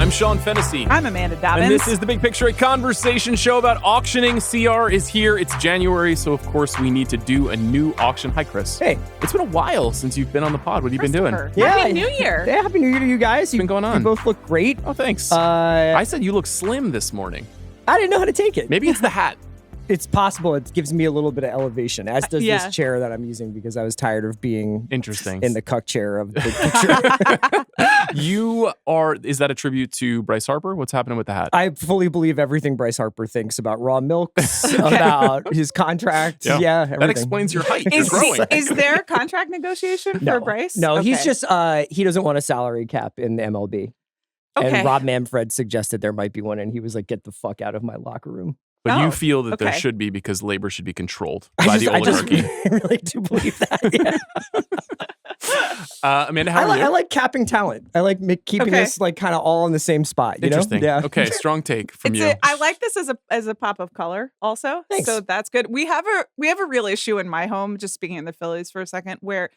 I'm Sean Fennessey. I'm Amanda Dobbins. And this is The Big Picture, a conversation show about auctioning. CR is here. It's January, so of course we need to do a new auction. Hi, Chris. Hey. It's been a while since you've been on the pod. What have you been doing? Happy New Year. Yeah, Happy New Year to you guys. What's been going on? You both look great. Oh, thanks. I I said you look slim this morning. didn't know how to take it. Maybe it's the hat. It's possible. It gives me a little bit of elevation, as does Yeah. this chair that I'm using because I was tired of being Interesting. in the cuck chair of the big picture. You are, is that a tribute to Bryce Harper? What's happening with the hat? I fully believe everything Bryce Harper thinks about raw milks, about his contract. Yeah, everything. That explains your height. You're growing. Is there a contract negotiation for Bryce? No, Okay. he's just, he doesn't want a salary cap in the MLB. Okay. And Rob Manfred suggested there might be one, and he was like, get the fuck out of my locker room. But you Oh, feel that there okay. should be because labor should be controlled I by the oligarchy. really do believe that. Yeah. Amanda, how are you? I like capping talent. I like keeping Okay. this like kind of all in the same spot. You Interesting. know? Yeah. Okay, strong take from you. I like this as a pop of color also. Thanks. So that's good. We have a real issue in my home, just speaking of the Phillies for a second, where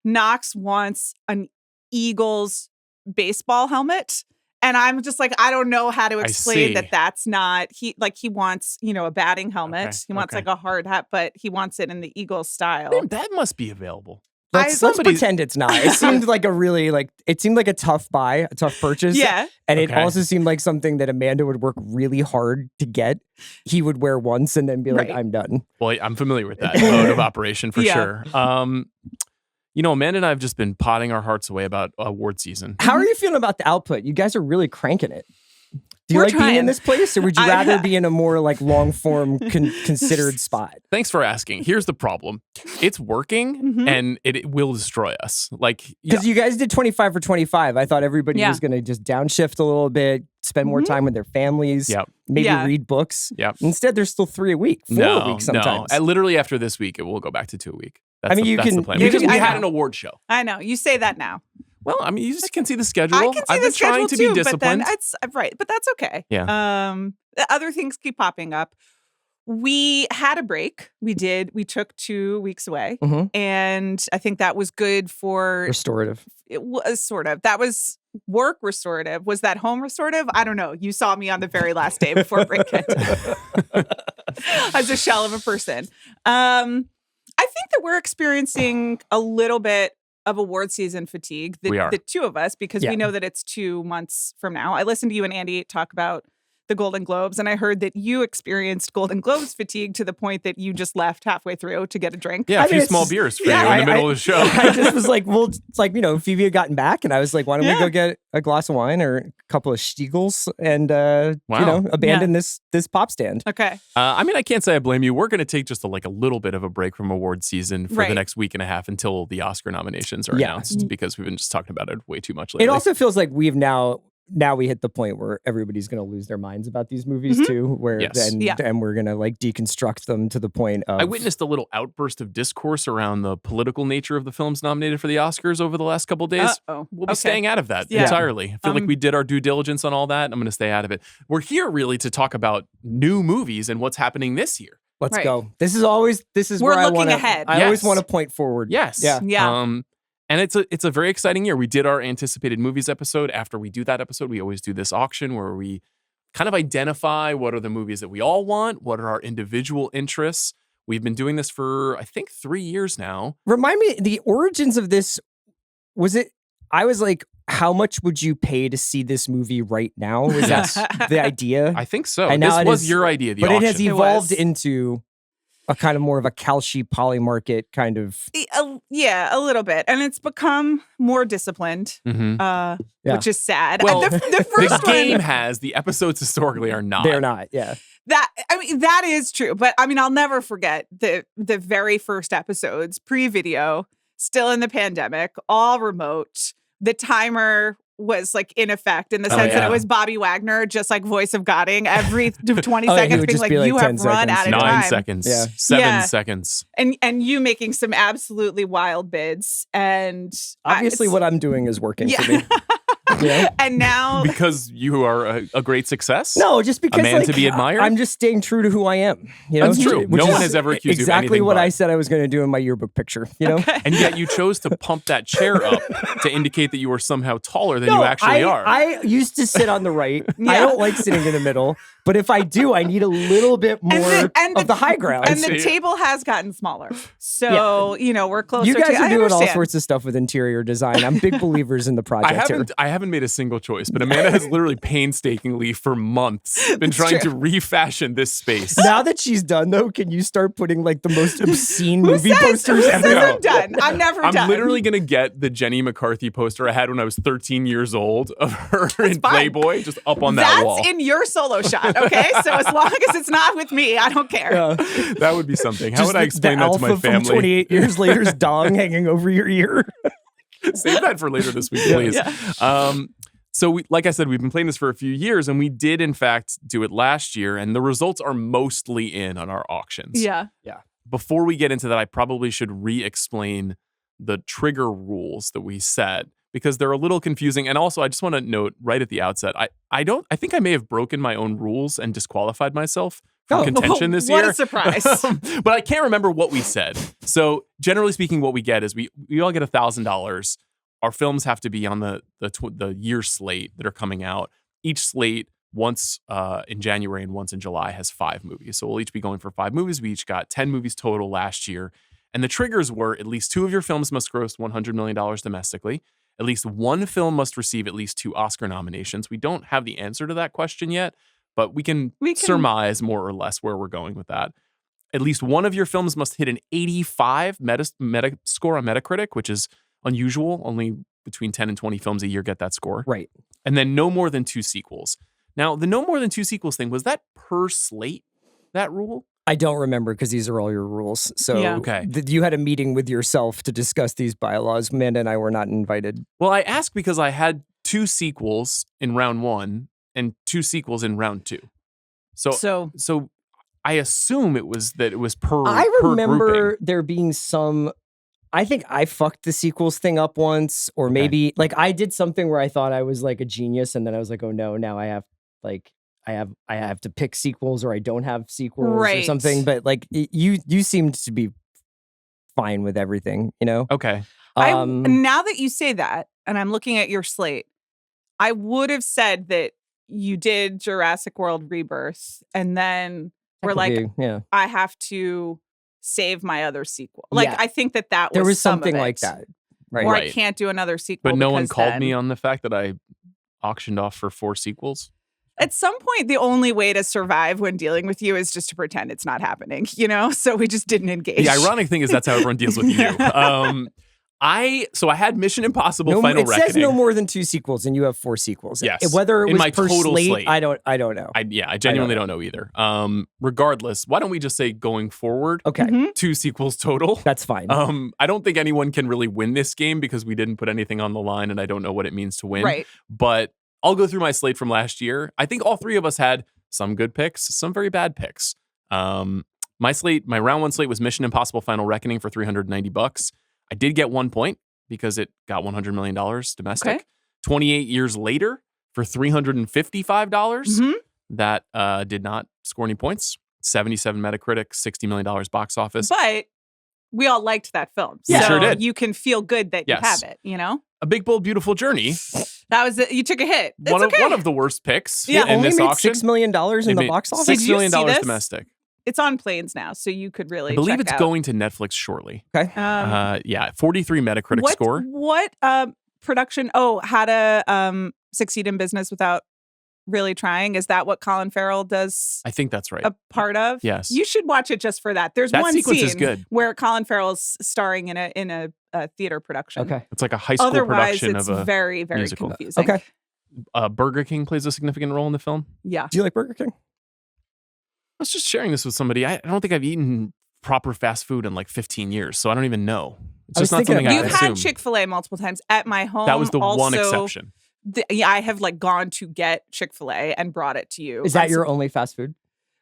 Knox wants an Eagles baseball helmet. And I'm just like, I don't know how to explain see. that's not he wants, a batting helmet. Okay, He wants okay. like a hard hat, but he wants it in the Eagles style. Man, that must be available. Let's pretend it's not. It seemed like it seemed like a tough buy, a tough purchase. Yeah. And it Okay. also seemed like something that Amanda would work really hard to get. He would wear once and then be like, Right. I'm done. Well, I'm familiar with that mode of operation for Yeah. sure. Amanda and I have just been potting our hearts away about award season. How are you feeling about the output? You guys are really cranking it. Do you We're like being in trying. this place, or would you I- rather be in a more like long form considered spot? Thanks for asking. Here's the problem. It's working Mhm. and it will destroy us. Like, Because you guys did 25 for 25. I thought everybody Yeah. was going to just downshift a little bit, spend more Mhm. time with their families, Yep. maybe Yeah. read books. Yep. Instead, there's still 3 a week, 4 a week sometimes. No. Literally after this week, it will go back to 2 a week. That's I mean, you that's the can- plan. you We can- we I had know. an award show. I know. You say that now. Well, I mean, you just can see the schedule. I can see I've the been trying schedule to too, be disciplined. but then it's right. But that's okay. Yeah. The other things keep popping up. We had a break. We took 2 weeks away, Mhm. and I think that was good for. Restorative. It was sort of. That was work restorative. Was that home restorative? I don't know. You saw me on the very last day before break ended. As a shell of a person. I think that we're experiencing a little bit of award season fatigue, We are. the two of us, because Yeah. we know that it's 2 months from now. I listened to you and Andy talk about the Golden Globes, and I heard that you experienced Golden Globes fatigue to the point that you just left halfway through to get a drink. Yeah, a I few mean, small it's- beers for yeah, you in the middle of the show. I just was like, well, it's like, Phoebe had gotten back, and I was like, why don't we Yeah. go get a glass of wine or a couple of Stiegels and, Wow. abandon this pop stand. Okay. I mean, I can't say I blame you. We're going to take just a little bit of a break from award season for the Right. next week and a half until the Oscar nominations are Yeah. announced because we've been just talking about it way too much lately. It also feels like we've now we hit the point where everybody's going to lose their minds about these movies Mhm. too, where Yes. Yeah. and we're going to like deconstruct them to the point of I witnessed a little outburst of discourse around the political nature of the films nominated for the Oscars over the last couple days. Uh-oh. We'll be Okay. staying out of that Yeah. entirely. I feel like we did our due diligence on all that. I'm going to stay out of it. We're here really to talk about new movies and what's happening this year. let's Right. go. This is We're where I looking want ahead. I always Yes. want to point forward. Yes. Yeah. Yeah. And it's a very exciting year. We did our anticipated movies episode. After we do that episode, we always do this auction where we kind of identify what are the movies that we all want, what are our individual interests. We've been doing this for, I think, 3 years now. Remind me the origins of this. Was it? I was like, how much would you pay to see this movie right now? Was that the idea? I think so. And This now it was is- your idea, the but auction. it has It evolved was. into a kind of more of a Kalshi polymarket kind of. Yeah, a little bit. And it's become more disciplined, Mhm. Yeah. which is sad. Well, And the The first game one, has, the episodes historically are not. They're not. Yeah. that is true. But I mean, I'll never forget the very first episodes, pre-video, still in the pandemic, all remote. The timer was like in effect in the Oh, sense that yeah. it was Bobby Wagner, just like voice of Godding, every 20 Oh, yeah, he seconds would being just like, be like you 10 have run seconds. out of 9 time. seconds. Yeah. 7 Yeah. seconds. And you making some absolutely wild bids. And Obviously, what I'm doing is working for me. Yeah. And now Because you are a great success? No, just because A man to be admired? I'm just staying true to who I am. You know, That's true. which No is one has ever accused you of exactly anything what but. I said I was going to do in my yearbook picture. You know, And yet you chose to pump that chair up to indicate that you were somehow taller than you actually are. I used to sit on the right. I Yeah. don't like sitting in the middle, but if I do, I need a little bit more of the high ground. And the table has gotten smaller. So, we're closer You guys to are doing all understand. sorts of stuff with interior design. I'm big believers in the project here. I haven't made a single choice, but Amanda has literally painstakingly for months been trying to refashion this space. Now that she's done, though, can you start putting like the most obscene Who movie says- posters who ever? says I'm done. I'm never done. I'm literally going to get the Jenny McCarthy poster I had when I was 13 years old of her in fine. Playboy just up on that That's wall. in your solo shot, okay? So as long as it's not with me, I don't care. That would be something. How Just would I explain the that to my alpha from family? 28 years later's dong hanging over your ear. Save that for later this week, please. So, like I said, we've been playing this for a few years, and we did, in fact, do it last year, and the results are mostly in on our auctions. Yeah. Before we get into that, I probably should re-explain the trigger rules that we set because they're a little confusing. And also, I just want to note right at the outset, I think I may have broken my own rules and disqualified myself from contention this What year. a surprise. But I can't remember what we said. So generally speaking, what we get is we all get $1,000. Our films have to be on the year slate that are coming out. Each slate, once in January and once in July, has 5 movies. So we'll each be going for 5 movies. We each got 10 movies total last year. And the triggers were at least 2 of your films must gross $100 million domestically. At least 1 film must receive at least 2 Oscar nominations. We don't have the answer to that question yet, but we can surmise more or less where we're going with that. At least 1 of your films must hit an 85 meta score on Metacritic, which is unusual. Only between 10 and 20 films a year get that score. Right. And then no more than 2 sequels. Now, the no more than 2 sequels thing, was that per slate, that rule? I don't remember because these are all your rules. So Okay. You had a meeting with yourself to discuss these bylaws. Amanda and I were not invited. Well, I asked because I had 2 sequels in round 1 and 2 sequels in round 2. So I assume it was per I remember grouping. there being some. I think I fucked the sequels thing up once, or maybe like I did something where I thought I was like a genius, and then I was like, oh no, now I have I have to pick sequels, or I don't have sequels or something. But like you seemed to be fine with everything, you know? Okay. Now that you say that, and I'm looking at your slate, I would have said that you did Jurassic World Rebirth, and then we're like, I have to save my other sequel. Like, Yeah. I think that was There was some of something it. like that. Right. Or I can't do another sequel. But no one because called then- me on the fact that I auctioned off for 4 sequels. At some point, the only way to survive when dealing with you is just to pretend it's not happening, you know? So we just didn't engage. The ironic thing is that's how everyone deals with you. I had Mission Impossible Final It Reckoning. says no more than 2 sequels, and you have 4 sequels. Yes. Whether it In was my per total slate. I don't know. I genuinely don't know either. Regardless, why don't we just say going forward, Okay, 2 sequels total? that's fine. I don't think anyone can really win this game because we didn't put anything on the line and I don't know what it means to win. Right. But I'll go through my slate from last year. I think all 3 of us had some good picks, some very bad picks. My round 1 slate was Mission Impossible Final Reckoning for $390. I did get 1 point because it got $100 million domestic. Okay. 28 years later for $355. That did not score any points. 77 Metacritic, $60 million box office. But we all liked that film. Yeah. So Sure did. you can feel good that Yes. you have it, you know? A Big, Bold, Beautiful Journey. That was it. You took a hit. It's One okay. of the worst picks Yeah. in Only this made auction. $6 million in It the made box office. Did $6 you million see this? domestic. It's on planes now, so you could really I believe check it's out. going to Netflix shortly. Okay. 43 Metacritic score. What production? Oh, how to succeed in business without really trying. Is that what Colin Farrell does I think that's right. a part of? Yes. You should watch it just for that. There's That one sequence scene is good. where Colin Farrell's starring in a theater production. Okay. It's like a high school Otherwise, production it's of a very, very musical. confusing. Okay. Burger King plays a significant role in the film. Yeah. Do you like Burger King? I was just sharing this with somebody. I don't think I've eaten proper fast food in like 15 years, so I don't even know. It's I was just not thinking something I You've assume. had Chick-fil-A multiple times at my home. That was the one also, exception. I have like gone to get Chick-fil-A and brought it to you. Is that your only fast food?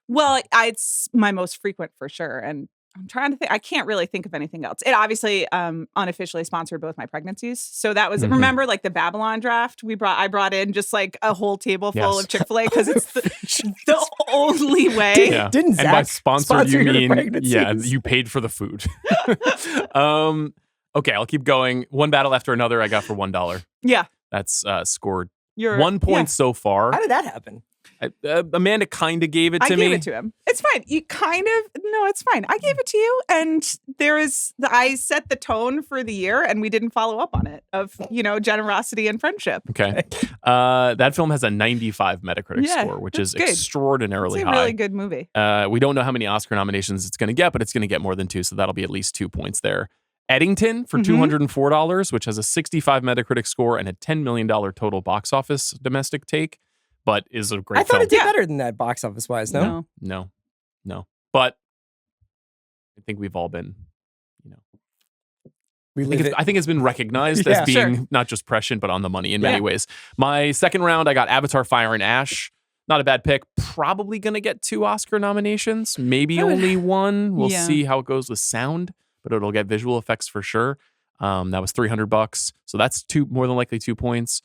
Well, it's my most frequent for sure. And I'm trying to think. I can't really think of anything else. It obviously unofficially sponsored both my pregnancies. So that was remember like the Babylon draft I brought in just like a whole table full of Chick-fil-A because it's the only way. Didn't Zach and by sponsor you your mean pregnancies? you paid for the food. Okay, I'll keep going. One battle after another I got for $1. Yeah. That's scored You're 1 point so far. How did that happen? Amanda kind of gave it to me. I gave it to him. It's fine. No, it's fine. I gave it to you. And I set the tone for the year and we didn't follow up on it of, generosity and friendship. Okay. That film has a 95 Metacritic score, which is good. extraordinarily it's high. a really good movie. We don't know how many Oscar nominations it's going to get, but it's going to get more than 2. So that'll be at least 2 points there. Eddington for $204, which has a 65 Metacritic score and a $10 million total box office domestic take. But is a great film. I thought it did better than that box office wise, no? No. But I think we've all been, I think it's been recognized as being not just prescient, but on the money in many ways. My second round, I got Avatar Fire and Ash. Not a bad pick. Probably going to get 2 Oscar nominations. Maybe only 1. We'll see how it goes with sound, but it'll get visual effects for sure. That was $300. So that's more than likely 2 points.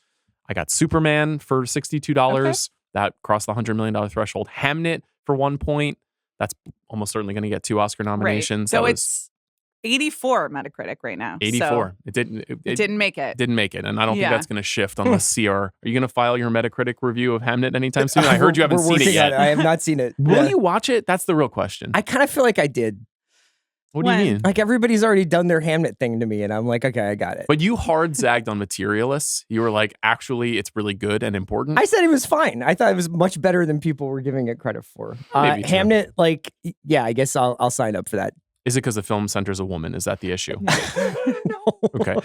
I got Superman for $62. Okay. That crossed the $100 million threshold. Hamnet for 1 point. That's almost certainly going to get 2 Oscar nominations. Right. So it's 84 Metacritic right now. 84. So it didn't make it. Didn't make it. And I don't think that's going to shift unless CR. Are you going to file your Metacritic review of Hamnet anytime soon? I heard you haven't seen it yet. I have not seen it. Will you watch it? That's the real question. I kind of feel like I did. What do you mean? Like everybody's already done their Hamnet thing to me, and I'm like, okay, I got it. But you hard zagged on Materialists. You were like, actually, it's really good and important. I said it was fine. I thought it was much better than people were giving it credit for. Hamnet, I guess I'll sign up for that. Is it because the film centers a woman? Is that the issue? No. Okay.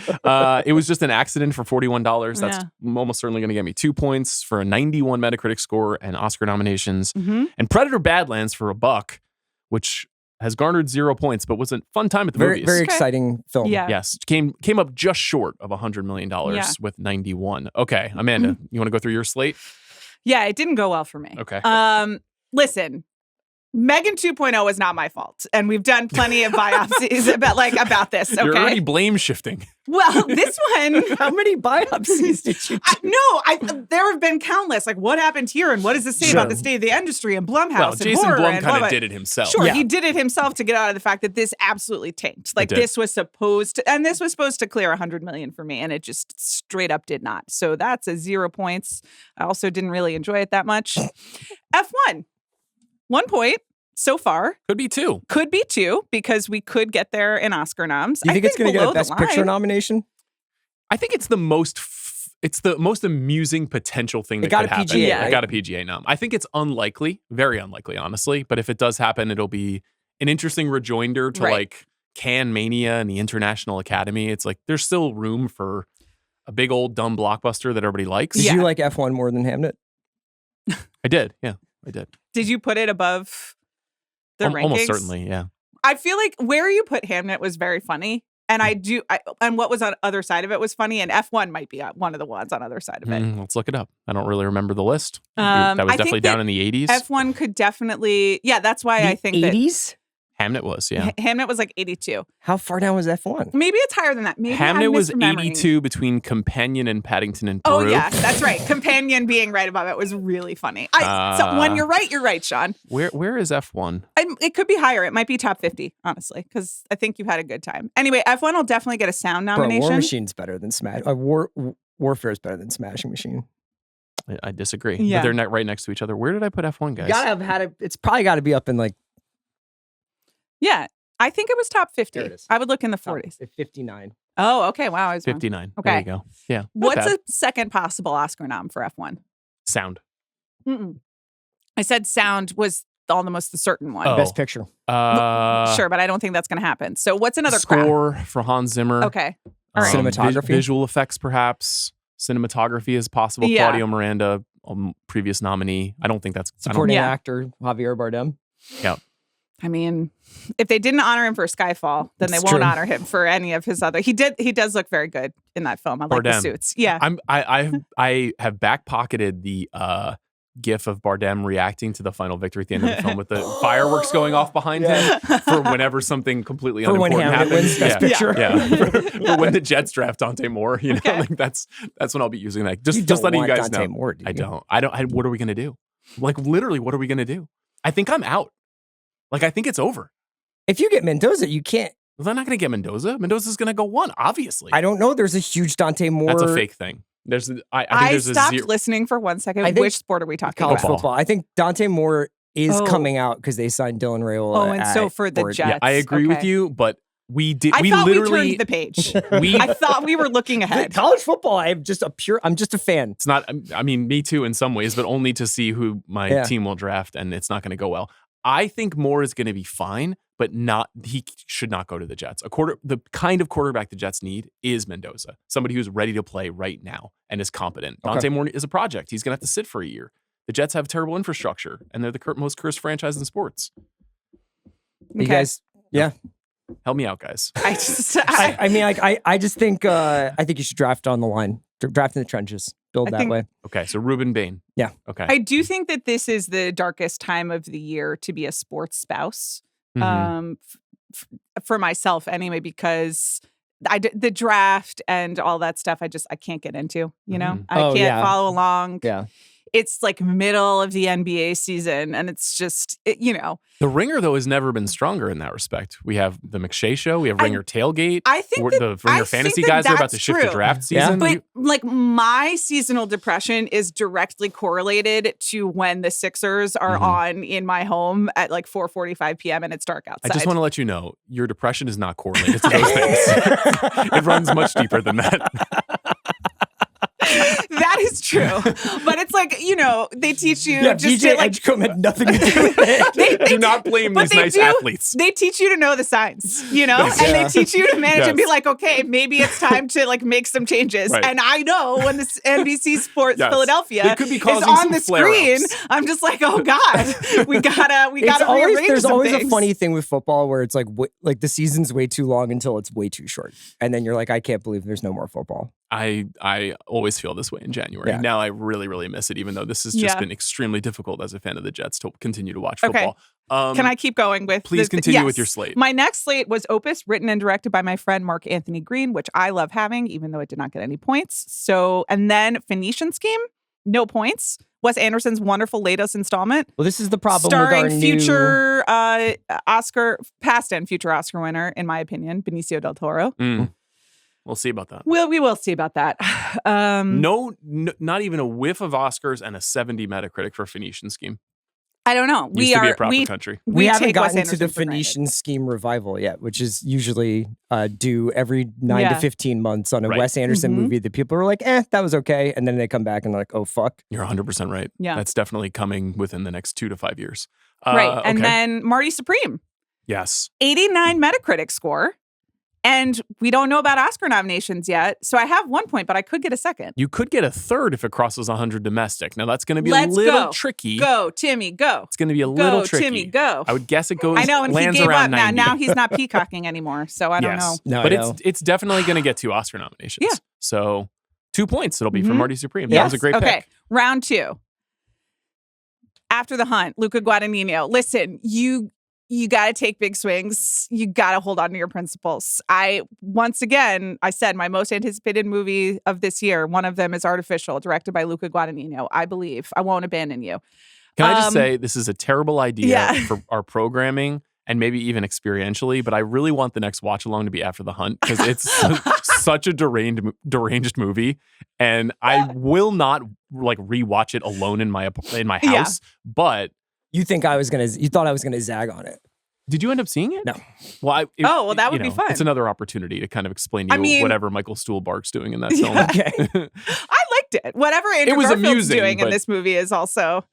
It was just an accident for $41. That's almost certainly going to get me 2 points for a 91 Metacritic score and Oscar nominations. And Predator Badlands for $1, which has garnered 0 points, but was a fun time at the movies. Very exciting film. Yeah. Yes. Came up just short of $100 million with 91. Okay. Amanda, you want to go through your slate? Yeah, it didn't go well for me. Okay. Listen, Megan 2.0 is not my fault. And we've done plenty of biopsies about this. Okay. You're already blame shifting. Well, this one. How many biopsies did you do? There have been countless. Like, what happened here? And what does this say about the state of the industry and Blumhouse well, and Jason horror? Blum kind of did it himself. Sure, he did it himself to get out of the fact that this absolutely tanked. Like, this was supposed to clear $100 million for me, and it just straight up did not. So that's a 0 points. I also didn't really enjoy it that much. F1. 1 point so far. Could be 2. Could be 2 because we could get there in Oscar noms. Do you think it's going to get a Best Picture nomination? I think it's the most amusing potential thing that could happen. PGA, right? It got a PGA nom. I think it's unlikely, very unlikely, honestly. But if it does happen, it'll be an interesting rejoinder to like Cannes Mania and the International Academy. It's like there's still room for a big old dumb blockbuster that everybody likes. Did you like F1 more than Hamnet? I did. Yeah, I did. Did you put it above the rankings? Almost certainly, yeah. I feel like where you put Hamnet was very funny. And and what was on the other side of it was funny. And F1 might be one of the ones on the other side of it. Let's look it up. I don't really remember the list. That was definitely down in the 80s. F1 could definitely, that's why I think 80s? Hamnet was, yeah. Hamnet was like 82. How far down was F1? Maybe it's higher than that. Maybe Hamnet was 82 between Companion and Paddington and Peru. Oh, yeah, that's right. Companion being right above it was really funny. So when you're right, Sean. Where is F1? It could be higher. It might be top 50, honestly, because I think you had a good time. Anyway, F1 will definitely get a sound nomination. War Machine's better than Smash. Warfare is better than Smashing Machine. I disagree. Yeah. But they're right next to each other. Where did I put F1, guys? You gotta have had it. It's probably got to be up in like. Yeah, I think it was top 50. There it is. I would look in the 40s. 59. Oh, okay. Wow, I was 59. Wrong. Okay, there you go. Yeah. What's a second possible Oscar nom for F1? Sound. I said sound was almost the certain one. Best Picture. Sure, but I don't think that's going to happen. So what's another score for Hans Zimmer? Okay. All right. Cinematography. Visual effects, perhaps. Cinematography is possible. Yeah. Claudio Miranda, previous nominee. I don't think that's supporting actor Javier Bardem. Yeah. I mean, if they didn't honor him for Skyfall, then they won't honor him for any of his other. He does look very good in that film. I like the suits. Yeah. I have back pocketed the gif of Bardem reacting to the final victory at the end of the film with the fireworks going off behind him for whenever something completely For when unimportant Hamlet happens. wins Best Picture. For when the Jets draft Dante Moore, you know, like that's when I'll be using that. Just letting you guys Dante know. Moore, do you? I don't. What are we gonna do? Like literally, what are we gonna do? I think I'm out. Like I think it's over. If you get Mendoza, you can't. Well, they're not gonna get Mendoza. Mendoza's gonna go 1, obviously. I don't know. There's a huge Dante Moore. That's a fake thing. I think there's stopped a zero. listening for 1 second. I think Which sport are we talking College about? football. I think Dante Moore is coming out because they signed Dylan Raiola. Oh, and so for the Jets. Yeah, I agree with Okay. you, but we did. I we thought literally we turned the page. we. I thought we were looking ahead. College football. I'm just a fan. It's not. I mean, me too in some ways, but only to see who my Yeah. team will draft, and it's not going to go well. I think Moore is going to be fine, but not. He should not go to the Jets. The kind of quarterback the Jets need is Mendoza, somebody who's ready to play right now and is competent. Okay. Dante Moore is a project. He's going to have to sit for a year. The Jets have terrible infrastructure, and they're the most cursed franchise in sports. You guys, yeah. Help me out, guys. I mean, like, I just think I think you should draft on the line, draft in the trenches, build that way. Okay, so Ruben Bain. Yeah. Okay. I do think that this is the darkest time of the year to be a sports spouse. Mhm. For myself anyway, because the draft and all that stuff, I can't get into, you know, Mhm. I can't follow along. Yeah. It's like middle of the NBA season and it's just, you know. The Ringer, though, has never been stronger in that respect. We have the McShay Show. We have Ringer Tailgate. I think the Ringer Fantasy guys are about to shift the draft season. But like my seasonal depression is directly correlated to when the Sixers are on in my home at like 4:45 p.m. and it's dark outside. I just want to let you know, your depression is not correlated to those things. It runs much deeper than that. That is true. But it's like, you know, they teach you just BJ to like Edgecombe had nothing to do with it. Do not blame these nice athletes. They teach you to know the signs, you know, and they teach you to manage and be like, okay, maybe it's time to like make some changes. Right. And I know when this NBC Sports Philadelphia They could be is causing on some the screen, flare-ups. I'm just like, oh God, we gotta rearrange There's some always things. a funny thing with football where it's like the season's way too long until it's way too short, and then you're like, I can't believe there's no more football. I always feel this way in January. Yeah. Now I really, really miss it, even though this has just been extremely difficult as a fan of the Jets to continue to watch Okay. football. Can I keep going with Please continue with your slate. My next slate was Opus, written and directed by my friend Mark Anthony Green, which I love having, even though it did not get any points. So, and then Phoenician Scheme, no points. Wes Anderson's wonderful latest installment. Well, this is the problem starring with our future past and future Oscar winner, in my opinion, Benicio del Toro. We'll see about that. We will see about that. No, not even a whiff of Oscars and a 70 Metacritic for Phoenician Scheme. I don't know. Used to be a proper country. We haven't take Wes gotten to the Anderson for granted. Phoenician Scheme revival yet, which is usually due every 9 to 15 months on a Right. Wes Anderson movie that people are like, that was okay. And then they come back and they're like, oh, fuck. You're 100% right. Yeah. That's definitely coming within the next 2 to 5 years. Right. And okay. then Marty Supreme, Yes. 89 Metacritic score. And we don't know about Oscar nominations yet. So I have 1 point, but I could get a second. You could get a third if it crosses 100 domestic. Now that's going to be Let's a little go. tricky. Go, Timmy, go. It's going to be a little tricky. Timmy, go. I would guess it goes. I know, and he lands gave up around now. 90. Now he's not peacocking anymore. So I don't know. No, but I know. it's definitely going to get 2 Oscar nominations. Yeah. So 2 points it'll be for Marty Supreme. That Yes. was a great Okay. pick. Round 2. After the Hunt, Luca Guadagnino. Listen, you got to take big swings. You got to hold on to your principles. Once again, I said my most anticipated movie of this year, one of them is Artificial, directed by Luca Guadagnino. I believe. I won't abandon you. Can I just say this is a terrible idea Yeah. for our programming and maybe even experientially, but I really want the next watch along to be After the Hunt because it's such a deranged movie, and I will not like rewatch it alone in my house. But You thought I was gonna zag on it. did you end up seeing it? No. Well, that would be fun. It's another opportunity to kind of explain to you whatever Michael Stuhlbarg's doing in that film. Okay. I liked it. Whatever Andrew was Garfield's amusing, doing in but- this movie is also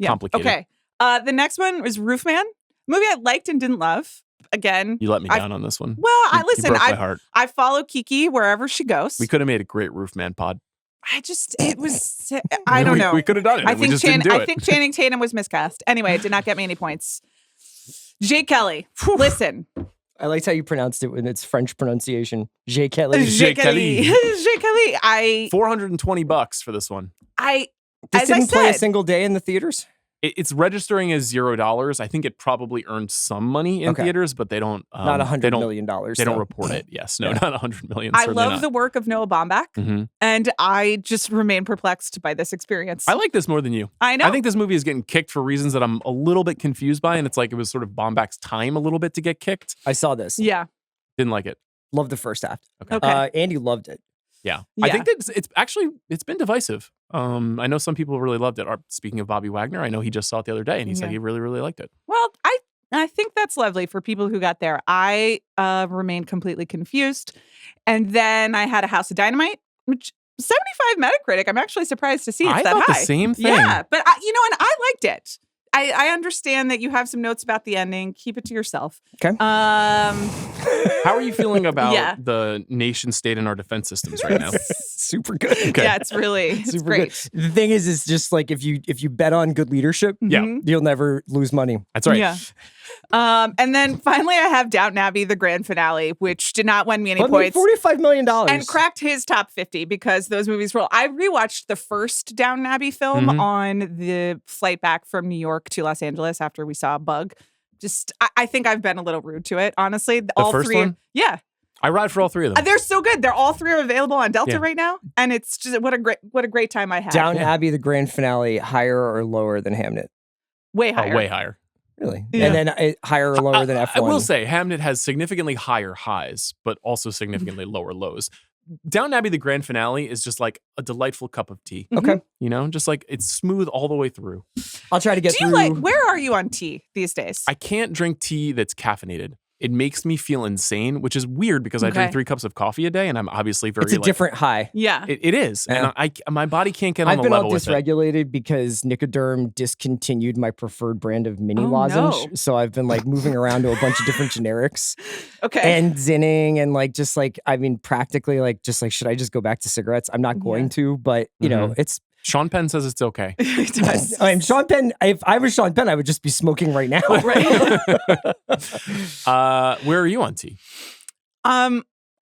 Complicated. Okay. The next one was Roofman, movie I liked and didn't love. Again, You let me down on this one. well, You listen. broke my heart. I follow Kiki wherever she goes. We could have made a great Roofman pod. It was. I don't know. We could have done it. I we think just didn't do it. I think Channing Tatum was miscast. Anyway, it did not get me any points. Jay Kelly, listen. I liked how you pronounced it with its French pronunciation. Jay Kelly. Jay Kelly. Jay Kelly. $420 for this one. This as I didn't play a said, single day in the theaters? It's registering as $0. I think it probably earned some money in theaters, but they don't. Not $100 million. They don't report it. Yes, no, not $100 million. I love the work of Noah Baumbach, Mhm. and I just remain perplexed by this experience. I like this more than you. I know. I think this movie is getting kicked for reasons that I'm a little bit confused by, and it's like it was sort of Baumbach's time a little bit to get kicked. I saw this. Yeah. Didn't like it. Loved the first half. Okay. Andy loved it. Yeah. Yeah. I think that it's been divisive. I know some people really loved it. Speaking of Bobby Wagner, I know he just saw it the other day and he said he really, really liked it. Well, I think that's lovely for people who got there. I remained completely confused. And then I had a House of Dynamite, which 75 Metacritic. I'm actually surprised to see it's I that thought high. the same thing. Yeah, but and I liked it. I understand that you have some notes about the ending. Keep it to yourself. Okay. How are you feeling about Yeah. the nation state and our defense systems right now? Super good. Okay. Yeah, it's Super great. good. The thing is, it's just like if you bet on good leadership, Mhm. you'll never lose money. That's right. Yeah. And then finally, I have Downton Abbey, the grand finale, which did not win me any But made points. $45 million. And cracked his top 50 because those movies were. I rewatched the first Downton Abbey film Mhm. on the flight back from New York to Los Angeles after we saw Bug. I think I've been a little rude to it, honestly. All first three, one? yeah, I ride for all three of them. they're so good. They're all three are available on Delta Yeah. right now, and it's just what a great time I had. Downton Yeah. Abbey, the grand finale, higher or lower than Hamnet? way higher. Way higher. Really? Yeah. And then higher or lower than F1? I will say Hamnet has significantly higher highs, but also significantly lower lows. Downton Abbey, the grand finale, is just like a delightful cup of tea. Okay. You know, just like it's smooth all the way through. I'll try to get Do you through. where are you on tea these days? I can't drink tea that's caffeinated. It makes me feel insane, which is weird because I drink Okay. 3 cups of coffee a day, and I'm obviously very. It's a different high. yeah. It is, Yeah. and my body can't get on I've the been all level with it. dysregulated because Nicoderm discontinued my preferred brand of mini Oh, lozenge. no. So I've been like moving around to a bunch of different generics Okay. and zinning and practically should I just go back to cigarettes? I'm not going to, but you know, it's Sean Penn says it's okay. It does. I mean, Sean Penn, if I was Sean Penn, I would just be smoking right now. Right. Where are you on tea?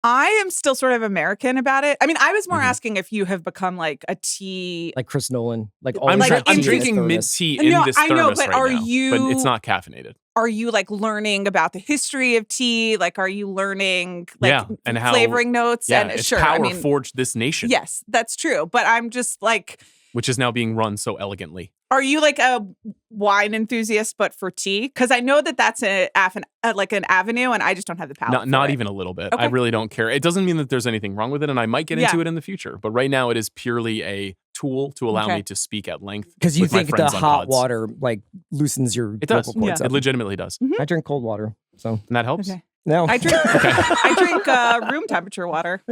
I am still sort of American about it. I mean, I was more Mhm. asking if you have become like a tea. Like Chris Nolan. Like I'm, Like, I'm in- drinking mid tea in No, this I know, thermos but right are now, you- but it's not caffeinated. Are you like learning about the history of tea? Like, are you learning like Yeah, and how- flavoring notes? Yeah, And it's sure, power I mean, forged this nation, yes, that's true. But I'm just like, which is now being run so elegantly. are you like a wine enthusiast, but for tea? Because I know that that's like an avenue, and I just don't have the palate. Not for it. even a little bit. I Okay. really don't care. It doesn't mean that there's anything wrong with it, and I might get into it in the future. But right now, it is purely a tool to allow Okay. me to speak at length. because you with my think the friends on hot pods. water like loosens your It does. vocal cords Yeah. up. It legitimately does, I drink cold water, so and that helps. Okay. no. I drink. Okay. I drink room temperature water.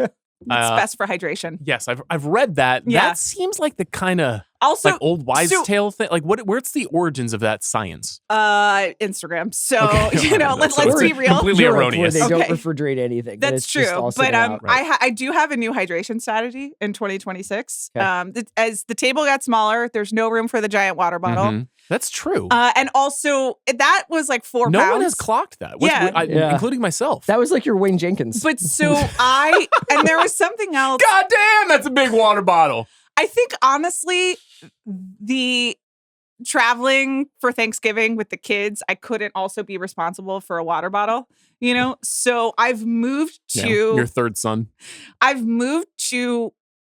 It's best for hydration. Yes, I've read that. Yeah. That seems like the kind of Also, like old wives' so- tale thing. Like where's the origins of that science? Instagram. So Okay. let's So it's be real. completely Europe, erroneous. Where they don't Okay. refrigerate anything. and That's it's just true, all but sitting out. Right. I do have a new hydration strategy in 2026. Okay. As the table got smaller, there's no room for the giant water bottle, Mhm. That's true. and also that was like 4 no pounds. one has clocked that, Yeah. Yeah. including myself. That was like your Wayne Jenkins. But so and there was something else. God damn, that's a big water bottle. I think honestly, the traveling for Thanksgiving with the kids, I couldn't also be responsible for a water bottle, you know? So I've moved Yeah, to your third son.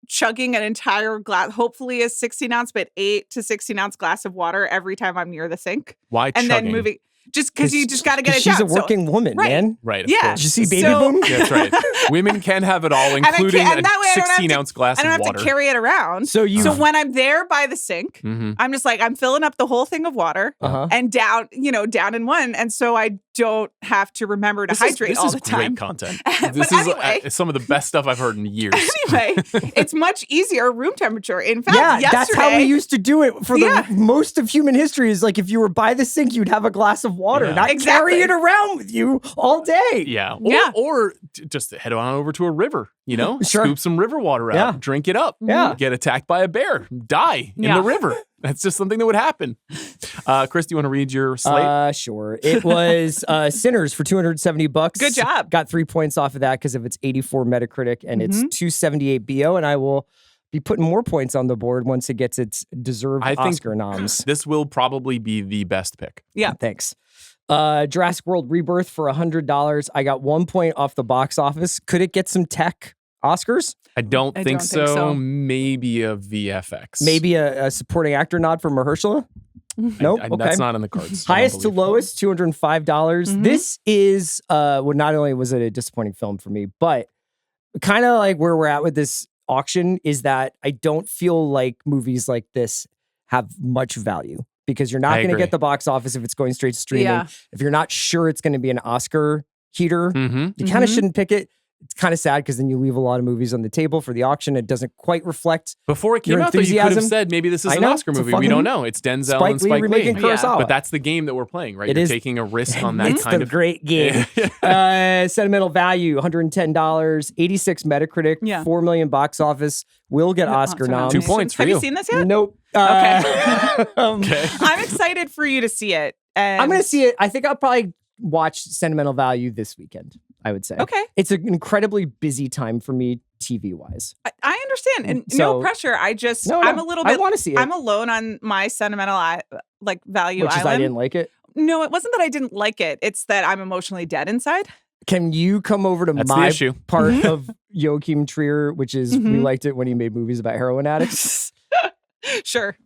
chugging an entire glass, hopefully a 16-ounce, but 8 to 16-ounce glass of water every time I'm near the sink. Why And chugging? then moving, just because you just got to get it she's down. a working woman, right. man. Right. Of Yeah. course. Did you see Baby So- Boom? That's right. Women can have it all, I including can't- and a that way I don't have to- 16-ounce glass I don't of have water. to carry it around. So you, So when I'm there by the sink, Mhm. I'm just like, I'm filling up the whole thing of water uh-huh. and down in one. And so I don't have to remember to hydrate all the This is time. great content. But This is anyway. some of the best stuff I've heard in years. Anyway, it's much easier room temperature. In fact, Yeah, yesterday, that's how we used to do it for Yeah. the most of human history. Is like if you were by the sink, you'd have a glass of water, Yeah. not Exactly. carry it around with you all day. Yeah. Yeah. Or just head on over to a river, you know? Sure. Scoop some river water out, Yeah. drink it up. Yeah. Get attacked by a bear, die in Yeah. the river. That's just something that would happen. Chris, do you want to read your slate? Sure. It was Sinners for $270. Good job. Got 3 points off of that because of its 84 Metacritic and its Mhm. 278 BO. And I will be putting more points on the board once it gets its deserved I think Oscar noms. This will probably be the best pick. Yeah. Thanks. Jurassic World Rebirth for $100. I got 1 point off the box office. Could it get some tech Oscars? I don't think so. Maybe a VFX. Maybe a supporting actor nod for Mahershala? Nope. Okay. That's not in the cards. Highest to lowest, $205. This is well, not only was it a disappointing film for me, but kind of like where we're at with this auction is that I don't feel like movies like this have much value because you're not going to get the box office if it's going straight to streaming. Yeah. If you're not sure it's going to be an Oscar heater, Mm-hmm. you kind of shouldn't pick it. It's kind of sad because then you leave a lot of movies on the table for the auction. It doesn't quite reflect Before it came your out, though, you could have enthusiasm. said maybe this is I an know, Oscar it's a movie. We fucking don't know. It's Denzel Spike and Lee Spike remaking Lee. Kurosawa. But that's the game that we're playing, right? It You're is. taking a risk on that It's kind the of great game. Sentimental value, $110, 86 Metacritic, Yeah. 4 million box office. Will get Oscar noms. 2 points for Have you. you seen this yet? Nope. Okay. Okay. I'm excited for you to see it. And I'm going to see it. I think I'll probably watch Sentimental Value this weekend, I would say. Okay. It's an incredibly busy time for me TV-wise. I understand. And So- no pressure. I'm a little bit. I want to see it. I'm alone on my sentimental value which is island. I didn't like it. No, it wasn't that I didn't like it. It's that I'm emotionally dead inside. Can you come over to That's the my issue. part of Joachim Trier, which is we Mhm. liked it when he made movies about heroin addicts? Sure.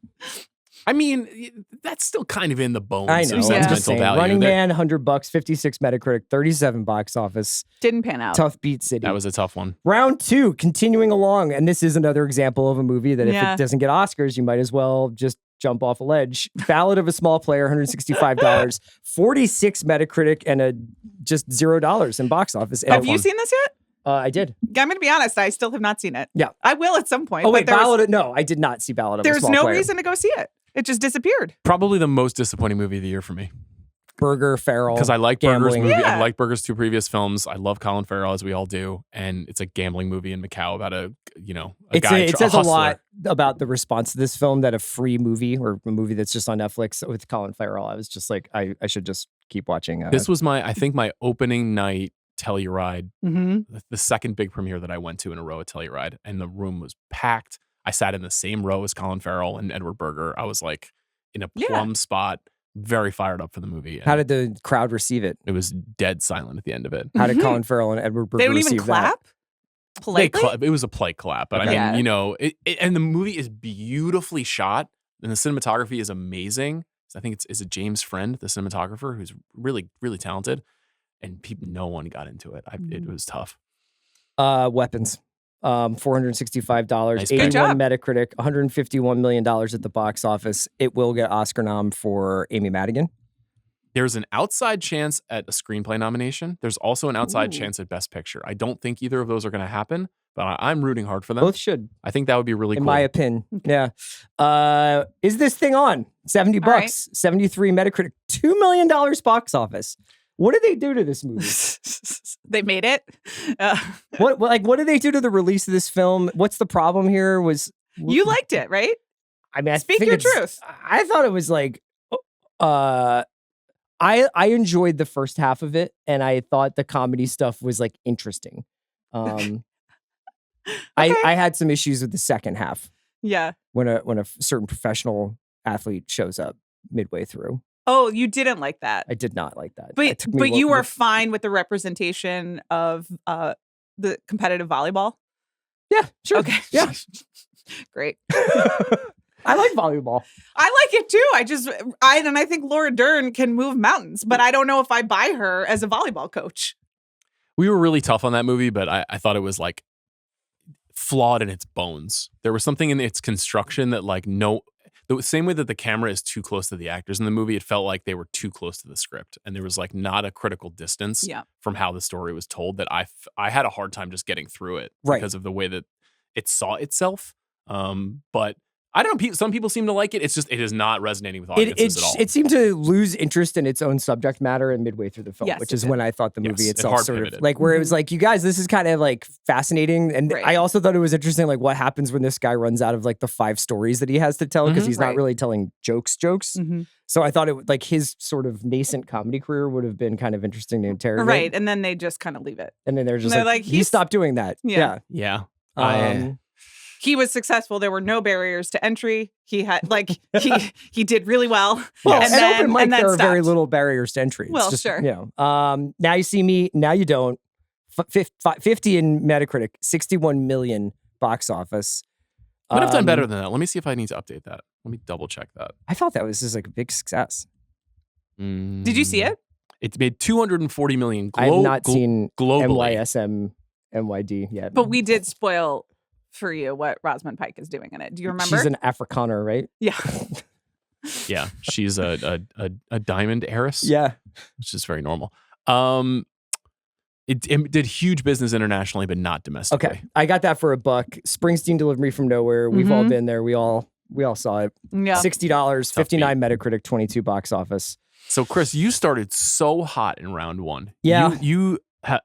I mean, that's still kind of in the bones I of know. I'm sentimental just saying. value. Running That- Man, $100, 56 Metacritic, 37 box office. Didn't pan out. Tough beat city. That was a tough one. Round 2, continuing along, and this is another example of a movie that if Yeah. it doesn't get Oscars, you might as well just jump off a ledge. Ballad of a Small Player, $165, 46 Metacritic, and just $0 in box office. And Have you seen this yet? I did. I'm going to be honest. I still have not seen it. Yeah. I will at some point. Oh wait, but no, I did not see Ballad of a there's Small no Player. reason to go see it. It just disappeared. Probably the most disappointing movie of the year for me. Burger, Farrell. Because I like Burger's gambling. movie. Yeah. I like Burger's 2 previous films. I love Colin Farrell, as we all do. And it's a gambling movie in Macau about a guy. It says a hustler. lot about the response to this film that a free movie or a movie that's just on Netflix with Colin Farrell. I was just like, I should just keep watching. This was I think my opening night Telluride, Mm-hmm. the second big premiere that I went to in a row at Telluride, and the room was packed. I sat in the same row as Colin Farrell and Edward Berger. I was like in a plum spot, very fired up for the movie. How did the crowd receive it? It was dead silent at the end of it. How did Colin Farrell and Edward Berger They don't receive even clap? Politely? It was a polite clap, but Okay. I mean, and the movie is beautifully shot, and the cinematography is amazing. I think is it James Friend, the cinematographer, who's really, really talented, and no one got into it. It was tough. Weapons. $465, Nice 81 pick. Good job. Metacritic, $151 million at the box office. It will get Oscar nom for Amy Madigan. There's an outside chance at a screenplay nomination. There's also an outside Ooh. chance at Best Picture. I don't think either of those are going to happen, but I'm rooting hard for them. Both should, I think that would be really in cool. my opinion. Yeah. Is this thing on? $70, All right. 73 Metacritic, $2 million box office. What did they do to this movie? They made it. Uh, What did they do to the release of this film? What's the problem here? you liked it, right? I mean, I Speak think your it's- truth. I thought it was like, I enjoyed the first half of it, and I thought the comedy stuff was like interesting. Okay. I had some issues with the second half Yeah. when a certain professional athlete shows up midway through. Oh, you didn't like that. I did not like that. It But took me you were fine with the representation of the competitive volleyball? yeah, sure. Okay. Yeah. Great. I like volleyball. I like it too. I think Laura Dern can move mountains, but I don't know if I buy her as a volleyball coach. We were really tough on that movie, but I thought it was like flawed in its bones. There was something in its construction that the same way that the camera is too close to the actors in the movie, it felt like they were too close to the script. And there was like not a critical distance Yeah. from how the story was told that I had a hard time just getting through it Right. because of the way that it saw itself. But I don't know. Some people seem to like it. It's just, it is not resonating with audiences at all. It seemed to lose interest in its own subject matter and midway through the film, Yes, which it is did. when I thought the movie Yes, it itself hard sort of pivoted. like where it was like, you guys, this is kind of like fascinating. And Right. I also thought it was interesting, like what happens when this guy runs out of like the 5 stories that he has to tell because Mhm. he's not Right. really telling jokes. So I thought it would like his sort of nascent comedy career would have been kind of interesting to interrogate. Right. And then they just kind of leave it. And then they're just They're like, like, he he's- stopped doing that. Yeah. Yeah. Um, he was successful. There were no barriers to entry. He had he did really well. Well, and at then, open mic, and then there are very stopped. little barriers to entry. It's Well, just, sure. Now you see me, now you don't. 50 in Metacritic, 61 million box office. Might have done better than that. Let me see if I need to update that. Let me double check that. I thought that was just like a big success. Did you see it? It made 240 million. I have not seen globally. NYSM NYD yet. But we did spoil for you what Rosamund Pike is doing in it. Do you remember? She's an Afrikaner, right? Yeah. Yeah, she's a diamond heiress. Yeah. Which is very normal. It did huge business internationally, but not domestically. Okay, I got that for $1. Springsteen Delivery from Nowhere. We've all been there. We all saw it. Yeah. $60, 59 Metacritic, 22 box office. So, Chris, you started so hot in round one. Yeah. You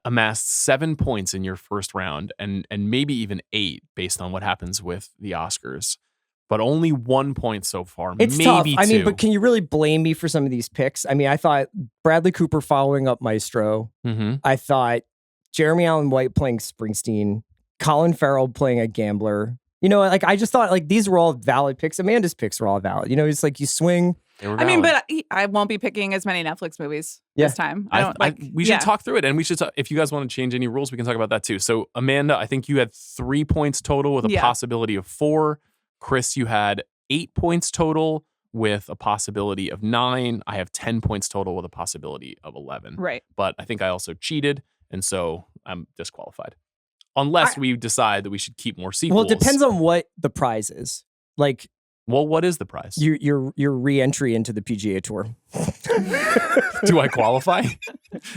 amassed 7 points in your first round and maybe even 8 based on what happens with the Oscars. But only 1 point so far. It's maybe tough. 2. But can you really blame me for some of these picks? I mean, I thought Bradley Cooper following up Maestro. Mm-hmm. I thought Jeremy Allen White playing Springsteen. Colin Farrell playing a gambler. I just thought these were all valid picks. Amanda's picks were all valid. It's like you swing. I mean, but I won't be picking as many Netflix movies this time. I don't we should talk through it, and we should. If you guys want to change any rules, we can talk about that too. So, Amanda, I think you had 3 points total with a possibility of 4. Chris, you had 8 points total with a possibility of 9. I have 10 points total with a possibility of 11. Right. But I think I also cheated, and so I'm disqualified. Unless we decide that we should keep more sequels. Well, it depends on what the prize is. Well, what is the prize? Your re-entry into the PGA Tour. Do I qualify? Do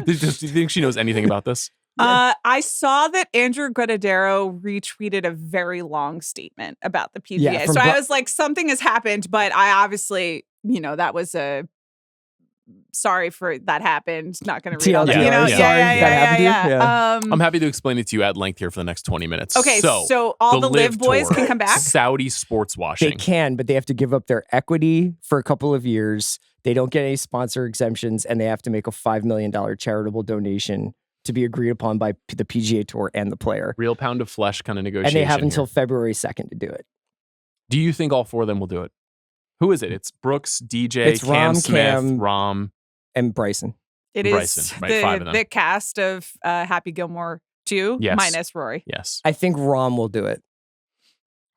you think she knows anything about this? I saw that Andrew Guadadero retweeted a very long statement about the PGA. Yeah, so I was like, something has happened, but I obviously, that was sorry for that happened. Not going to read all that. Yeah. I'm happy to explain it to you at length here for the next 20 minutes. Okay, so all the Live boys can come back? Saudi sports washing. They can, but they have to give up their equity for a couple of years. They don't get any sponsor exemptions, and they have to make a $5 million charitable donation to be agreed upon by the PGA Tour and the player. Real pound of flesh kind of negotiation. And they have until February 2nd to do it. Do you think all 4 of them will do it? Who is it? It's Brooks, DJ, Cam Smith, Rom, and Bryson. It Bryson, is right, 5 of them. the cast of Happy Gilmore 2 minus Rory. Yes. I think Rom will do it.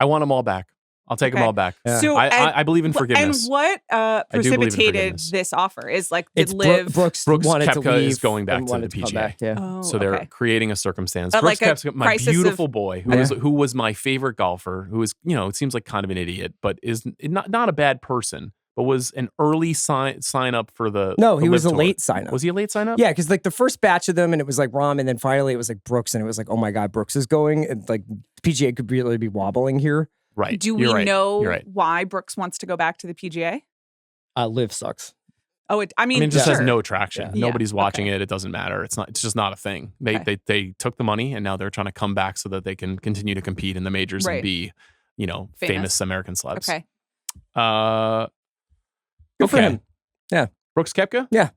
I want them all back. I'll take them all back. Yeah. So, I believe in forgiveness. And what precipitated this offer is did Liv... Brooks wanted Koepka to leave is going back to the PGA. Back, yeah. Oh, so they're creating a circumstance. But Brooks Koepka, my beautiful boy, who was my favorite golfer, who is, it seems like kind of an idiot, but is not a bad person, but was an early sign up for the he was a tour. late sign up. Was he a late sign up? Yeah, because the first batch of them, and it was like Rom, and then finally it was like Brooks, and it was like, oh my God, Brooks is going, and PGA could really be wobbling here. Right. Do we know why Brooks wants to go back to the PGA? Live sucks. Oh, it just has no traction. Yeah. Nobody's watching it. It doesn't matter. It's just not a thing. They took the money, and now they're trying to come back so that they can continue to compete in the majors and be, famous American celebs. Okay. Good for him. Yeah. Brooks Koepka? Yeah.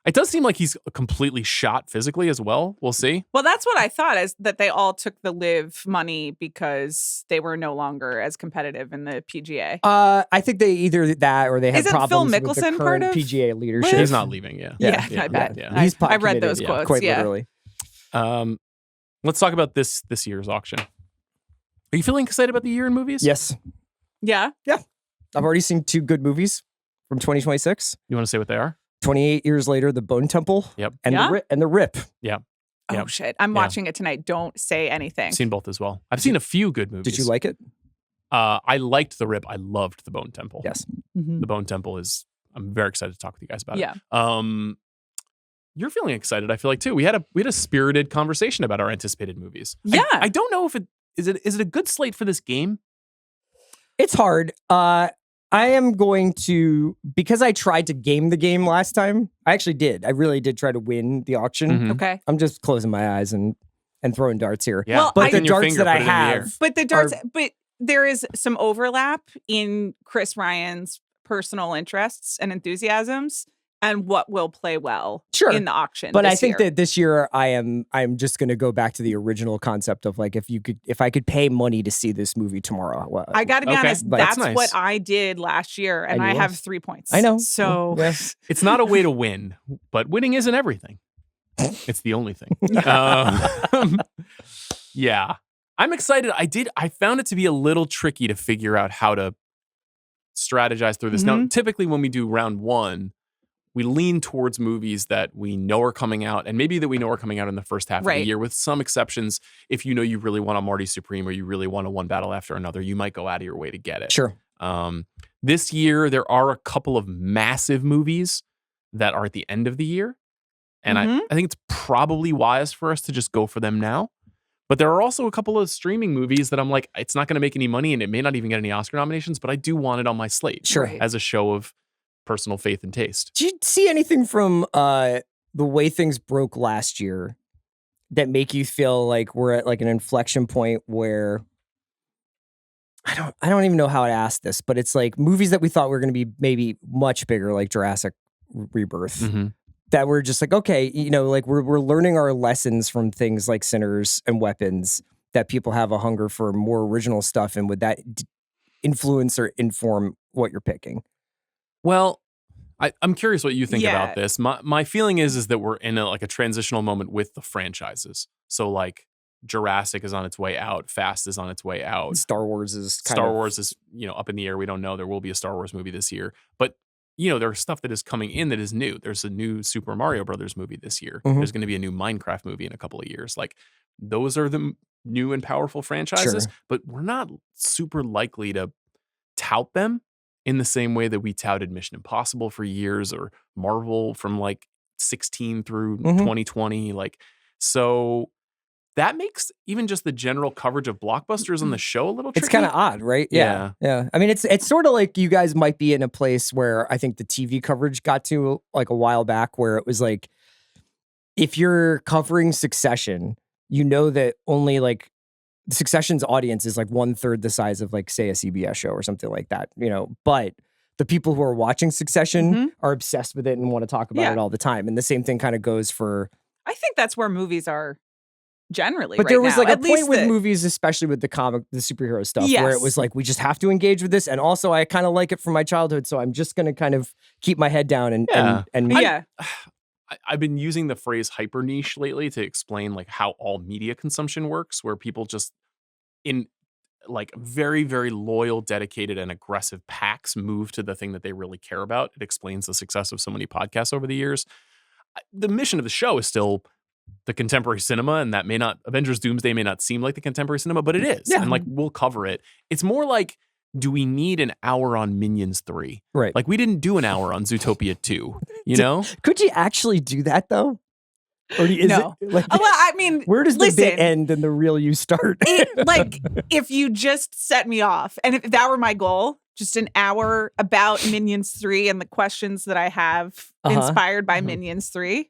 It does seem like he's completely shot physically as well. We'll see. Well, that's what I thought, is that they all took the Live money because they were no longer as competitive in the PGA. I think they either that or they had problems Phil with Mickelson the part current of PGA leadership. He's not leaving. Yeah. I bet. Yeah. He's I read those quotes. Quite literally. Let's talk about this year's auction. Are you feeling excited about the year in movies? Yes. Yeah. Yeah. I've already seen 2 good movies from 2026. You want to say what they are? 28 years later, The Bone Temple. Yep. And the Rip. Yeah. Oh shit! I'm watching it tonight. Don't say anything. I've seen both as well. I've seen a few good movies. Did you like it? I liked The Rip. I loved The Bone Temple. Yes. Mm-hmm. The Bone Temple I'm very excited to talk with you guys about it. You're feeling excited, I feel like, too. We had a spirited conversation about our anticipated movies. Yeah. I don't know if is it a good slate for this game? It's hard. I am going to, because I tried to game the game last time. I actually did. I really did try to win the auction. Mm-hmm. Okay. I'm just closing my eyes and throwing darts here. Yeah. But the darts that I have. But the darts, but there is some overlap in Chris Ryan's personal interests and enthusiasms and what will play well Sure. in the auction. But I this think year. that this year I'm just going to go back to the original concept of like if I could pay money to see this movie tomorrow. Well, I got to be honest, like, that's nice. what I did last year, and And I you have lost. 3 points. I know. So Yeah. It's not a way to win, but winning isn't everything. It's the only thing. Yeah. I'm excited. I found it to be a little tricky to figure out how to strategize through this. Now, typically when we do round one, we lean towards movies that we know are coming out and maybe that we know are coming out in the first half of the year, with some exceptions. If you know you really want a Marty Supreme or you really want a One Battle After Another, you might go out of your way to get it. Sure. This year, there are a couple of massive movies that are at the end of the year. And I think it's probably wise for us to just go for them now. But there are also a couple of streaming movies that I'm like, it's not going to make any money and it may not even get any Oscar nominations, but I do want it on my slate. Sure. As a show of personal faith and taste. Did you see anything from the way things broke last year that make you feel like we're at like an inflection point where I don't even know how to ask this, but it's like movies that we thought were going to be maybe much bigger, like Jurassic Rebirth, that we're just like, okay, you know, like we're learning our lessons from things like Sinners and Weapons, that people have a hunger for more original stuff, and would that influence or inform what you're picking? Well, I'm curious what you think about this. My feeling is that we're in a transitional moment with the franchises. So like Jurassic is on its way out, Fast is on its way out. Star Wars is up in the air. We don't know. There will be a Star Wars movie this year, but there's stuff that is coming in that is new. There's a new Super Mario Brothers movie this year. There's going to be a new Minecraft movie in a couple of years. Like those are the new and powerful franchises, but we're not super likely to tout them in the same way that we touted Mission Impossible for years or Marvel from like 16 through 2020. So that makes even just the general coverage of blockbusters on the show a little tricky. It's kind of odd, right? Yeah. I mean, it's sort of like you guys might be in a place where I think the TV coverage got to like a while back, where it was like, if you're covering Succession, you know that only like Succession's audience is like 1/3 the size of like, say, a CBS show or something like that, but the people who are watching Succession are obsessed with it and want to talk about it all the time. And the same thing kind of goes for, I think that's where movies are generally. But there was like at a point with movies, especially with the superhero stuff, where it was like, we just have to engage with this. And also I kind of like it from my childhood. So I'm just going to kind of keep my head down and I've been using the phrase hyper niche lately to explain like how all media consumption works, where people just in like very, very loyal, dedicated, and aggressive packs move to the thing that they really care about. It explains the success of so many podcasts over the years. The mission of the show is still the contemporary cinema, and that Avengers Doomsday may not seem like the contemporary cinema, but it is. And like, we'll cover it. It's more like, do we need an hour on Minions 3? Right. Like, we didn't do an hour on Zootopia 2, Could you actually do that though? Or no. Well, I mean, where does the bit end and the real you start? Like, if you just set me off, and if that were my goal, just an hour about Minions 3 and the questions that I have inspired by Minions 3,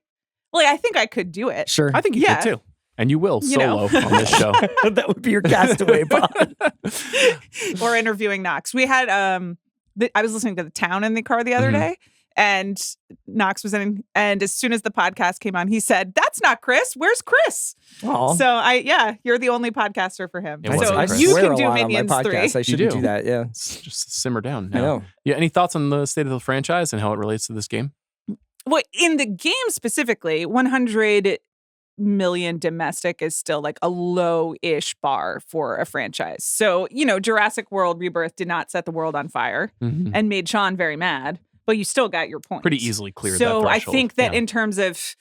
like, I think I could do it. Sure. I think you could too. And you will solo on this show. That would be your castaway pod. Or interviewing Knox. We had, I was listening to The Town in the car the other day, and Knox was in, and as soon as the podcast came on, he said, "That's not Chris. Where's Chris?" Aww. So you're the only podcaster for him. So I you can do Minions 3. I shouldn't do that. Yeah. Just simmer down. I know. Yeah. Any thoughts on the state of the franchise and how it relates to this game? Well, in the game specifically, 100 million domestic is still like a low-ish bar for a franchise. So, Jurassic World Rebirth did not set the world on fire and made Sean very mad, but you still got your point. Pretty easily cleared that So threshold. I think that in terms of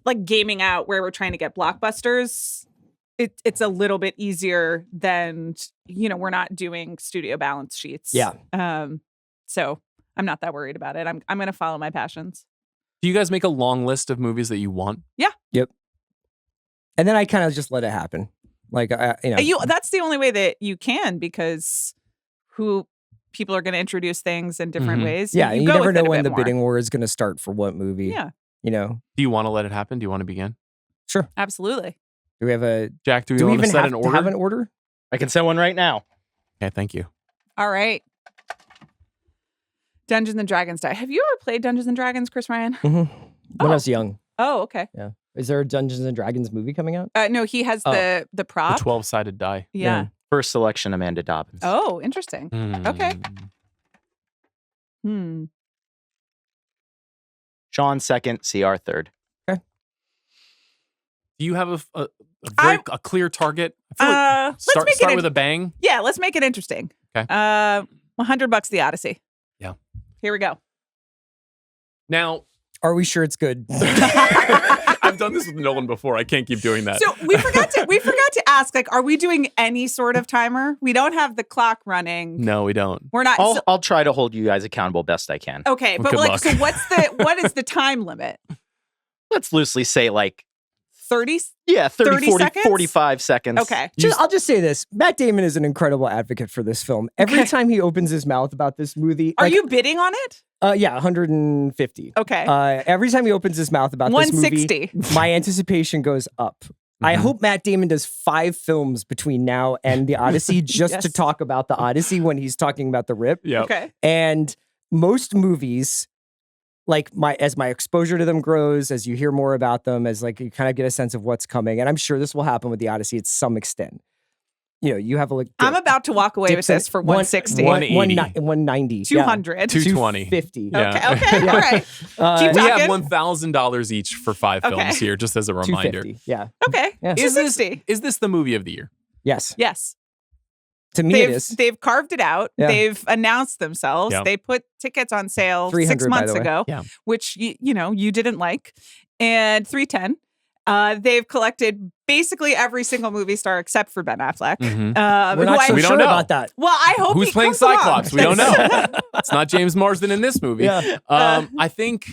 like gaming out where we're trying to get blockbusters, it's a little bit easier than, we're not doing studio balance sheets. Yeah. So I'm not that worried about it. I'm going to follow my passions. Do you guys make a long list of movies that you want? Yeah. Yep. And then I kind of just let it happen. Like, that's the only way that you can, because people are going to introduce things in different ways. Yeah. You never know when the bidding war is going to start for what movie. Yeah. Do you want to let it happen? Do you want to begin? Sure. Absolutely. Do we have Jack, do we want to set an order? Have an order? I can set one right now. Okay. Thank you. All right. Dungeons and Dragons die. Have you ever played Dungeons and Dragons, Chris Ryan? When I was young. Oh, okay. Yeah. Is there a Dungeons and Dragons movie coming out? No, he has the prop. The 12-sided die. Yeah. First selection, Amanda Dobbins. Oh, interesting. Okay. Sean second, CR third. Do you have a clear target? I feel like start with a bang. Yeah, let's make it interesting. Okay. $100 The Odyssey. Yeah. Here we go. Now, are we sure it's good? I've done this with Nolan before. I can't keep doing that. So we forgot to ask, like, are we doing any sort of timer? We don't have the clock running. No, we don't. We're not. I'll try to hold you guys accountable best I can. Okay, Well, but good like, so luck. what is the time limit? Let's loosely say like 30? Yeah, 30 40, seconds? 45 seconds. Okay. I'll just say this. Matt Damon is an incredible advocate for this film. Every time he opens his mouth about this movie. Are you bidding on it? Yeah, 150. Okay. Every time he opens his mouth about this movie, 160. my anticipation goes up. I hope Matt Damon does 5 films between now and The Odyssey just to talk about The Odyssey when he's talking about the Rip. Yeah. Okay. And most movies, like as my exposure to them grows, as you hear more about them, as like you kind of get a sense of what's coming, and I'm sure this will happen with The Odyssey at some extent. You know, you have a I'm about to walk away with this for 160. 190. 200. 220. 250. Yeah. Okay. All right. Keep we talking. have $1,000 each for 5 films here, just as a reminder. 250. Yeah. Okay. Yeah. Is 260. this the movie of the year? Yes. Yes. To me, it is. They've carved it out. Yeah. They've announced themselves. Yeah. They put tickets on sale 300, 6 months by the way. ago, Yeah. which you didn't like, and 310. They've collected basically every single movie star except for Ben Affleck. We're not so we don't sure know. about that. Well, I hope Who's he playing comes along. Cyclops? We don't know. It's not James Marsden in this movie. Yeah. I think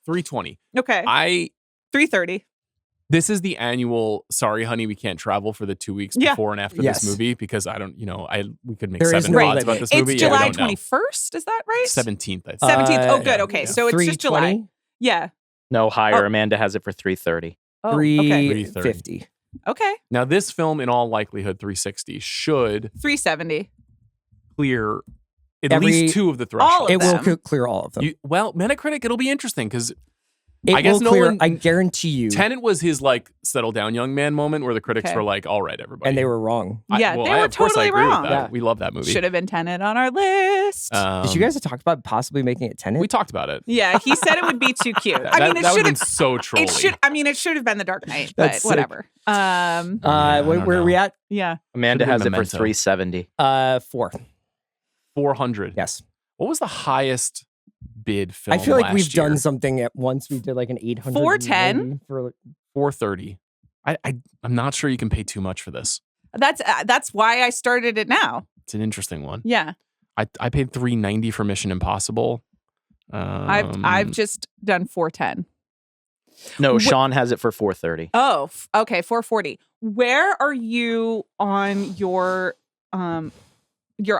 320. Okay. 330. This is the annual, sorry, honey, we can't travel for the 2 weeks Yeah. before and after Yes. this movie because I don't, we could make There is 7 no odds limit. about this It's movie. July I don't know. 21st. Is that right? 17th, I think. 17th. Oh, good. yeah, Okay. yeah. So it's just July. 320? Yeah. No higher. Oh. Amanda has it for 330. Oh, okay. 350. Okay. Now, this film, in all likelihood, 360, should 370. clear at Every- least 2 of the All thresholds. of It will them. clear all of them. Metacritic, it'll be interesting because It I guess will clear, Nolan- I guarantee you. Tenet was his settle down young man moment where the critics Okay. were like, all right, everybody. And they were wrong. Yeah, they were of course I totally agree with wrong. that. Yeah. We love that movie. Should have been Tenet on our list. Did you guys talk about possibly making it Tenet? We talked about it. Yeah, he said it would be too cute. That, I mean, that it would should have been have. so trolly. It should have been The Dark Knight, but That's sick. whatever. I don't where are we know. at? Yeah. Amanda Should've has been it for Memento. 370. 4. 400. Yes. What was the highest bid film I feel like last we've year? done something at once. We did like an 800. 410? For 430. I'm not sure you can pay too much for this. That's why I started it now. It's an interesting one. Yeah. I paid $390 for Mission Impossible. I've just done 410. No, Sean has it for 430. Oh, okay, 440. Where are you on your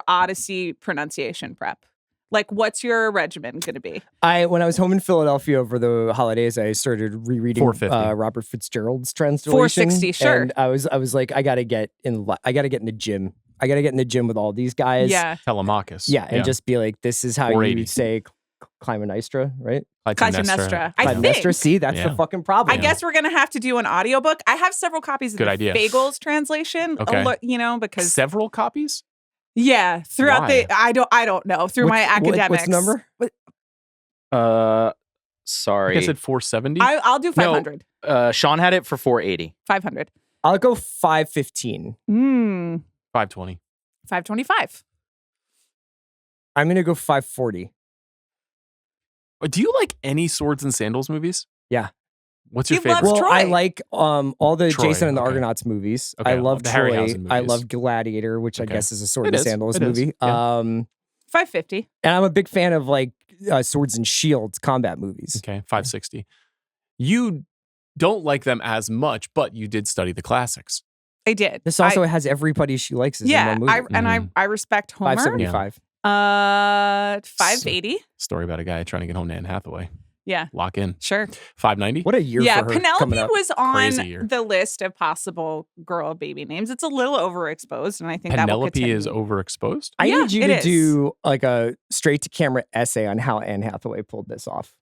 Odyssey pronunciation prep? Like, what's your regimen going to be? when I was home in Philadelphia over the holidays, I started rereading 450. Robert Fitzgerald's translation. 460, sure. And I was like, I gotta get in the gym. I gotta get in the gym with all these guys. Yeah. Telemachus. Yeah, and just be like, this is how 480. you say Clytemnestra, right? Clytemnestra. I think. Clytemnestra. See, that's Yeah. the fucking problem. I guess we're going to have to do an audiobook. I have several copies of Good the idea. Fagles translation, Okay. Because Several copies? throughout Why? I don't know, through my academics. What's the number? Sorry. I think I said 470. I'll do 500. Sean had it for 480. 500. I'll go 515. 520. 525. I'm gonna go 540. Do you like any Swords and Sandals movies? Yeah. What's your He loves favorite? Well, Troy. I like all the Troy, Jason and the okay. Argonauts movies. Okay, I love the Troy. Harryhausen I movies. love Gladiator, which I Okay. guess is a Sword It and is. Sandals It is. movie. Yeah. 550. And I'm a big fan of Swords and Shields combat movies. Okay, 560. You don't like them as much, but you did study the classics. I did. This also has everybody she likes in yeah, one movie. I respect Homer. 575. 580. Story about a guy trying to get home to Anne Hathaway. Yeah. Lock in. Sure. 590. What a year Yeah, for her coming Penelope up. was Crazy on year. the list of possible girl baby names. It's a little overexposed, and I think that will Penelope continue. is overexposed. I Yeah, need you it to is. do like a straight to camera essay on how Anne Hathaway pulled this off.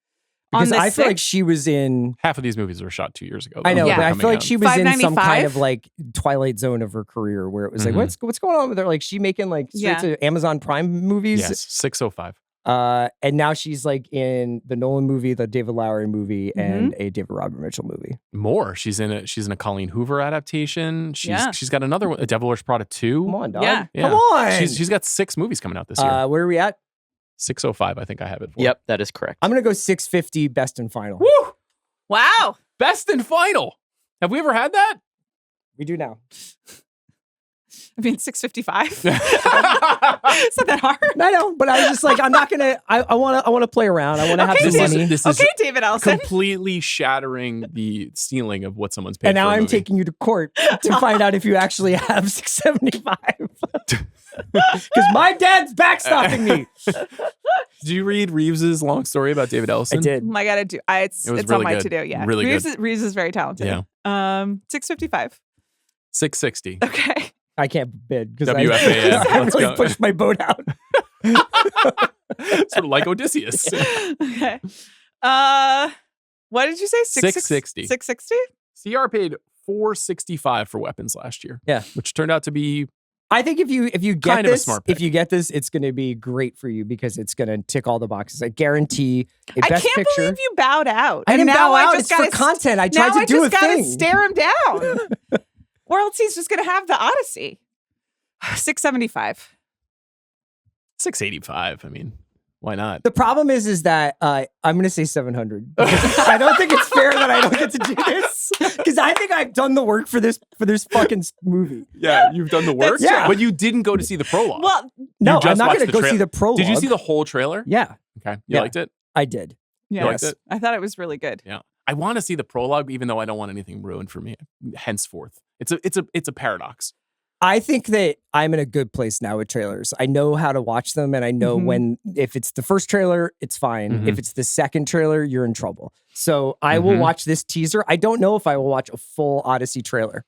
On Because the I feel like 6th? she was in. Half of these movies were shot 2 years ago. I know, though, Yeah. but I coming feel like out. she was in some kind 595? of like twilight zone of her career where it was Mhm. like, what's going on with her? Like she making like straight Yeah. to Amazon Prime movies. Yes, 605. And now she's like in the Nolan movie, the David Lowery movie, and a David Robert Mitchell movie. More. She's in a Colleen Hoover adaptation. Yeah. She's got another one, A Devil Wears Prada 2. Come on, dog. Yeah. Yeah. Come on. She's got 6 movies coming out this year. Where are we at? 605, I think I have it for. Yep, that is correct. I'm gonna go 650 best and final. Woo! Wow. Best and final. Have we ever had that? We do now. I mean, 655. Is that that hard? I know, but I was just like, I'm not gonna. I want to play around. I want to have Okay, some David. money. This is Okay, David Ellison. completely shattering the ceiling of what someone's paid And now for a I'm movie. taking you to court to find out if you actually have 675. Because my dad's backstopping me. Did you read Reeves's long story about David Ellison? I did. I gotta do. It's It was on really my good. to do. Yeah, Really Reeves good. Reeves is very talented. Yeah. 655. 660. Okay. I can't bid because WFAN. I Let's really go. pushed my boat out. Sort of like Odysseus. Okay. What did you say? 660. 660. CR paid $465 for weapons last year. Yeah. Which turned out to be I think if you get Kind of a this, smart pick. if you get this, it's going to be great for you because it's going to tick all the boxes. I guarantee a I best can't picture. believe you bowed out. I And didn't now bow out. I It's just for gotta content. I now tried to do I a just gotta thing. stare him down. Or else he's just gonna have the Odyssey. 675. 685. I mean, why not? The problem is that I'm going to say 700. Because I don't think it's fair that I don't get to do this because I think I've done the work for this fucking movie. Yeah, you've done the work. That's true. Yeah. But you didn't go to see the prologue. Well, No, just I'm not watched going to the go trail- see the prologue. Did you see the whole trailer? Yeah, Okay. You Yeah. liked it? I did. yeah, You liked it? I thought it was really good. Yeah. I want to see the prologue, even though I don't want anything ruined for me henceforth. It's a paradox. I think that I'm in a good place now with trailers. I know how to watch them, and I know Mhm. if it's the first trailer, it's fine. Mhm. If it's the second trailer, you're in trouble. So I will Mhm. watch this teaser. I don't know if I will watch a full Odyssey trailer.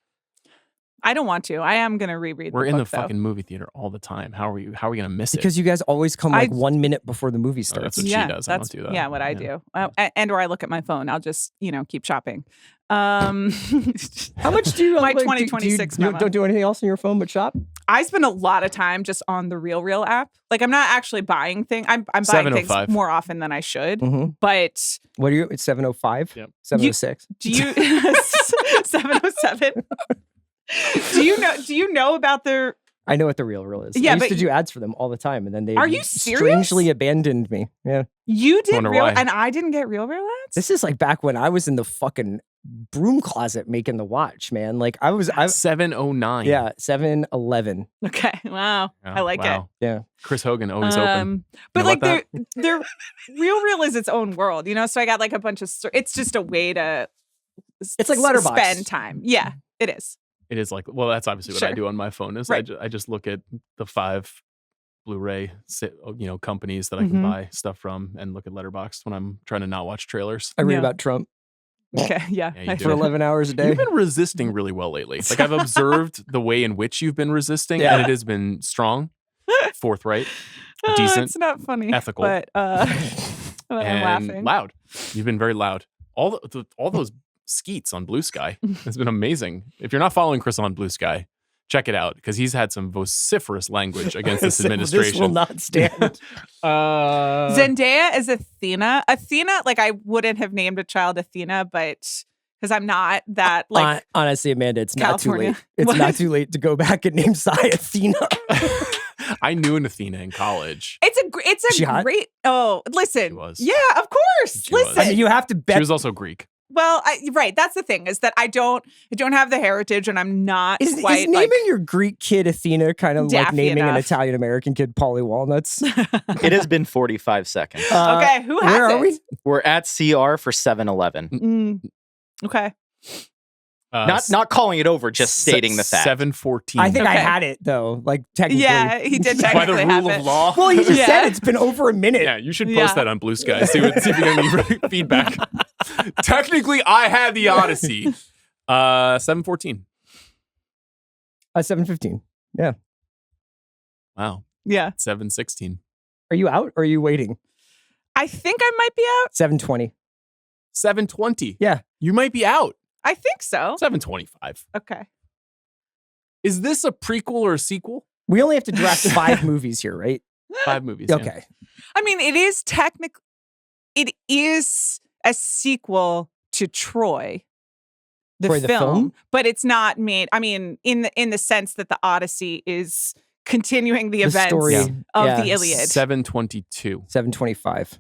I don't want to. I am gonna reread. We're the in the book, though. fucking movie theater all the time. How are we going to miss Because you guys always come like 1 minute before the movie Oh, starts. that's what she does. I don't That's do that. yeah, what I Yeah. do. And or I look at my phone. I'll just keep shopping. How much do you My like, 2026 you memo. don't do anything else on your phone but shop? I spend a lot of time just on the Real app. Like I'm not actually buying things. I'm buying things 705. more often than I should. Mm-hmm. But What are you? It's 7:05. Yep. 7:06. do you 707? Do you know about the I know what the real is. Yeah, I used but to do ads for them all the time, and then they Are you serious? strangely abandoned me. Yeah. you did Wonder real why. and I didn't get real ads? This is like back when I was in the fucking broom closet making the watch, man. Like I 709. yeah, 7-11. Okay. Wow. Yeah, I like Yeah. Chris Hogan it. always open. But You like know they're real is its own world, So I got like a bunch of it's just a way to It's like Letterboxd. spend time. Yeah, it is. It is like, well, that's obviously what I Sure. do on my phone is Right. I just look at the 5 Blu-ray companies that I can Mhm. buy stuff from and look at Letterboxd when I'm trying to not watch trailers. I read Yeah. about Trump Okay. Yeah. Yeah, you I do. for feel- 11 hours a day. You've been resisting really well lately. Like I've observed the way in which you've been resisting, Yeah. and it has been strong, forthright, decent, It's not funny. ethical, But I'm and laughing. loud. You've been very loud. All those skeets on Blue Sky has been amazing. If you're not following Chris on Blue Sky, check it out because he's had some vociferous language against this administration. This will not stand. Zendaya is Athena. Athena, like I wouldn't have named a child Athena, but because I'm not that like Honestly, Amanda, it's California. not too late. It's What? not too late to go back and name Sai Athena. I knew an Athena in college. it's She a hot? great. Oh, listen. She was. Yeah, of course. She was. Listen. I mean, you have to She bet. was also Greek. Well, right. That's the thing is that I don't have the heritage, and I'm not Is quite naming like your Greek kid Athena kind of like daffy naming an enough. Italian American kid Polly Walnuts? It has been 45 seconds. Okay, who has where it? are we? We're at CR for 7-11. Okay. Not calling it over, just stating the fact. 7:14. I think I Okay. had it though. Like technically. Yeah, he did by the technically have rule it. of law. Well, you just Yeah. said it's been over a minute. Yeah, you should Yeah. post that on Blue Sky. See if you get any feedback. Technically, I had the Odyssey. 7:14. 7:15. Yeah. Wow. Yeah. 7:16. Are you out or are you waiting? I think I might be out. 7:20. 7:20. Yeah. You might be out. I think so. 7:25. Okay. Is this a prequel or a sequel? We only have to draft 5 movies here, right? 5 movies. yeah. Okay. I mean, it is a sequel to Troy, Troy the film? but it's not made. I mean, in the sense that the Odyssey is continuing the events story. of Yeah. the Iliad. 7:22. 7:25.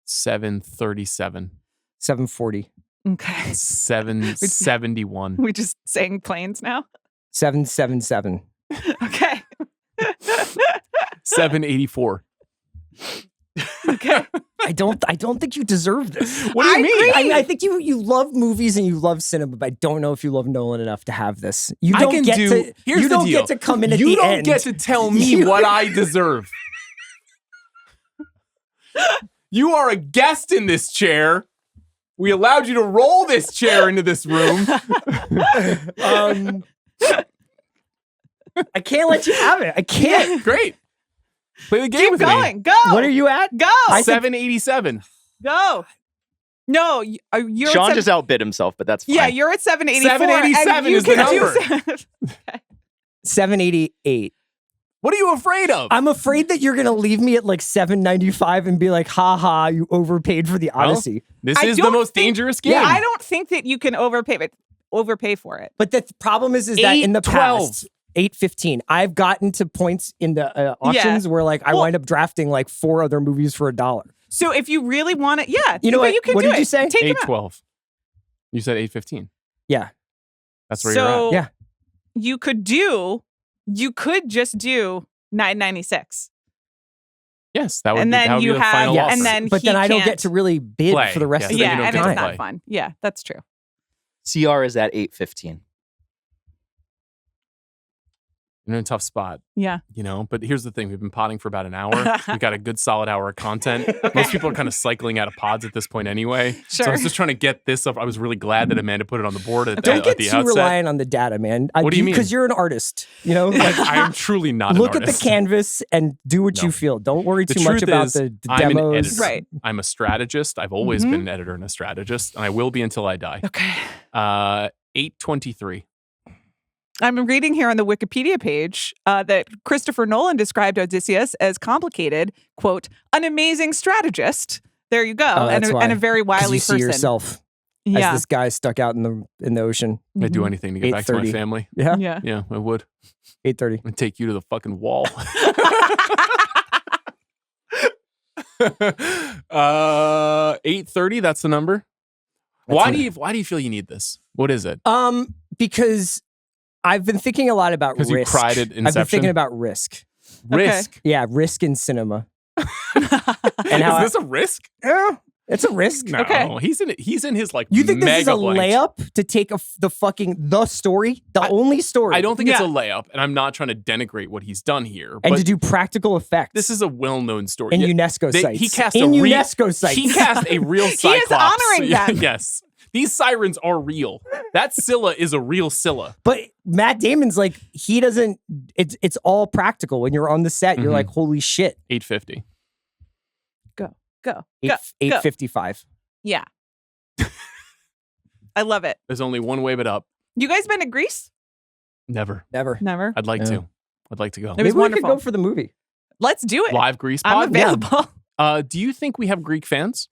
7:37. 7:40. Okay. 7:71. We just saying planes now. 7:77. Okay. 7:84. Okay. I don't think you deserve this. What do you I mean? agree. I think you love movies and you love cinema, but I don't know if you love Nolan enough to have this. You I don't can get do- to. here's You the don't deal. get to come in at You the don't end. get to tell me You- what I deserve. You are a guest in this chair. We allowed you to roll this chair into this room. I can't let you have it. I can't. Great. Play the game Keep with going. Go. What are you at? Go. me. 787. Go. No, you're at Sean seven- just outbid himself, but that's fine. Yeah, you're at 784. 787 and you is the can do 788. What are you afraid of? I'm afraid that you're gonna leave me at like 795 and be like, "Ha ha, you overpaid for the Well, Odyssey." This I is the don't most think- dangerous game. I don't think that you can overpay for it. But the problem is that in the 812. past, 815, I've gotten to points in the auctions where like I Well- wind up drafting like 4 other movies for $1. So if you really want it, yeah, You know but what? you can What do did it. you say? Take him out. 812. You said 815. Yeah. That's where you're So at. Yeah. you could just do 996. Yes, that would And be, then that would you be the have- final yes. offer. and then But he then I don't can't get to really bid play. for the rest Yes. of the then you Yeah, don't and get it's to not play. fun. Yeah, that's true. CR is at 8:15. You're in a tough spot, Yeah. but here's the thing. We've been potting for about an hour. We got a good solid hour of content. Most people are kind of cycling out of pods at this point anyway. So I Sure. was just trying to get this up. I was really glad that Amanda put it on the board at Don't get the too outset. reliant on the data, man. What do you mean? Because you're an artist, Like, I am truly not look an at the artist. canvas and do what No. you feel. Don't worry The too much truth about is, the I'm an demos. editor. Right. I'm a strategist. I've always Mhm. been an editor and a strategist, and I will be until I die. Okay. 823. I'm reading here on the Wikipedia page that Christopher Nolan described Odysseus as complicated, quote, an amazing strategist. There you go. Oh, and, that's a, why. and a very 'Cause wily you see person. yourself Yeah. as this guy stuck out in the ocean. I'd do Mhm. anything to get back to my 8:30. family. Yeah, Yeah. Yeah, I would. 8:30. I'd take you to the fucking wall. 830, that's the number. Why do you feel you need this? What is it? Because I've been thinking a lot about 'Cause you risk. cried at I've been Inception? thinking about risk. Risk. Yeah, risk in cinema. And how is this a risk? Yeah, it's a risk. No, Okay. he's in his like You think this is mega a blank. layup to take the story, the only story, I don't think it's a Yeah. layup, and I'm not trying to denigrate what he's done here. and but to do practical effects? this is a well-known story. in Yeah, UNESCO sites. He cast in a UNESCO sites. He cast a real He is Cyclops. honoring them. Yes. These sirens are real. That Scylla is a real Scylla. But Matt Damon's like, he doesn't. It's all practical. When you're on the set, you're Mhm. like, holy shit. 850. Go. 8:55. Yeah. I love it. There's only one way but up. You guys been to Greece? Never. Never. Never. I'd like Yeah. to. I'd like to go. It was Maybe we could wonderful. go for the movie. Let's do it. Live Greece I'm pod? available. Do you think we have Greek fans?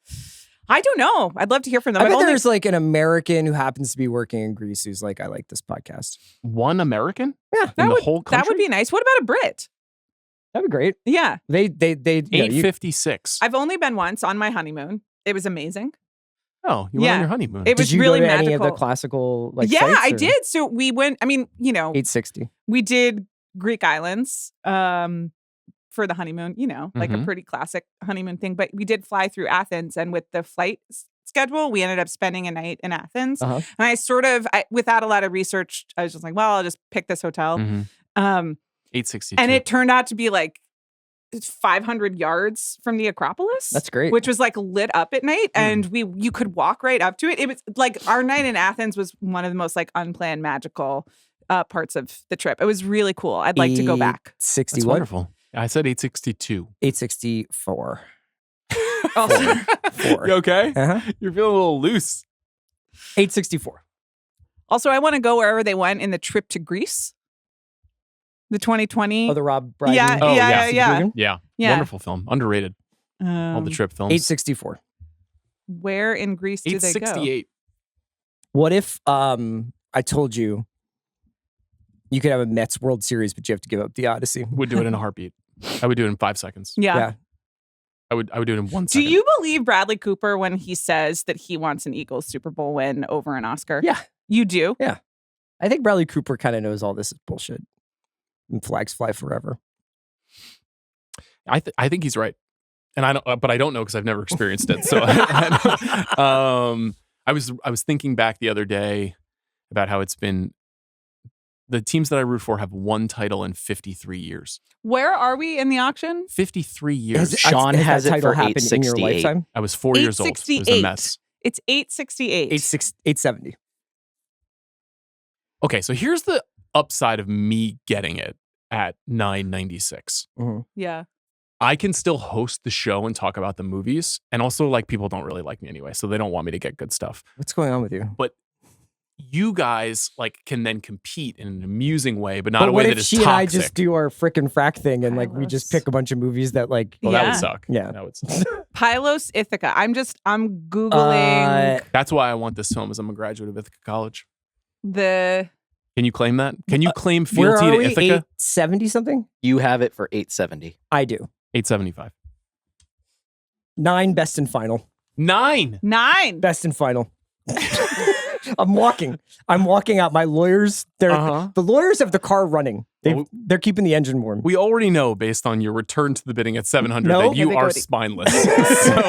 I don't know. I'd love to hear from them. I I've bet only- there's like an American who happens to be working in Greece who's like, I like this podcast. One American? Yeah, In the whole country? that would be nice. What about a Brit? that'd be great. Yeah. They you know, you- 856. I've only been once on my honeymoon. It was amazing. Oh, you went Yeah. on your honeymoon. It was did you really go to magical. any of the classical like yeah, sites, I or- did. So we went, 860. we did Greek islands for the honeymoon, like a Mhm. pretty classic honeymoon thing. But we did fly through Athens, and with the flight schedule, we ended up spending a night in Athens. Uh-huh. And I sort of, without a lot of research, I was just like, well, I'll just pick this hotel. Mhm. 862. And it turned out to be like 500 yards from the Acropolis. That's great. Which was like lit up at night, and you could walk right up to it. It was like our night in Athens was one of the most like unplanned, magical parts of the trip. It was really cool. I'd like to go back. 60 That's what? wonderful. I said 862. 864. Also, 4. You okay? Uh-huh. You're feeling a little loose. 864. also, I want to go wherever they went in the trip to Greece. The 2020. Oh, the Rob Brydon. Yeah, Oh, yeah, yeah. yeah. Yeah. Wonderful film. Underrated. All the Um, trip films. 864. Where in Greece do they go? 868. What if I told you you could have a Mets World Series, but you have to give up the Odyssey? Would do it in a heartbeat. I would do it in 5 seconds. Yeah. Yeah. I would do it in 1 Do second. you believe Bradley Cooper when he says that he wants an Eagles Super Bowl win over an Oscar? Yeah. You do? I think Bradley Cooper kind of knows all this is bullshit. And flags fly forever. I think he's right, and I don't, but I don't know because I've never experienced it. So, I was thinking back the other day about how it's been. The teams that I root for have one title in 53 years. Where are we in the auction? 53 years. Sean Has has that it title for happened in your 868. lifetime? I was 4 years old. It was a 868. mess. It's 868. 870. Okay, so here's the upside of me getting it at 996. Yeah. I can still host the show and talk about the movies, and also like people don't really like me anyway, so they don't want me to get good stuff. What's going on with you? But you guys like can then compete in an amusing way, but not But a what way if that is she toxic. and I just do our frickin' frack thing and like we just Pylos. pick a bunch of movies that like Well, that Yeah. would suck. Yeah. That would suck. Pylos Ithaca. I'm Googling That's why I want this film, as I'm a graduate of Ithaca College. the. Can you claim that? Can you claim where fealty are to we? Ithaca? 870 something? You have it for 870. I do. 875. 9 best and final. 9. 9. Best and final. I'm walking out. My lawyers, the lawyers have the car running. They're keeping the engine warm. We already know, based on your return to the bidding at 700, No. that you are spineless. So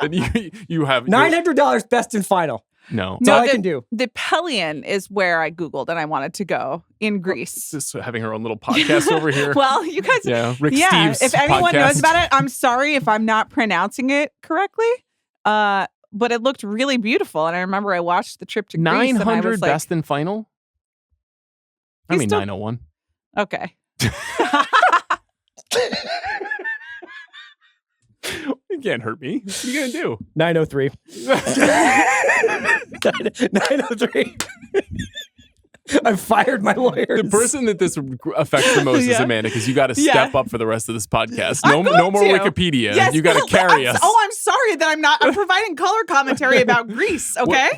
that you have $900 best and final. No. That's all I can do. The Pelion is where I Googled and I wanted to go in Greece. Just having her own little podcast over here. Well, you guys. Yeah, Rick Steves' if anyone podcast. knows about it, I'm sorry if I'm not pronouncing it correctly. But it looked really beautiful, and I remember I watched the trip to Greece. 900 and I was like, best and final? I He's mean, still- 901. Okay. You can't hurt me. What are you going to do? 903. 903. I've fired my lawyers. The person that this affects the most is Yeah. Amanda, because you got to step up for the rest of this podcast. I'm No going more to. Wikipedia. Yes, you got to carry us. I'm sorry that I'm providing color commentary about Greece. Okay.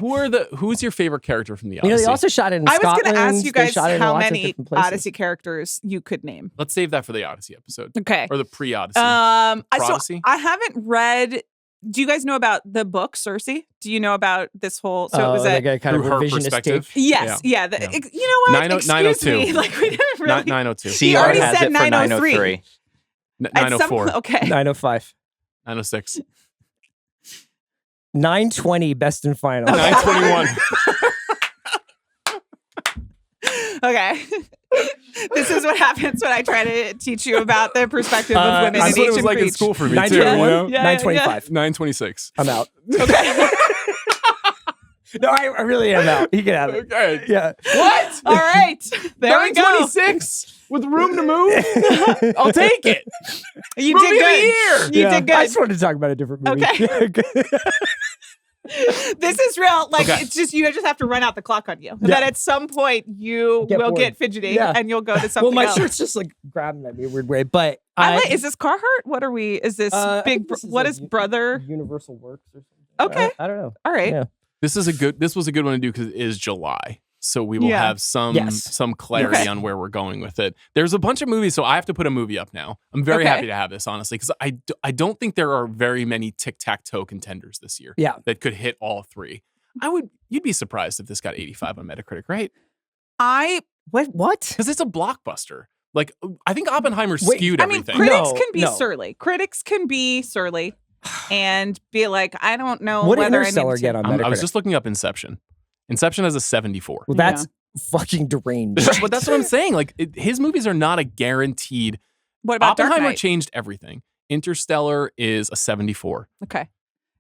Who's your favorite character from the You Odyssey? know, they also shot it in I was Scotland. going to ask you They guys shot it in how lots of many different places. Odyssey characters you could name. Let's save that for the Odyssey episode. Okay. Or the pre-Odyssey. So Prodigy? I haven't read. Do you guys know about the book Circe? Do you know about this whole? So it was like a kind of through her revisionist perspective. take. Yes, yeah. Yeah. You know what? 902. Excuse me. Like we didn't really. 902. He CR already has said it for 903. 903. At some 904. okay. 905. 906. 920 best and final. 921. Okay. This is what happens when I try to teach you about the perspective of women That's in what it was ancient like in Greece. school for me, too. 921. You know? Yeah, 925. 926. I'm out. Okay. No, I really am out. He can have it. Okay. Yeah. What? All right. There we go. 926 with room to move? I'll take it. You Movie did of the good. year. You Yeah. did I good. just wanted to talk about a different movie. Okay. This is real. Like Okay. it's just you just have to run out the clock on you. That at some point you Get will bored. get fidgety Yeah. and you'll go to something Well, my else. shirt's just like grabbing at me a weird way, but Is this Carhartt? What are we? Is this I big? think this is What like is brother? Universal Works or something. Okay. I don't know. All right. Yeah. This was a good one to do because it is July. So we will Yeah. have some Yes. clarity Okay. on where we're going with it. There's a bunch of movies, so I have to put a movie up now. I'm very Okay. happy to have this, honestly, because I don't think there are very many tic-tac-toe contenders this year Yeah. that could hit all three. You'd be surprised if this got 85 on Metacritic, right? What? Because it's a blockbuster. Like, I think Oppenheimer Wait, skewed I mean, everything. critics No, can be no. surly. Critics can be surly. and be like, I don't know What did whether Interstellar I need to. get on I was Metacritic? just looking up Inception. Inception has a 74. Well, that's fucking deranged. But that's what I'm saying. Like his movies are not a guaranteed. What about Dark Oppenheimer Knight? changed everything. Interstellar is a 74. Okay.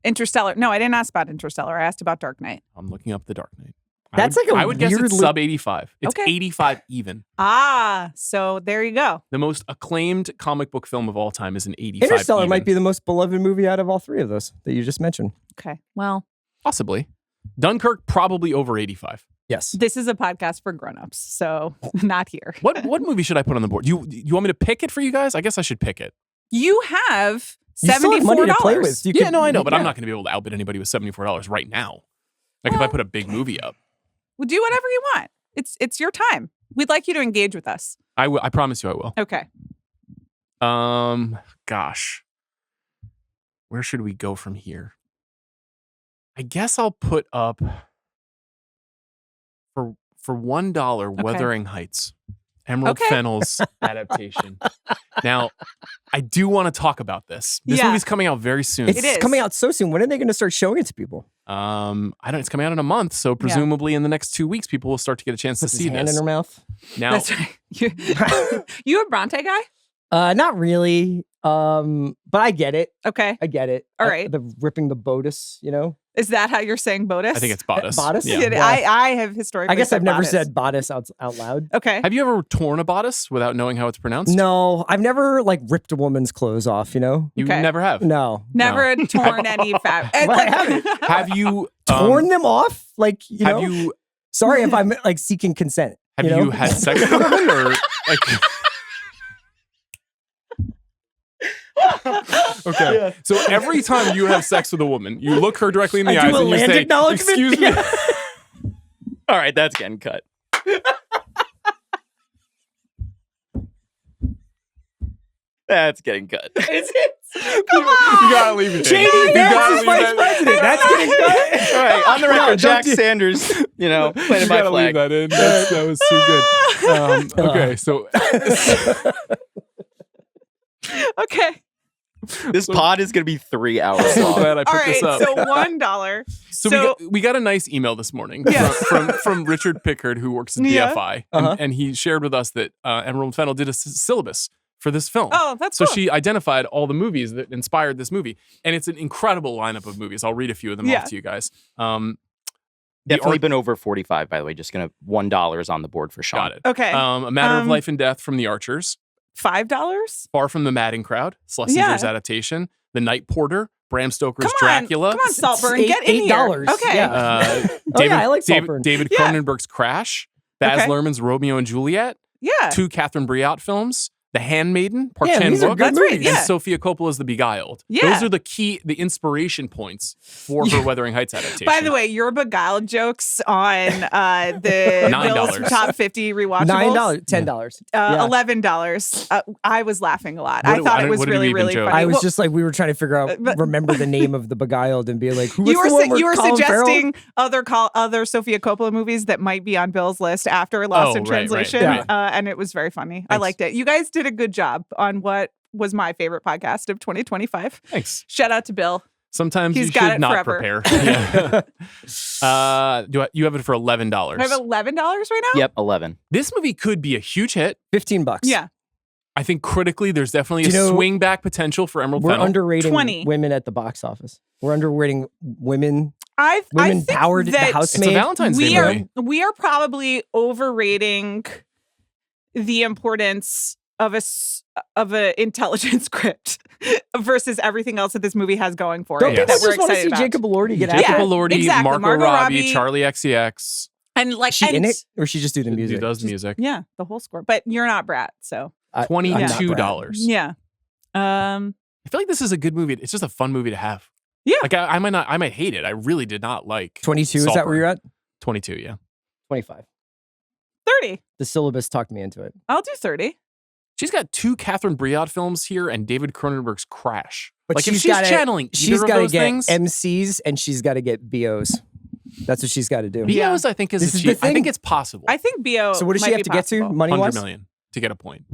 Interstellar. No, I didn't ask about Interstellar. I asked about Dark Knight. I'm looking up the Dark Knight. That's like a I would guess weird it's sub 85. It's Okay. 85 even. Ah, so there you go. The most acclaimed comic book film of all time is an 85. Interstellar even. might be the most beloved movie out of all three of those that you just mentioned. Okay. Well, Possibly. Dunkirk probably over 85. Yes. this is a podcast for grown-ups, so not here. What movie should I put on the board? You want me to pick it for you guys? I guess I should pick it. You have You still have money to play $74. with. You Yeah, could- no, I know, but I'm yeah. not going to be able to outbid anybody with $74 right now. Like if I put a big movie up. Well, do whatever you want. It's your time. We'd like you to engage with us. I will. I promise you I will. Okay. Gosh. Where should we go from here? I guess I'll put up for $1 Wuthering Heights. Emerald Okay. Fennell's adaptation. Now, I do want to talk about this. This Yeah. movie's coming out very soon. It's It is. coming out so soon. When are they going to start showing it to people? I don't. It's coming out in a month, so presumably in the next 2 weeks, people will start to get a chance Put to his see hand this. in her mouth. Now, That's right. You a Bronte guy? Not really. But I get it. Okay. I get it. All right. The ripping the Bodus, you know? Is that how you're saying Bodus? I think it's Bodice. Bodice? Yeah. Yeah, I have historically I guess said I've never Bodice. said Bodice out loud. Okay. Have you ever torn a bodice without knowing how it's pronounced? No, I've never like ripped a woman's clothes off, you know? You Okay. never have. No. Never torn any fat. Well, I haven't. Have you Torn them off? Like, you have know? you Sorry if I'm like seeking consent. have you, know? you had sex with a woman or like? Okay. Yeah. So every time you have sex with a woman, you look her directly in the I eyes do a and you land say, acknowledgement? "Excuse me." Yeah. All right, that's getting cut. That's getting cut. Is it? Come on. You gotta leave it. in. J.D. You Vance gotta is leave vice that- president. That's getting cut. All right, on the No, record, don't Jack do- Sanders, You planted my gotta leave flag. that in. That was too good. Okay, so Okay. This pod is going to be 3 hours so long. glad I All put right. this up. So $1. So we got a nice email this morning Yes. from Richard Pickard, who works at Yeah. BFI, Uh-huh. and he shared with us that Emerald Fennell did a syllabus for this film. Oh, that's So cool. she identified all the movies that inspired this movie, and it's an incredible lineup of movies. I'll read a few of them Yeah. off to you guys. The Definitely art- been over 45, by the way. Just going to $1 on the board for Sean. got it. Okay. A Matter of Life and Death from The Archers, $5? Far from the Madding Crowd, Schlesinger's adaptation, The Night Porter, Bram Stoker's Dracula. Come on, Saltburn. It's Get in here. $8. Okay. Yeah. David, yeah, I like Saltburn. David Yeah. Cronenberg's Crash, Baz Okay. Luhrmann's Romeo and Juliet, Yeah. 2 Catherine Breillat films, The Handmaiden, Park Yeah, these are Chan-wook, good That's right, movies. and yeah. Sofia Coppola's The Beguiled. Yeah. Those are the inspiration points for her Wuthering Heights adaptation. By the way, your Beguiled jokes on the $9. Bill's Top 50 rewatchables. $9, $10. Yeah. $11. I was laughing a lot. What I do- thought I it don't- was what did we really, even really joke? funny. I was Well, just like, we were trying to figure out, but- remember the name of the Beguiled and be like, who was you were the one where you were Colin Farrell- suggesting other Sofia Coppola movies that might be on Bill's list after Lost in Oh, right, right, Translation, yeah. And it was very funny. I Thanks. liked it. You guys did a good job on what was my favorite podcast of 2025. Thanks. Shout out to Bill. Sometimes He's you got should it not forever. prepare. Yeah. You have it for $11. I have $11 right now. Yep, 11. This movie could be a huge hit. $15. Yeah. I think critically, there's definitely Do a you know- swing back potential for Emerald We're Fennell. underrating 20. women at the box office. We're underrating women. I Women think powered the that house It's a maid. Valentine's Day we are movie. we are probably overrating the importance of a intelligent script versus everything else that this movie has going for Don't it Yeah. people that we're just want to excited see about. Jacob Elordi get Jacob after it? Elordi, exactly. Margot Margot Robbie, Robbie. Charlie XCX. And like She and, in it? Or she just do the music? He does music. Yeah, the whole score. But you're not Brat, so I'm not $22. yeah. I feel like this is a good movie. It's just a fun movie to have. Yeah. Like I might hate it. I really did not like 22, is that where you're at? 22, yeah. 25. 30. The syllabus talked me into it. I'll do 30. She's got 2 Catherine Breillat films here and David Cronenberg's Crash. But like if she's she's gotta- channeling She's either of got to those get things, MCs and she's got to get BOs. That's what she's got to do. Yeah. BOs I think is This is the achieved. I think thing. it's possible. I think BO. So what does she might have be to get to possible. money 100 wise? million to get a point.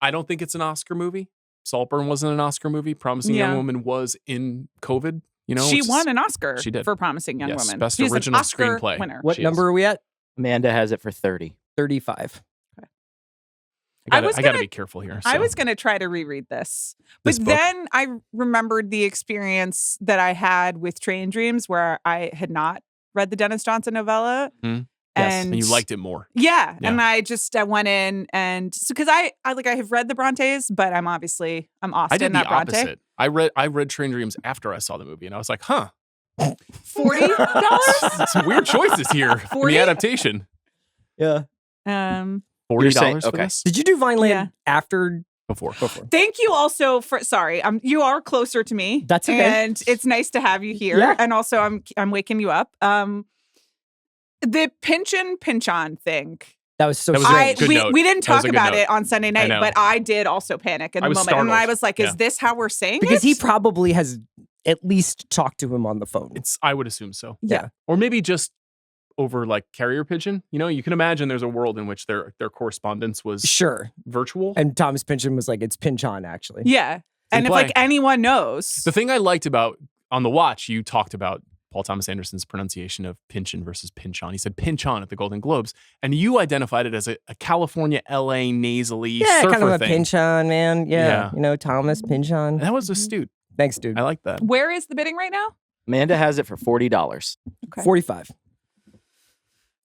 I don't think it's an Oscar movie, Saltburn wasn't an Oscar movie. Promising Young Yeah. Woman was in COVID. You know, She it's- won an Oscar She did. for Promising Young Yes, Woman. Best She's Original an Oscar Screenplay. winner. What She number is. are we at? Amanda has it for 30. 35. I was gotta gonna- be careful here. I so. was going to try to reread this. But This book? then I remembered the experience that I had with Train Dreams where I had not read the Dennis Johnson novella. Mhm. Yes, And And you liked it more. Yeah. Yeah. And I went in and so because I have read the Brontes, but I'm Austin, I did the not Bronte. opposite. I read Train Dreams after I saw the movie, and I was like, huh. $40? Some weird choices here in 40? the adaptation. Yeah. $40 You're saying- for okay. this? Did you do Vineland Yeah. after? Before. Thank you also for sorry. You are closer to me. That's okay. And it's nice to have you here. Yeah. And also I'm waking you up. The pinch on thing. That was so That was a strange. good note. We didn't That was talk a good about note. it on Sunday night, know. but I did also panic in I the was moment. And startled. I was like, Yeah. is this how we're saying Because it? he probably has at least talked to him on the phone. I would assume so. Yeah. Or maybe just over like carrier pigeon. You know, you can imagine there's a world in which their correspondence was Sure. virtual. And Thomas Pynchon was like, it's pinch on, actually. Yeah. And if play. like anyone knows. The thing I liked about on the watch, you talked about Paul Thomas Anderson's pronunciation of Pynchon versus Pinchon. He said Pinchon at the Golden Globes, and you identified it as a California LA nasally Yeah, surfer kind of a thing. pinch on, man. Yeah. Yeah. You know, Thomas Pynchon. And that was astute. Thanks, dude. I like that. Where is the bidding right now? Amanda has it for $40. Okay. 45.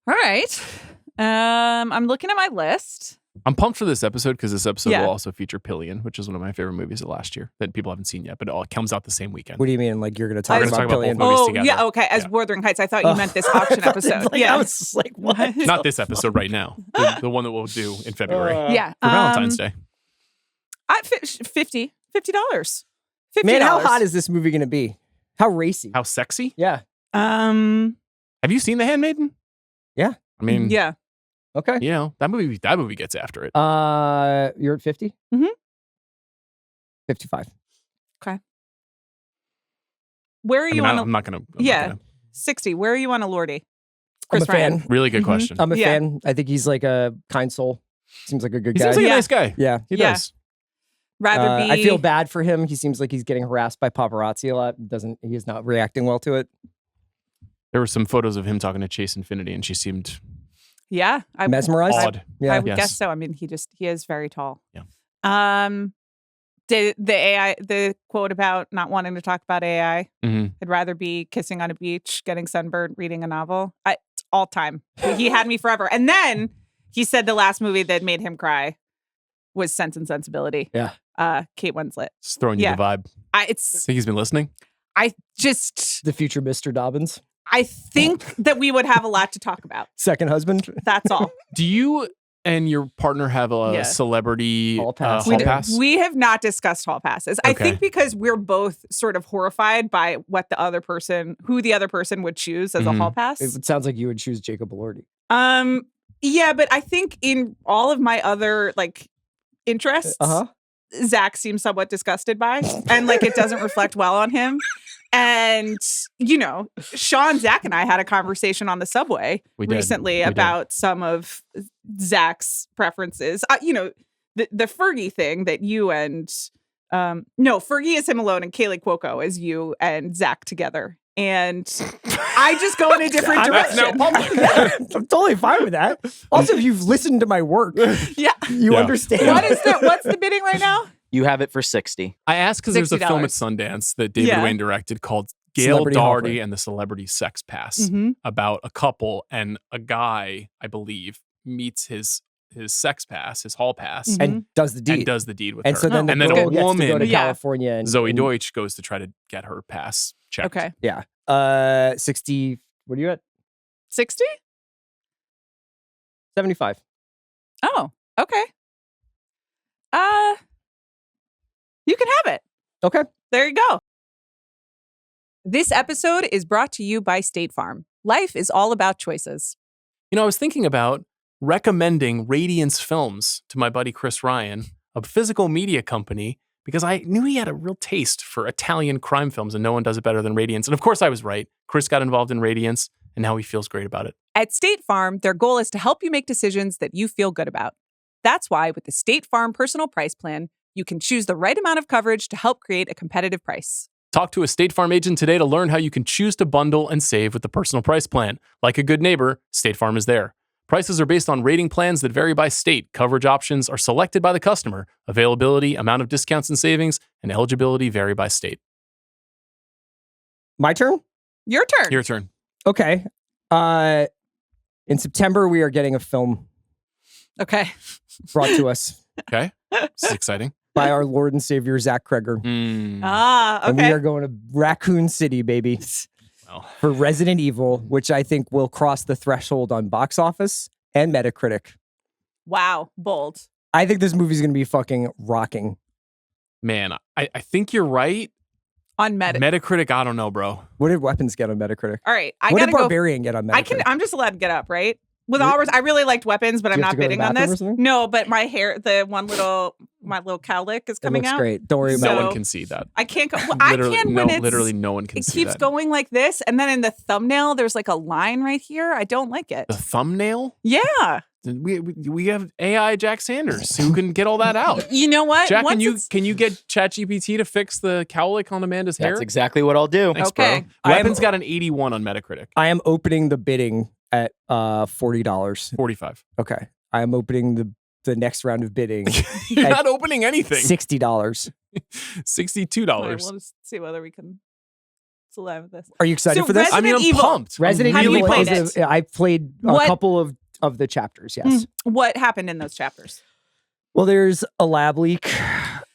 All right. I'm looking at my list. I'm pumped for this episode because this episode Yeah. will also feature Pillion, which is one of my favorite movies of last year that people haven't seen yet, but it comes out the same weekend. What do you mean? Like, you're going to talk We're about gonna talk about Pillion? both movies Oh, together. yeah. Okay. As Yeah. Wuthering Heights, I thought you meant this auction episode. Like, yeah. I was just like, what? Not this episode right now. The one that we'll do in February Yeah. for Valentine's Day. $50. $50. Man, how hot is this movie going to be? How racy? How sexy? Yeah. Have you seen The Handmaiden? Yeah. I mean, yeah. Okay. you know, that movie gets after it. You're at 50? Mhm. 55. Where are you on I'm not gonna. 60? Where are you on a Lordy? I'm Chris a fan. Ryan. Really good Mhm. question. I'm a Yeah. fan. I think he's like a kind soul. Seems like a good He guy. seems like Yeah. a nice guy. yeah. He Yeah. does. Rather be. I feel bad for him. He seems like he's getting harassed by paparazzi a lot. He's not reacting well to it. There were some photos of him talking to Chase Infinity, and she seemed Yeah. Mesmerized? odd. Yeah. I would Yes. guess so. I mean, he is very tall. Yeah. The AI, the quote about not wanting to talk about AI. Mhm. I'd rather be kissing on a beach, getting sunburned, reading a novel. It's all time. He had me forever. And then he said the last movie that made him cry was Sense and Sensibility. Yeah. Kate Winslet. Just throwing you Yeah. the vibe. It's Think he's been listening? The future Mr. Dobbins. I think that we would have a lot to talk about. Second husband. That's all. Do you and your partner have a Yeah. celebrity Hall pass. hall pass? We have not discussed hall passes. I Okay. think because we're both sort of horrified by who the other person would choose as a Mhm. hall pass. It sounds like you would choose Jacob Elordi. Yeah, but I think in all of my other like interests, Zach seems somewhat disgusted by, and like it doesn't reflect well on him. And you know, Sean, Zach, and I had a conversation on the subway We did. recently We did. about some of Zach's preferences. You know, the Fergie thing that you and no, Fergie is him alone, and Kaylee Cuoco is you and Zach together. And I just go in a different That's direction. now public. I'm totally fine with that. Also, if you've listened to my work, Yeah. you Yeah. understand. What's the bidding right now? You have it for 60. I asked because there's a film at $60. Sundance that David Yeah. Wayne directed called Gail Celebrity Doherty Hopper. and the Celebrity Sex Pass Mm-hmm. about a couple, and a guy, I believe, meets his sex pass, his hall pass, Mhm. and does the deed. and does the deed with And her. so then the and then girl a gets to go woman, to Yeah. California. And, Zoe and- Deutsch, goes to try to get her pass checked. Okay. Yeah. 60. What are you at? 60? 75. Oh, okay. You can have it. Okay. There you go. This episode is brought to you by State Farm. Life is all about choices. You know, I was thinking about recommending Radiance Films to my buddy Chris Ryan, a physical media company, because I knew he had a real taste for Italian crime films, and no one does it better than Radiance. And of course, I was right. Chris got involved in Radiance, and now he feels great about it. At State Farm, their goal is to help you make decisions that you feel good about. That's why with the State Farm Personal Price Plan, You can choose the right amount of coverage to help create a competitive price. Talk to a State Farm agent today to learn how you can choose to bundle and save with the Personal Price Plan. Like a good neighbor, State Farm is there. Prices are based on rating plans that vary by state. Coverage options are selected by the customer. Availability, amount of discounts and savings, and eligibility vary by state. My turn? Your turn. Your turn. Okay. In September, we are getting a film Okay. brought to us Okay. This is exciting. by our Lord and Savior, Zach Kreger. And we Okay. are going to Raccoon City, baby, Well, for Resident Evil, which I think will cross the threshold on box office and Metacritic. Wow. Bold. I think this movie is going to be fucking rocking. man, I think you're right. On Meta. Metacritic, I don't know, bro. What did Weapons get on Metacritic? All right. I What gotta did go. Barbarian get on Metacritic? I'm just allowed to get up, right? With You- ours, I really liked Weapons, but Do I'm you have not to go to the bidding on bathroom or this. something? No, but my hair, my little cowlick is It coming looks out. great. Don't worry No about So- one can see that. I can't go. Well, I Literally, can no, when it's literally no one can it see keeps that. going like this, and then in the thumbnail, there's like a line right here. I don't like it. The thumbnail? Yeah. We have AI Jack Sanders who can get all that out. You know what? Jack, Once can you get ChatGPT to fix the cowlick on Amanda's hair? That's exactly what I'll do. Thanks, Okay. bro. I am- Weapons got an 81 on Metacritic. I am opening the bidding at $40. 45. Okay. I am opening the next round of bidding You're At not opening anything. $60. $62. All right, we'll just see whether we can survive this. Are you excited So for this? I mean, I'm Evil. pumped. Resident Have you Evil played is it? I've played a What- couple of the chapters, yes. What happened in those chapters? Well, there's a lab leak.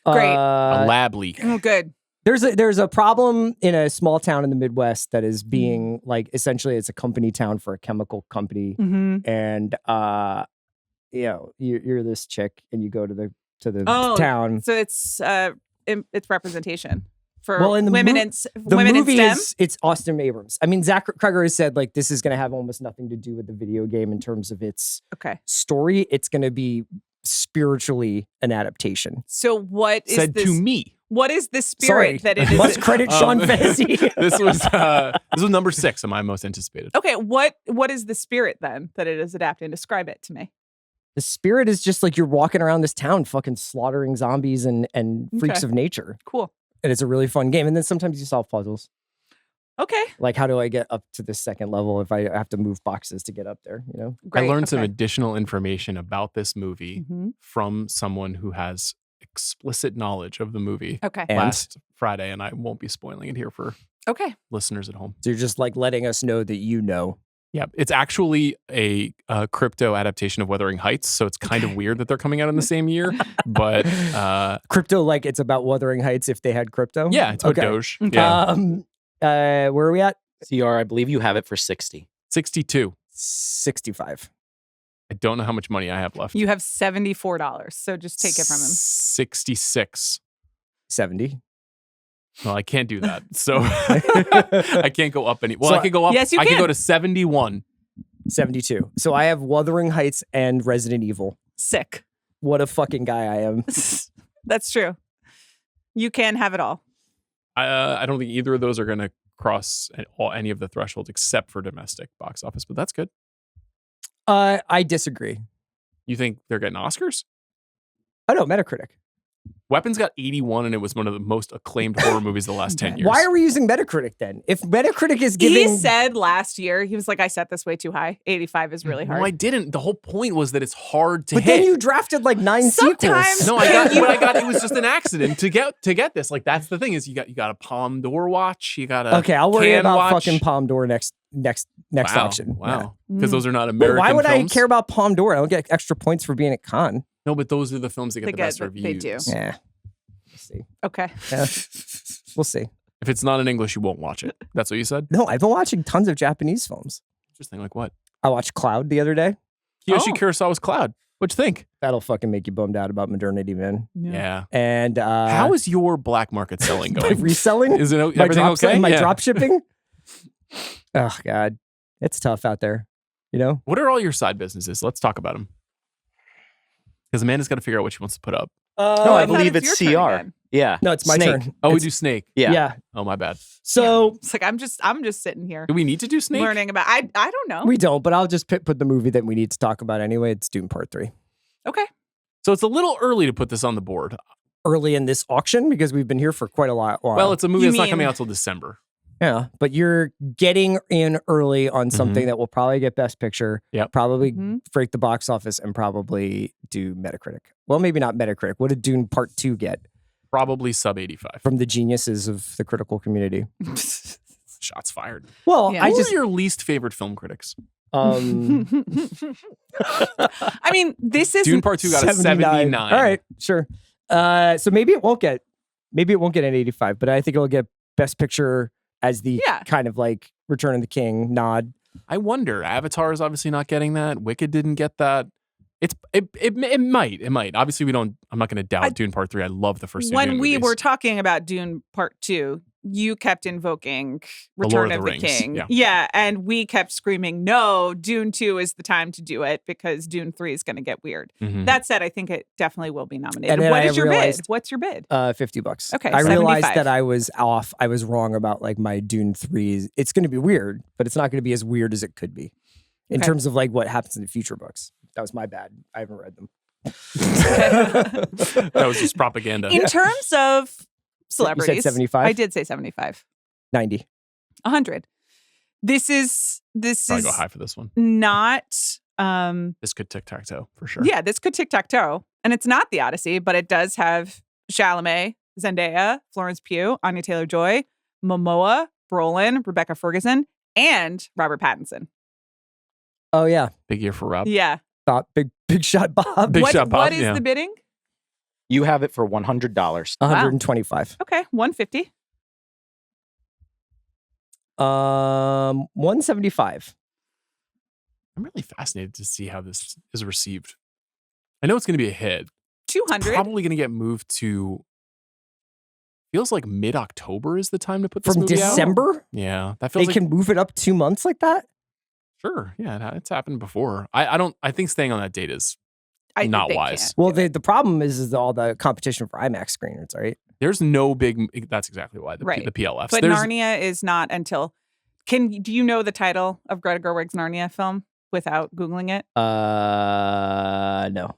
Great. A lab leak. Oh, good. There's a problem in a small town in the Midwest that is Mm. being like essentially it's a company town for a chemical company, Mm-hmm. and you're this chick and you go to the Oh, town. So it's representation for Well, in the women mo- in The women in movie STEM. it's Austin Abrams. I mean, Zach Kreger has said like this is going to have almost nothing to do with the video game in terms of its Okay. story. It's going to be spiritually an adaptation. So what is Said this? to me. What is the Sorry, spirit that it is? Must credit Sean Fennessey. This was number 6 on my most anticipated. Okay, what is the spirit then that it is adapting? Describe it to me. The spirit is just like you're walking around this town fucking slaughtering zombies and freaks Okay. of nature. Cool. And it's a really fun game. And then sometimes you solve puzzles. Okay. Like, how do I get up to the second level if I have to move boxes to get up there, you know? Great. I learned some okay. additional information about this movie Mhm. from someone who has explicit knowledge of the movie Okay. And- last Friday, and I won't be spoiling it here for Okay. listeners at home. So you're just like letting us know that you know. Yeah, it's actually a crypto adaptation of Wuthering Heights, so it's kind of weird that they're coming out in the same year. But Crypto, like it's about Wuthering Heights if they had crypto? yeah, it's about Okay. Doge. Okay. Yeah, Where are we at? CR, I believe you have it for 60. 62. 65. I don't know how much money I have left. You have $74, so just take it from him. 66. 70. Well, I can't do that, so I can't go up any. Well, So I could go up. Yes, you I could can. go to 71. 72. So I have Wuthering Heights and Resident Evil. Sick. What a fucking guy I am. That's true. You can have it all. I don't think either of those are going to cross any of the thresholds except for domestic box office, but that's good. I disagree. You think they're getting Oscars? Oh no, Metacritic. Weapons got 81, and it was one of the most acclaimed horror movies of the last 10 years. Why are we using Metacritic then? If Metacritic is giving He said last year, he was like, I set this way too high. 85 is really hard. No, I didn't. The whole point was that it's hard to But hit. then you drafted like 9 Sometimes- sequels. No, I got what I got. It was just an accident to get this. Like that's the thing is you got a Palm d'Or watch. You got a Okay, I'll worry Cannes about watch. fucking Palm d'Or next Wow, auction. Wow, Yeah. because those are not But American. why would films. I care about Palm d'Or? I don't get extra points for being at Cannes. No, but those are the films that get They the get best what they reviews. do. Yeah. We'll see. Okay. Yeah. We'll see. If it's not in English, you won't watch it. That's what you said. No, I've been watching tons of Japanese films. Interesting. Like what? I watched Cloud the other day. Kiyoshi Oh. Kurosawa's Cloud. What'd you think? That'll fucking make you bummed out about modernity, man. Yeah. And How is your black market selling my going? reselling? Is it my everything okay? My Yeah. drop shipping? Oh God. It's tough out there. You know? What are all your side businesses? Let's talk about them. Because Amanda's got to figure out what she wants to put up. No, I thought believe it's it's your turn CR. again. Yeah. No, it's my Snake. turn. Oh, we It's- do Snake. Yeah. Yeah. Oh, my bad. So It's like I'm just sitting here Do we need to do Snake? learning about I don't know. we don't, but I'll just put the movie that we need to talk about anyway. It's Dune Part 3. Okay. So it's a little early to put this on the board. early in this auction because we've been here for quite a while. Well, it's a movie You that's not mean- coming out till December. yeah, but you're getting in early on something that will probably get Best Picture, Yep. probably Mhm. break the box office, and probably do Metacritic. Well, maybe not Metacritic. What did Dune Part 2 get Probably sub 85. from the geniuses of the critical community? Shots fired. Well, Yeah. I Who just are your least favorite film critics? I mean, this is Dune Part 2 got a 79. All right, sure. So maybe it won't get an 85, but I think it'll get Best Picture as the Yeah. kind of like Return of the King nod. I wonder. Avatar is obviously not getting that. Wicked didn't get that. It might. Obviously, I'm not going to doubt Dune Part 3. I love the first two when Dune we movies. were talking about Dune Part 2, you kept invoking Lord Return of of the the Rings, King. yeah. And we kept screaming, no, Dune 2 is the time to do it because Dune 3 is going to get weird. Mhm. That said, I think it definitely will be nominated. And then What I is your realized- bid? What's your bid? $50. Okay, I realized 75. that I was off. I was wrong about like my Dune 3. It's going to be weird, but it's not going to be as weird as it could be in Okay. terms of like what happens in the future books. That was my bad. I haven't read them. That was just propaganda. In terms of celebrities, 75? I did say 75. 90. 100. This is Probably go high for this one. not This could tic-tac-toe for sure. yeah, this could tic-tac-toe. And it's not the Odyssey, but it does have Chalamet, Zendaya, Florence Pugh, Anya Taylor-Joy, Momoa, Brolin, Rebecca Ferguson, and Robert Pattinson. Oh yeah, Big year for Rob. Yeah. big shot Bob. Big shot, Bob. What is Yeah. the bidding? You have it for $100. 125. Okay, 150. 175. I'm really fascinated to see how this is received. I know it's going to be a hit. 200. Probably going to get moved to. Feels like mid-October is the time to put this From movie out. December? Yeah, that They feels like can move it up 2 months like that? sure. Yeah, it's happened before. I think staying on that date is I think not they wise. can't. Well, the problem is all the competition for IMAX screeners, right? There's no big. That's exactly why the Right. PLFs. But There's, Narnia is not until. Do you know the title of Greta Gerwig's Narnia film without Googling it? No.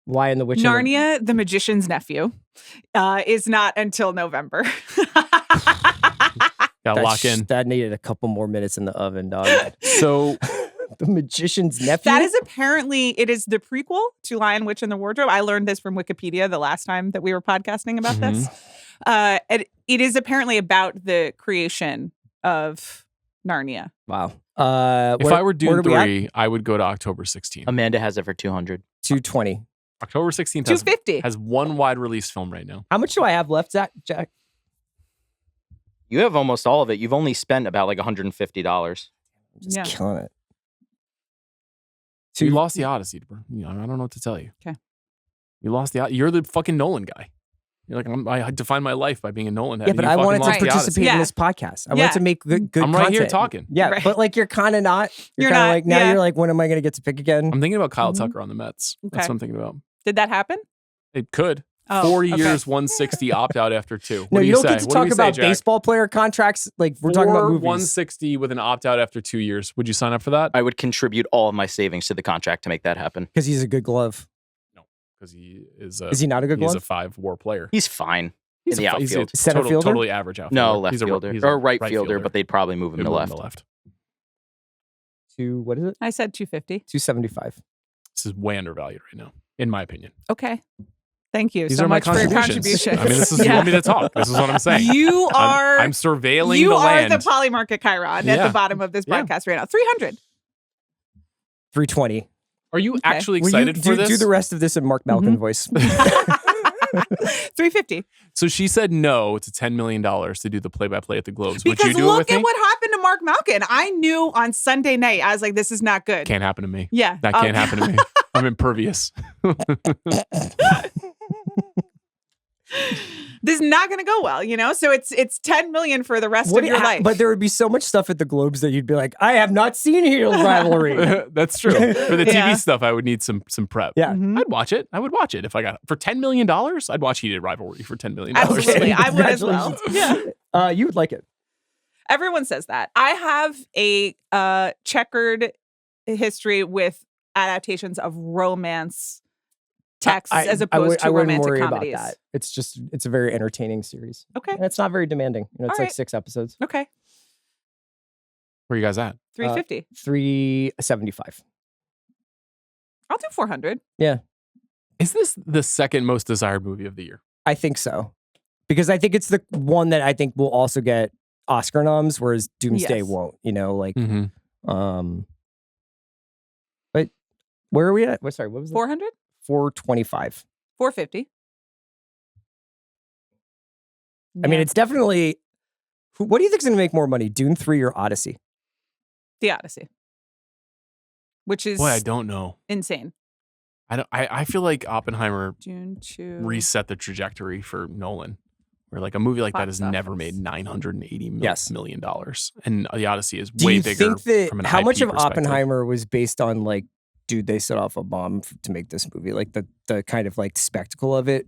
Why in the Witch? Narnia, the Magician's Nephew, is not until November. gotta lock in. That needed a couple more minutes in the oven, dog. So The Magician's Nephew? That is it is the prequel to Lion, Witch, and the Wardrobe. I learned this from Wikipedia the last time that we were podcasting about this. It is apparently about the creation of Narnia. Wow. if I were Dune 3, I would go to October 16th. Amanda has it for 200. 220. October 16th 250. has one wide release film right now. How much do I have left, Jack? You have almost all of it. You've only spent about like $150. Just Yeah. killing it. You lost the Odyssey, bro. You know, I don't know what to tell you. Okay. You lost You're the fucking Nolan guy. You're like, I define my life by being a Nolan head. Yeah, but You I fucking wanted to lost the Odyssey. participate Yeah. in this podcast. I Yeah. wanted to make good I'm right here content. talking. Yeah, Right. but like you're kind of not. You're You're kind of not, like now yeah. you're like, when am I going to get to pick again? I'm thinking about Kyle Mhm. Tucker on the Mets. That's Okay. what I'm thinking about. Did that happen? It could. Oh, 4 okay. years, 160, opt out after 2. What No, do you you don't say? get to What do talk we say, about Jack? baseball player contracts. Like we're talking about movies. 160 with an opt out after 2 years. Would you sign up for that? I would contribute all of my savings to the contract to make that happen. Because he's a good glove. Because he is Is he not a good he's glove? a 5-WAR player. He's fine. He's in the he's outfield. Center fielder? totally average outfielder. No, left He's a- fielder. he's Or a right fielder, but they'd probably move him They'd to move left. him to left. What is it? I said 250. 275. This is way undervalued right now, in my opinion. Okay. Thank you These so are my much for your contributions. contributions. I mean, this is you want me to talk. This is what I'm saying. You are I'm surveilling you the are land. the polymarket Chiron at Yeah. the bottom of this Yeah. podcast right now. 300. 320. Are you actually Will you excited for this? do the rest of this in Mark Malkin voice? 350. So she said no to $10 million to do the play-by-play at the Globes. Would Because you do it look with at me? what happened to Mark Malkin. I knew on Sunday night, I was like, this is not good. Can't happen to me. Yeah. That can't happen to me. I'm impervious. This is not going to go well, you know? So it's 10 million for the rest of your life. But there would be so much stuff at the Globes that you'd be like, I have not seen Heroes Rivalry. That's true. For the TV Yeah. stuff, I would need some prep. Yeah. Mhm. I'd watch it. I would watch it if I got for $10 million. I'd watch Heated Rivalry for $10 million. Absolutely. I would as well. Congratulations. Yeah. You would like it. Everyone says that. I have a checkered history with adaptations of romance texts as opposed to I wouldn't romantic worry comedies. about that. It's a very entertaining series. Okay. And it's not very demanding. It's All like right. 6 episodes. Okay. Where you guys at? 350. 375. I'll do 400. Is this the second most desired movie of the year? I think so. Because I think it's the one that I think will also get Oscar noms, whereas Doomsday Yes. won't. Like, Mm-hmm. but where are we at? What was it? 400? 425. 450. I mean, it's definitely. What do you think is going to make more money, Dune 3 or Odyssey? The Odyssey. Which is Boy, I don't know. insane. I feel like Oppenheimer June 2. reset the trajectory for Nolan, where like a movie like that Box has never office. made $980 Yes. million, and The Odyssey is Do way you bigger. think that from an how IP much of perspective. Oppenheimer was based on like, dude, they set off a bomb to make this movie, like the kind of like spectacle of it,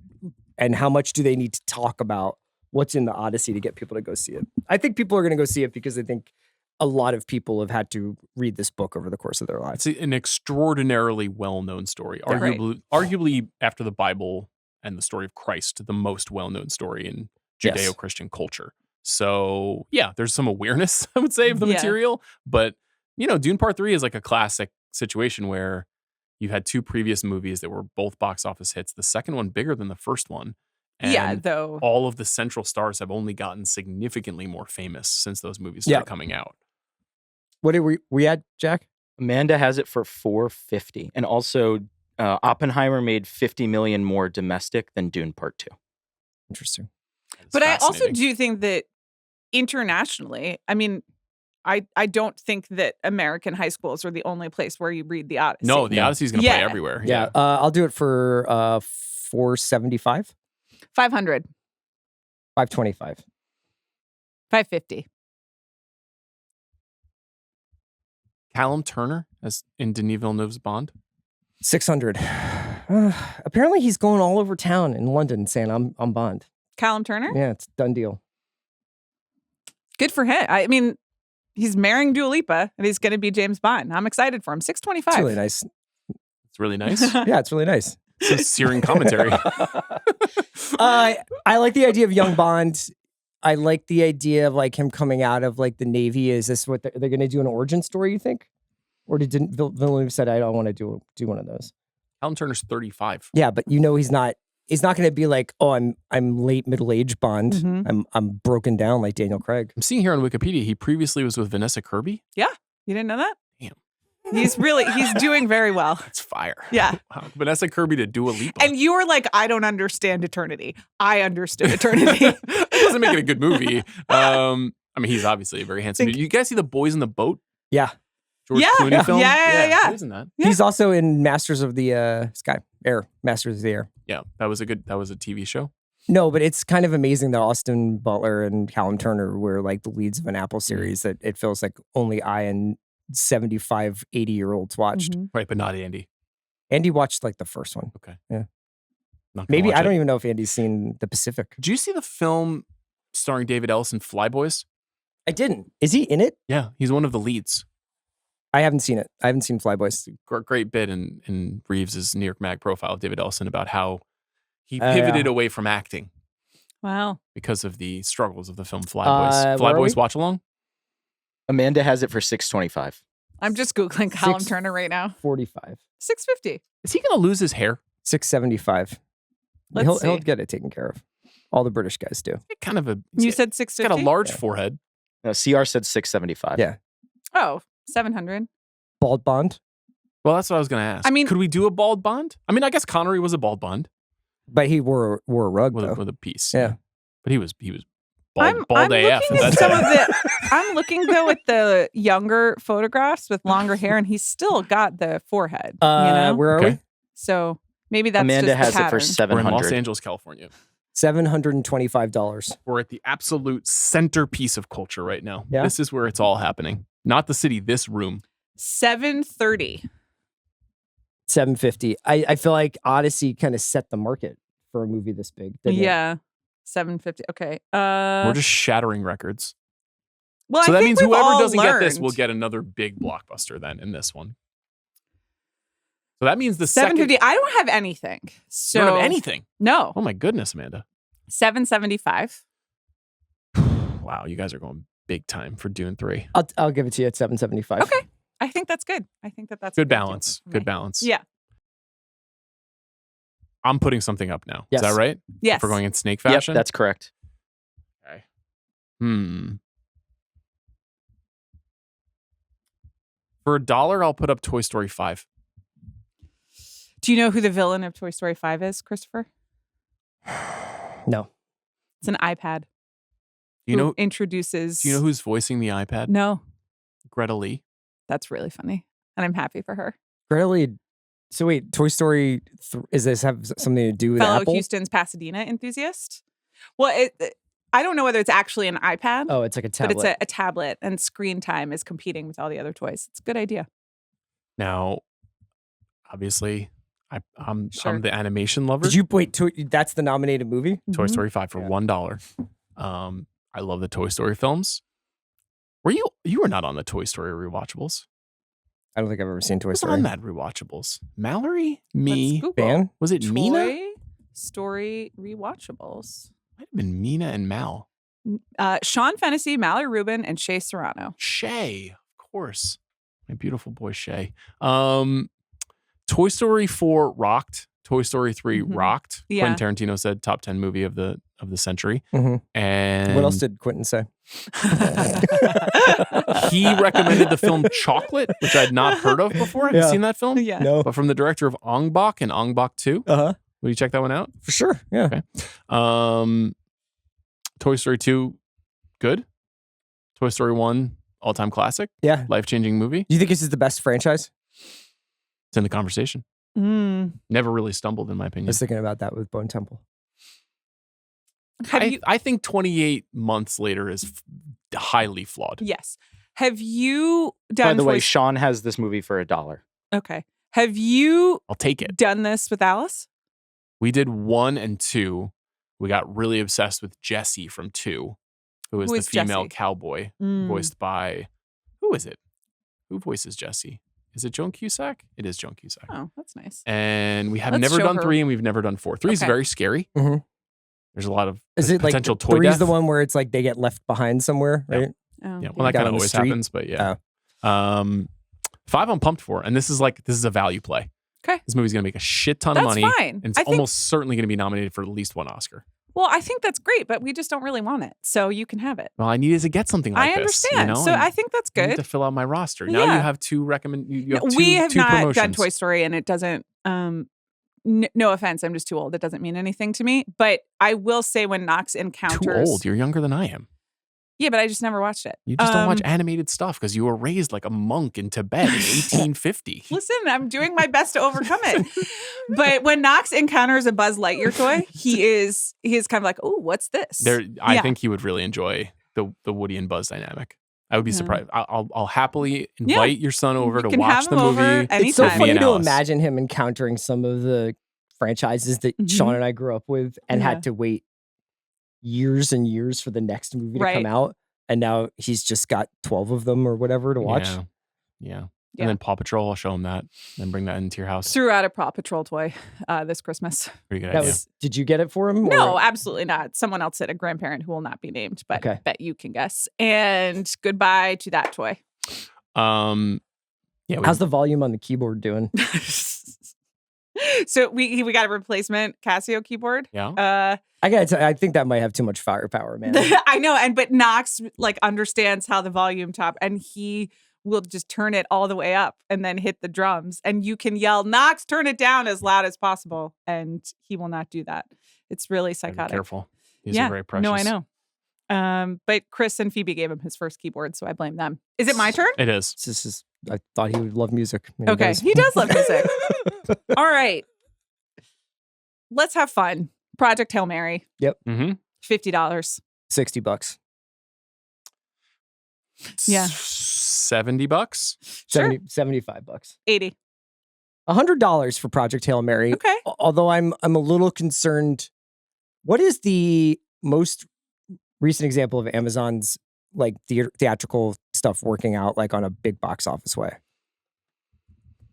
and how much do they need to talk about what's in the Odyssey to get people to go see it? I think people are going to go see it because I think a lot of people have had to read this book over the course of their lives. It's an extraordinarily well-known story. Yeah. Right. Arguably, after the Bible and the story of Christ, the most well-known story in Yes. Judeo-Christian culture. So, yeah, there's some awareness, I would say, of the Yeah. material. But, Dune Part 3 is like a classic situation where you had 2 previous movies that were both box office hits. The second one bigger than the first one. And though. all of the central stars have only gotten significantly more famous since those movies started coming out. What did we had, Jack? Amanda has it for 450, and also Oppenheimer made 50 million more domestic than Dune Part 2. Interesting. It's But I also fascinating. do think that internationally, I mean, I don't think that American high schools are the only place where you read the Odyssey. No, the Odyssey is going to play Yeah. everywhere. Yeah, I'll do it for 475, 500, 525. 550. Callum Turner as in Denis Villeneuve's Bond. 600. Apparently, he's going all over town in London saying, I'm Bond. Callum Turner? Yeah, it's a done deal. Good for him. I mean, he's marrying Dua Lipa and he's going to be James Bond. I'm excited for him. 625. It's really nice. It's really nice. Yeah, it's really nice. Some searing commentary. I like the idea of young Bond. I like the idea of like him coming out of like the Navy. Is this what they're going to do, an origin story, you think? Or did Villeneuve said, I don't want to do one of those? Callum Turner's 35. Yeah, but he's not going to be like, oh, I'm late middle-aged Bond. Mhm. I'm broken down like Daniel Craig. I'm seeing here on Wikipedia, he previously was with Vanessa Kirby. You didn't know that? Damn. He's doing very well. That's fire. Yeah. Wow. Vanessa Kirby to Dua Lipa. And you were like, I don't understand eternity. I understood eternity. That doesn't make it a good movie. I mean, he's obviously a very handsome dude. You guys see The Boys in the Boat? Yeah. George Yeah. Clooney film? Yeah. Isn't that? Yeah. He's also in Masters of the Air. Masters of the Air. Yeah, that was a TV show. No, but it's kind of amazing that Austin Butler and Callum Turner were like the leads of an Apple series that it feels like only I and 75, 80-year-olds watched. Mhm. Right, but not Andy. Andy watched like the first one. Okay. Yeah. Not gonna Maybe watch I don't it. even know if Andy's seen The Pacific. Did you see the film starring David Ellison, Fly Boys? I didn't. Is he in it? Yeah, he's one of the leads. I haven't seen it. I haven't seen Flyboys. Great bit in Reeves's New York Mag profile of David Ellison about how he Oh, pivoted yeah. away from acting Wow. because of the struggles of the film Fly Boys. where Fly are Boys we? watch along? Amanda has it for 625. I'm just Googling Callum 6 Turner right now. 45. 650. Is he going to lose his hair? 675. Let's He'll see. get it taken care of. All the British guys do. Kind of a. You said He's 650? got a large Yeah. forehead. No, CR said 675. Yeah. Oh, 700. Bald Bond, Well, that's what I was going to ask. I mean- could we do a bald Bond? I mean, I guess Connery was a bald Bond but he wore a rug with, though. with a piece. Yeah. But he was bald, I'm bald AF. looking at at that some time. of the. I'm looking though at the younger photographs with longer hair, and he's still got the forehead. You know, Where are Okay. we? so maybe that's Amanda just the has it for pattern. We're in Los 700. Angeles, California. $725. We're at the absolute centerpiece of culture right now. Yeah. This is where it's all happening. Not the city, this room. 730. 750. I feel like Odyssey kind of set the market for a movie this big. didn't it? Yeah, 750. Okay. We're just shattering records. Well, So I that think means we've whoever all doesn't get this learned- will get another big blockbuster then in this one. So that means the $7.50. I don't have anything. So You don't have anything. No. Oh my goodness, Amanda. $7.75. Wow, you guys are going big time for Dune 3. I'll give it to you at $7.75. Okay. I think that's good. I think that's a Good deal balance. for Good me. balance. Yeah. I'm putting something up now. Yes. Is that right? Yes. If we're going in snake Yep, fashion? that's correct. Okay. For $1, I'll put up Toy Story 5. Do you know who the villain of Toy Story 5 is, Christopher? No. It's an iPad. You know? Introduces. Do you know who's voicing the iPad? No. Greta Lee. That's really funny. And I'm happy for her. Greta Lee. So wait, Toy Story, is this have something to do with Fellow Apple? Houston's Pasadena enthusiast. Well, I don't know whether it's actually an iPad. Oh, it's like a tablet. But it's a tablet, and screen time is competing with all the other toys. It's a good idea. Now, obviously, I'm Sure. the animation lover. Did you wait? That's the nominated movie? Toy Mhm. Story 5 for Yeah. $1. I love the Toy Story films. You were not on the Toy Story rewatchables. I don't think I've ever seen Toy Who was Story. on that rewatchables? Mallory? Let's Me? Google. Ban? Was it Mina? Toy Story rewatchables. Might have been Mina and Mal. Sean Fennessey, Mallory Rubin, and Shay Serrano. Shay, of course. My beautiful boy Shay. Toy Story 4 rocked. Toy Story 3 Mhm. rocked. Yeah. Quentin Tarantino said top 10 movie of the century. Mhm. And What else did Quentin say? he recommended the film Chocolate, which I'd not heard of before. Have you Yeah. seen that film? Yeah. No. But from the director of Ong Bak and Ong Bak 2. Uh-huh. Will you check that one out? For sure. Yeah. Okay. Toy Story 2, good. Toy Story 1, all-time classic. Yeah. Life-changing movie. Do you think this is the best franchise? It's in the conversation. Mm. Never really stumbled, in my I opinion. was thinking about that with Bone Temple. I think 28 months later is highly flawed. Yes. Have you By done the way, Toy- Sean has this movie for $1. Okay. Have you I'll take it. done this with Alice? We did 1 and 2. We got really obsessed with Jessie from 2, who is Who the is female Jessie? cowboy, Mm. voiced by, who is it? Who voices Jessie? Is it Joan Cusack? It is Joan Cusack. Oh, that's nice. And we have Let's never show done her. 3 and we've never done 4. 3 is Okay. very scary. Mhm. There's a lot of Is it like potential toy Three's death. the one where it's like they get left behind somewhere, Yeah. right? Oh, Yeah, well, that Down kind on of the always street? happens, but yeah. 5 I'm pumped for, and this is a value play. Okay. This movie's gonna make a shit ton That's of money, fine. and it's I think, almost certainly gonna be nominated for at least 1 Oscar. well, I think that's great, but we just don't really want it. So you can have it. Well, I needed to get something like I this. understand. You know? So and I think that's I need good. to fill out my roster. Now Yeah. you have 2 you have 2, We have 2 not promotions. done Toy Story, and it doesn't. No offense, I'm just too old. It doesn't mean anything to me. But I will say, when Knox encounters, Too old. You're younger than I am. yeah, but I just never watched it. You just don't watch animated stuff because you were raised like a monk in Tibet in 1850. Listen, I'm doing my best to overcome it. But when Knox encounters a Buzz Lightyear toy, he is kind of like, oh, what's this? I Yeah. think he would really enjoy the Woody and Buzz dynamic. I would be Yeah. surprised. I'll happily invite your son over You to can watch have the him over movie. anytime. It's so Me funny and to Alice. imagine him encountering some of the franchises that Mhm. Sean and I grew up with and Yeah. had to wait years and years for the next movie to Right. come out. And now he's just got 12 of them or whatever to watch. Yeah. Yeah. And then Paw Patrol, I'll show him that. Then bring that into your house. Threw out a Paw Patrol toy this Christmas. Pretty good That idea. was, did you get it for him? No, or- absolutely not. Someone else said, a grandparent who will not be named, but Okay. bet you can guess. And goodbye to that toy. Yeah. How's the volume on the keyboard doing? So we got a replacement Casio keyboard. yeah. I gotta tell you, I think that might have too much firepower, man. I know, but Knox like understands how the volume top, and he will just turn it all the way up and then hit the drums, and you can yell, "Knox, turn it down as loud as possible," and he will not do that. It's really Gotta be psychotic. careful. These yeah, are very precious. no, I know. But Chris and Phoebe gave him his first keyboard, so I blame them. Is it my turn? It is. This is, I thought he would love music. and Okay, he does love music. All right, let's have fun. Project Hail Mary, Mm-hmm. $50. $60. Yeah. $70. Sure, $75. $80. $100 for Project Hail Mary. Okay. Although I'm a little concerned. What is the most recent example of Amazon's like theatrical stuff working out like on a big box office way?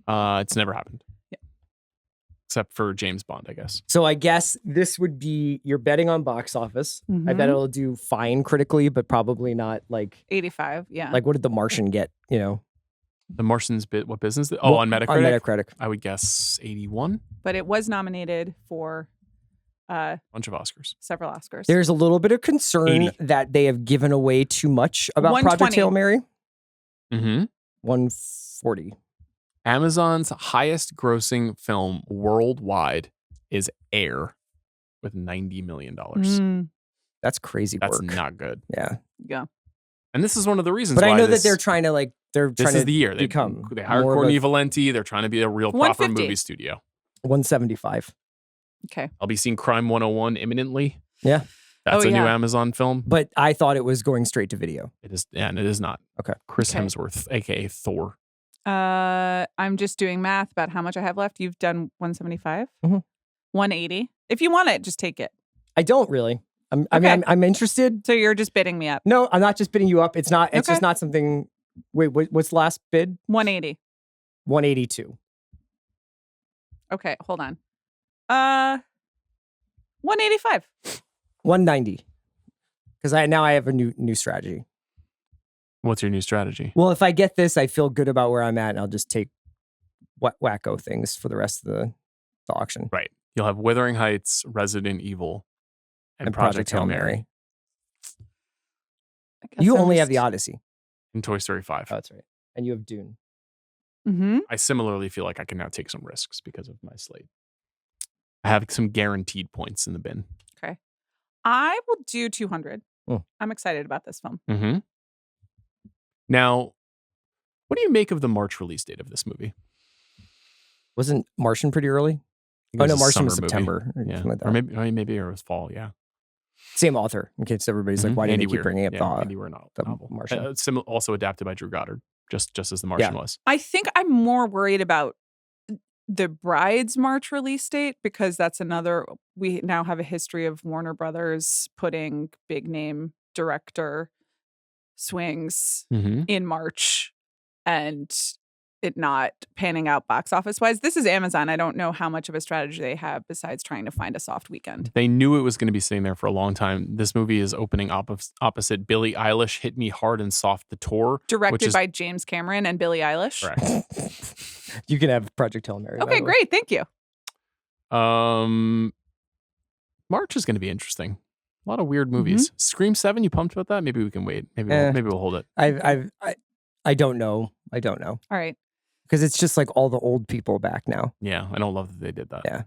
It's never happened. except for James Bond, I guess. So I guess this would be, you're betting on box office. I bet Mhm. it'll do fine critically, but probably not like 85. Yeah. what did The Martian get? You know, The Martian's what business? Oh, on Metacritic? On Metacritic. I would guess 81. but it was nominated for Bunch of Oscars. several Oscars. There's a little bit of concern 80. that they have given away too much about Project 120. Hail Mary. Mm-hmm. 140. Amazon's highest grossing film worldwide is Air with $90 million. Mm, That's crazy That's work. not good. Yeah. yeah. And this is one of the reasons But why I know this, that they're trying to this is the year. They become hired more of Courtney a- Valenti. They're trying to be a real proper 150. movie studio. 175. Okay. I'll be seeing Crime 101 imminently. Yeah. That's Oh, a new yeah. Amazon film. But I thought it was going straight to video. It is, and it is not. Okay. Chris Okay. Hemsworth, aka Thor. I'm just doing math about how much I have left. You've done 175, Mhm. 180. If you want it, just take it. I don't really. I mean, Okay. I'm interested. So you're just bidding me up. No, I'm not just bidding you up. It's not. It's Okay. just not something. Wait, what's the last bid? 180. 182. Okay, hold on. 185. 190. Because I have a new strategy. What's your new strategy? Well, if I get this, I feel good about where I'm at, and I'll just take wacko things for the rest of the auction. Right. You'll have Wuthering Heights, Resident Evil, and Project Hail Mary I guess You I'm only have the just- Odyssey. and Toy Story 5. Oh, that's right. And you have Dune. Mhm. I similarly feel like I can now take some risks because of my slate. I have some guaranteed points in the bin. I will do 200. Oh. I'm excited about this film. Mm-hmm. Now, what do you make of the March release date of this movie? Wasn't Martian pretty early? It Oh no, a Martian was summer movie. September. Or Yeah. something like that. Or maybe it was fall. Yeah. Same author. In case everybody's like, Mhm. why do Andy you keep Weir. bringing up Yeah, Andy Weir the novel. Martian? Also adapted by Drew Goddard, just as the Martian was. I think I'm more worried about the Bride's March release date because that's another. We now have a history of Warner Brothers putting big name director swings Mm-hmm. in March and it not panning out box office wise. This is Amazon. I don't know how much of a strategy they have besides trying to find a soft weekend. They knew it was going to be sitting there for a long time. This movie is opening opposite Billie Eilish, Hit Me Hard and Soft, the tour. Directed is- by James Cameron and Billie Eilish. Correct. You can have Project Hail Mary. by Okay, the way. great. Thank you. March is going to be interesting. A lot of weird movies. Scream 7, you pumped about that? Maybe we can wait. Maybe we'll hold it. I don't know. I don't know. All right. Because it's just like all the old people back now. Yeah, I don't love that they did that. Yeah.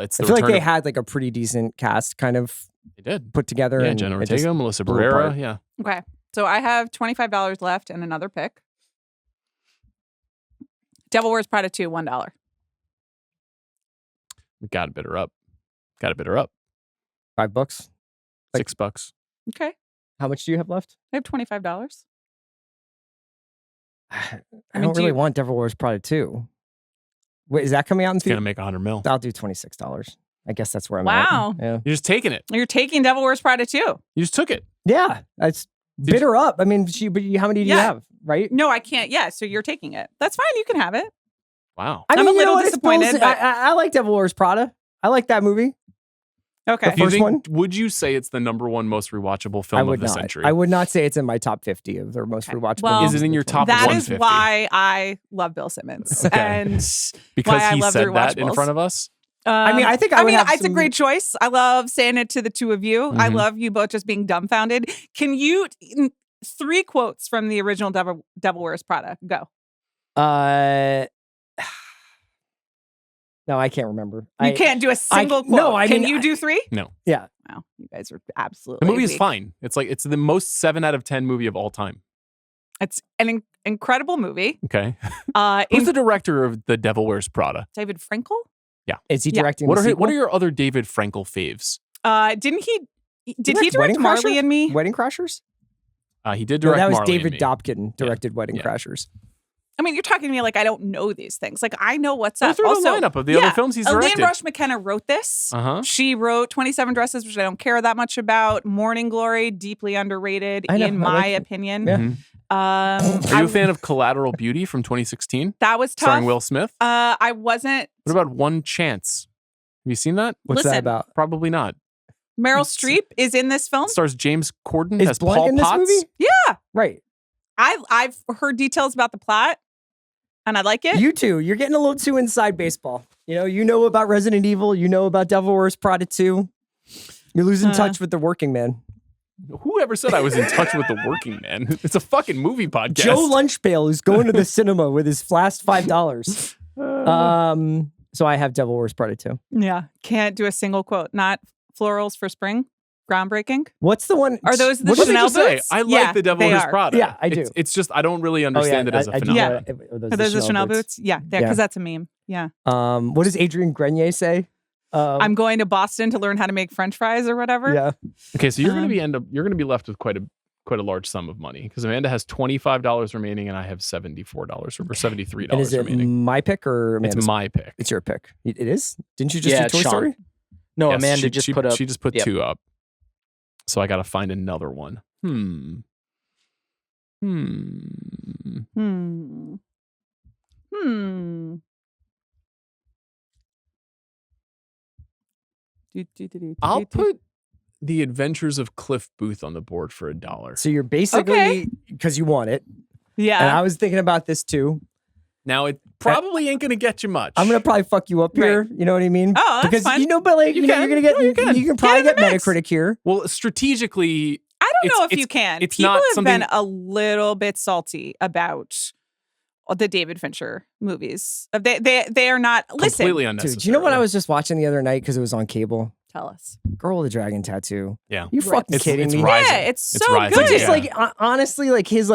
It's I the feel like return they of- had like a pretty decent cast kind of they did. put together. Yeah, and Jenna it just- Ortega, Melissa blew Barrera. apart. Yeah. Okay. So I have $25 left and another pick. Devil Wears Prada 2, $1. We got to bid her up. $5. Like- $6. Okay. How much do you have left? I have $25. I mean, don't do really you- want Devil Wears Prada 2. Wait, is that coming out in It's going to theater? make 100 mil. I'll do $26. I guess that's where I'm Wow. at. Yeah. You're just taking it. You're taking Devil Wears Prada 2. You just took it. Yeah. That's bid her up. I mean, how many do you Yeah. have? Right? No, I can't. Yeah, so you're taking it. That's fine. You can have it. Wow. I'm a you know little what? It's disappointed, Bill's- but- I like Devil Wears Prada. I like that movie. Okay. The first one? Would you say it's the number one most rewatchable I film would of the not. century? I would not say it's in my top 50 of their most Okay. rewatchable. Well, movies Is it in of your the top 20s. That is 150? why I love Bill Simmons. Okay. And because why I he love said the that in rewatchables. front of us? I mean, I think I would have it's a some- great choice. I love saying it to the two of you. I Mhm. love you both just being dumbfounded. Can you 3 quotes from the original Devil Wears Prada? Go. No, I can't remember. You can't do a single quote. no, I Can mean, you do 3? No. Yeah. Wow, you guys are absolutely. The movie is weak. fine. It's the most 7 out of 10 movie of all time. It's an incredible movie. Okay. Who's the director of The Devil Wears Prada? David Frankel? Is he Yeah. directing What the are sequel? your other David Frankel faves? Didn't he? Did he direct direct Wedding Marley Crashers? and Me? Wedding Crashers? He did No, direct that was Marley and David Me. Dobkin directed Wedding Yeah. Crashers. I mean, you're talking to me like I don't know these things. Like I know what's Go up. through Also, the lineup of the other films he's Elaine directed. Rush McKenna wrote this. Uh-huh. She wrote 27 Dresses, which I don't care that much about. Morning Glory, deeply underrated, I know, in I my like it. opinion. Yeah. Mhm. Are you a fan of Collateral Beauty from 2016? That was tough. Starring Will Smith? I wasn't What about One Chance? Have you seen that? What's that Listen. about? Probably not. Meryl It's- Streep is in this film. It stars James Corden Is as Blunt Paul in this Potts. movie? Yeah, Right. I've heard details about the plot, and I like it. You too. You're getting a little too inside baseball. You know about Resident Evil. You know about Devil Wears Prada 2. You're losing touch with the working man. Whoever said I was in touch with the working man? It's a fucking movie podcast. Joe Lunchpail is going to the cinema with his last $5. So I have Devil Wears Prada 2. Yeah, can't do a single quote. Not florals for spring. Groundbreaking. What's the one? Are those the What did Chanel you say? boots? I like Yeah, the Devil they Wears are. Prada. Yeah, I do. It's just I don't really understand it as a I do. phenomenon. Are Are those the Chanel boots? Yeah, because Yeah. that's a meme. Yeah. What does Adrian Grenier say? I'm going to Boston to learn how to make French fries or whatever. Yeah. Okay, so you're going to be left with quite a large sum of money because Amanda has $25 remaining and I have $74 or $73 And is it remaining. my pick or Amanda's? It's my pick. It's your pick. It is? Didn't you just Yeah, do Toy Sean. Story? No, Yes, Amanda she just put up. She just put yep. 2 up. So I got to find another one. Hmm. I'll put The Adventures of Cliff Booth on the board for $1. So you're basically, because you want it. And Yeah. I was thinking about this too. Now it probably ain't going to get you much. I'm going to probably fuck you up here. You know what I mean? Oh, that's because fine. but like, You you know, can. you're going to get, No, you can. you can probably Get in get the mix. Metacritic here. Well, strategically, I don't know if it's- you can. it's People not have been something- a little bit salty about the David Fincher movies. They are not. Listen, completely unnecessary. Dude, do you know what I was just watching the other night because it was on cable? tell us. Girl with a Dragon Tattoo. Yeah. You Right. fucking kidding it's me? rising. Yeah, it's It's so rising. good. But just Yeah. like honestly, like his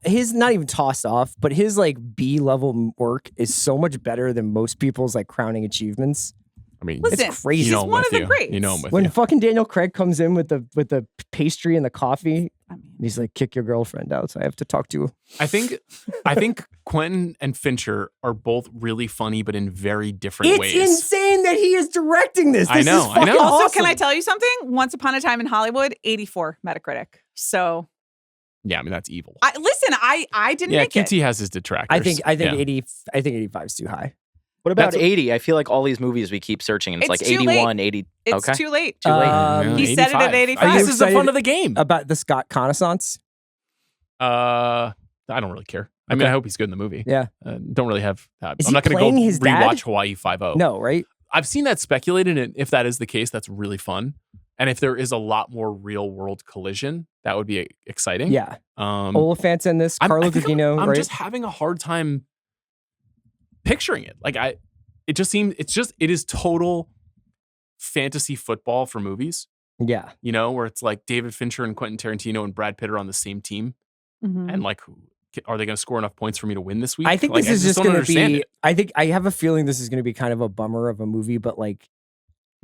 his not even tossed off, but his like B level work is so much better than most people's like crowning achievements. I mean, Listen, It's crazy. you know he's I'm one with of the you. greats. You know I'm with When you. fucking Daniel Craig comes in with the pastry and the coffee, I mean, and he's like, "Kick your girlfriend out, so I have to talk to you." I think Quentin and Fincher are both really funny, but in very different It's ways. insane that he is directing this. I This know, is I fucking know. also, awesome. can I tell you something? Once Upon a Time in Hollywood, 84 Metacritic. So, Yeah, I mean that's evil. I didn't Yeah, make QT it. has his detractors. I think Yeah. 85 is too high. What about That's- 80? I feel like all these movies we keep searching and it's It's like too 81, 80. It's Okay. too late. Too late. Um, He said it at 85. This is the fun excited of the game. About the Scott Connaissance. I don't really care. I mean, Okay. I hope he's good in the movie. Yeah. Don't really have. Is I'm he not going to playing go his dad? rewatch Hawaii 5-0. No, right? I've seen that speculated, and if that is the case, that's really fun. And if there is a lot more real world collision, that would be exciting. Yeah. Oliphant's in this. I Carlo think Gugino, I'm right? just having a hard time picturing it. Like it just seems it is total fantasy football for movies. Yeah. You know, where it's like David Fincher and Quentin Tarantino and Brad Pitt are on the same team, Mhm. and like, are they going to score enough points for me to win this week? I think Like, this is just don't going to understand be. it. I have a feeling this is going to be kind of a bummer of a movie, but like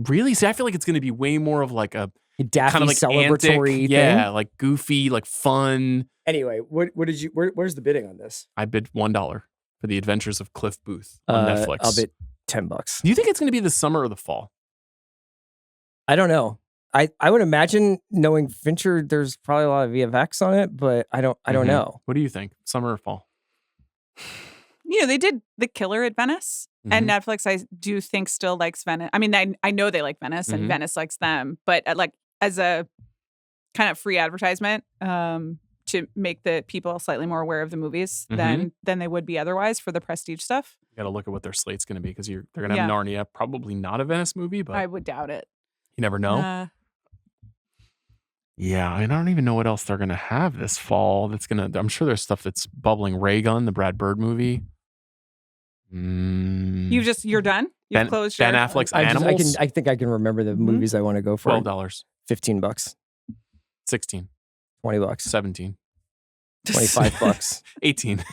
Really? See, I feel like it's going to be way more of like a Daffy kind of like celebratory antic, thing. yeah, like goofy, like fun. Anyway, what did you? Where's the bidding on this? I bid $1 for The Adventures of Cliff Booth on Netflix. I'll bid $10. Do you think it's going to be the summer or the fall? I don't know. I would imagine knowing Fincher, there's probably a lot of VFX on it, but I don't Mhm. know. What do you think? Summer or fall? You know, they did The Killer at Venice, and Netflix, I do think, still likes Venice. I mean, I know they like Venice, and Mhm. Venice likes them, but like as a kind of free advertisement to make the people slightly more aware of the movies than they would be otherwise for the prestige stuff. You got to look at what their slate's going to be because they're going to have Narnia, probably not a Venice movie, but I would doubt it. you never know. Yeah, I don't even know what else they're going to have this fall. I'm sure there's stuff that's bubbling. Ray Gun, the Brad Bird movie. You're done. You've closed Ben your Affleck's I Animals. think I can remember the movies I want to go for. $12, $15, 16, $20, 17, $25. 18.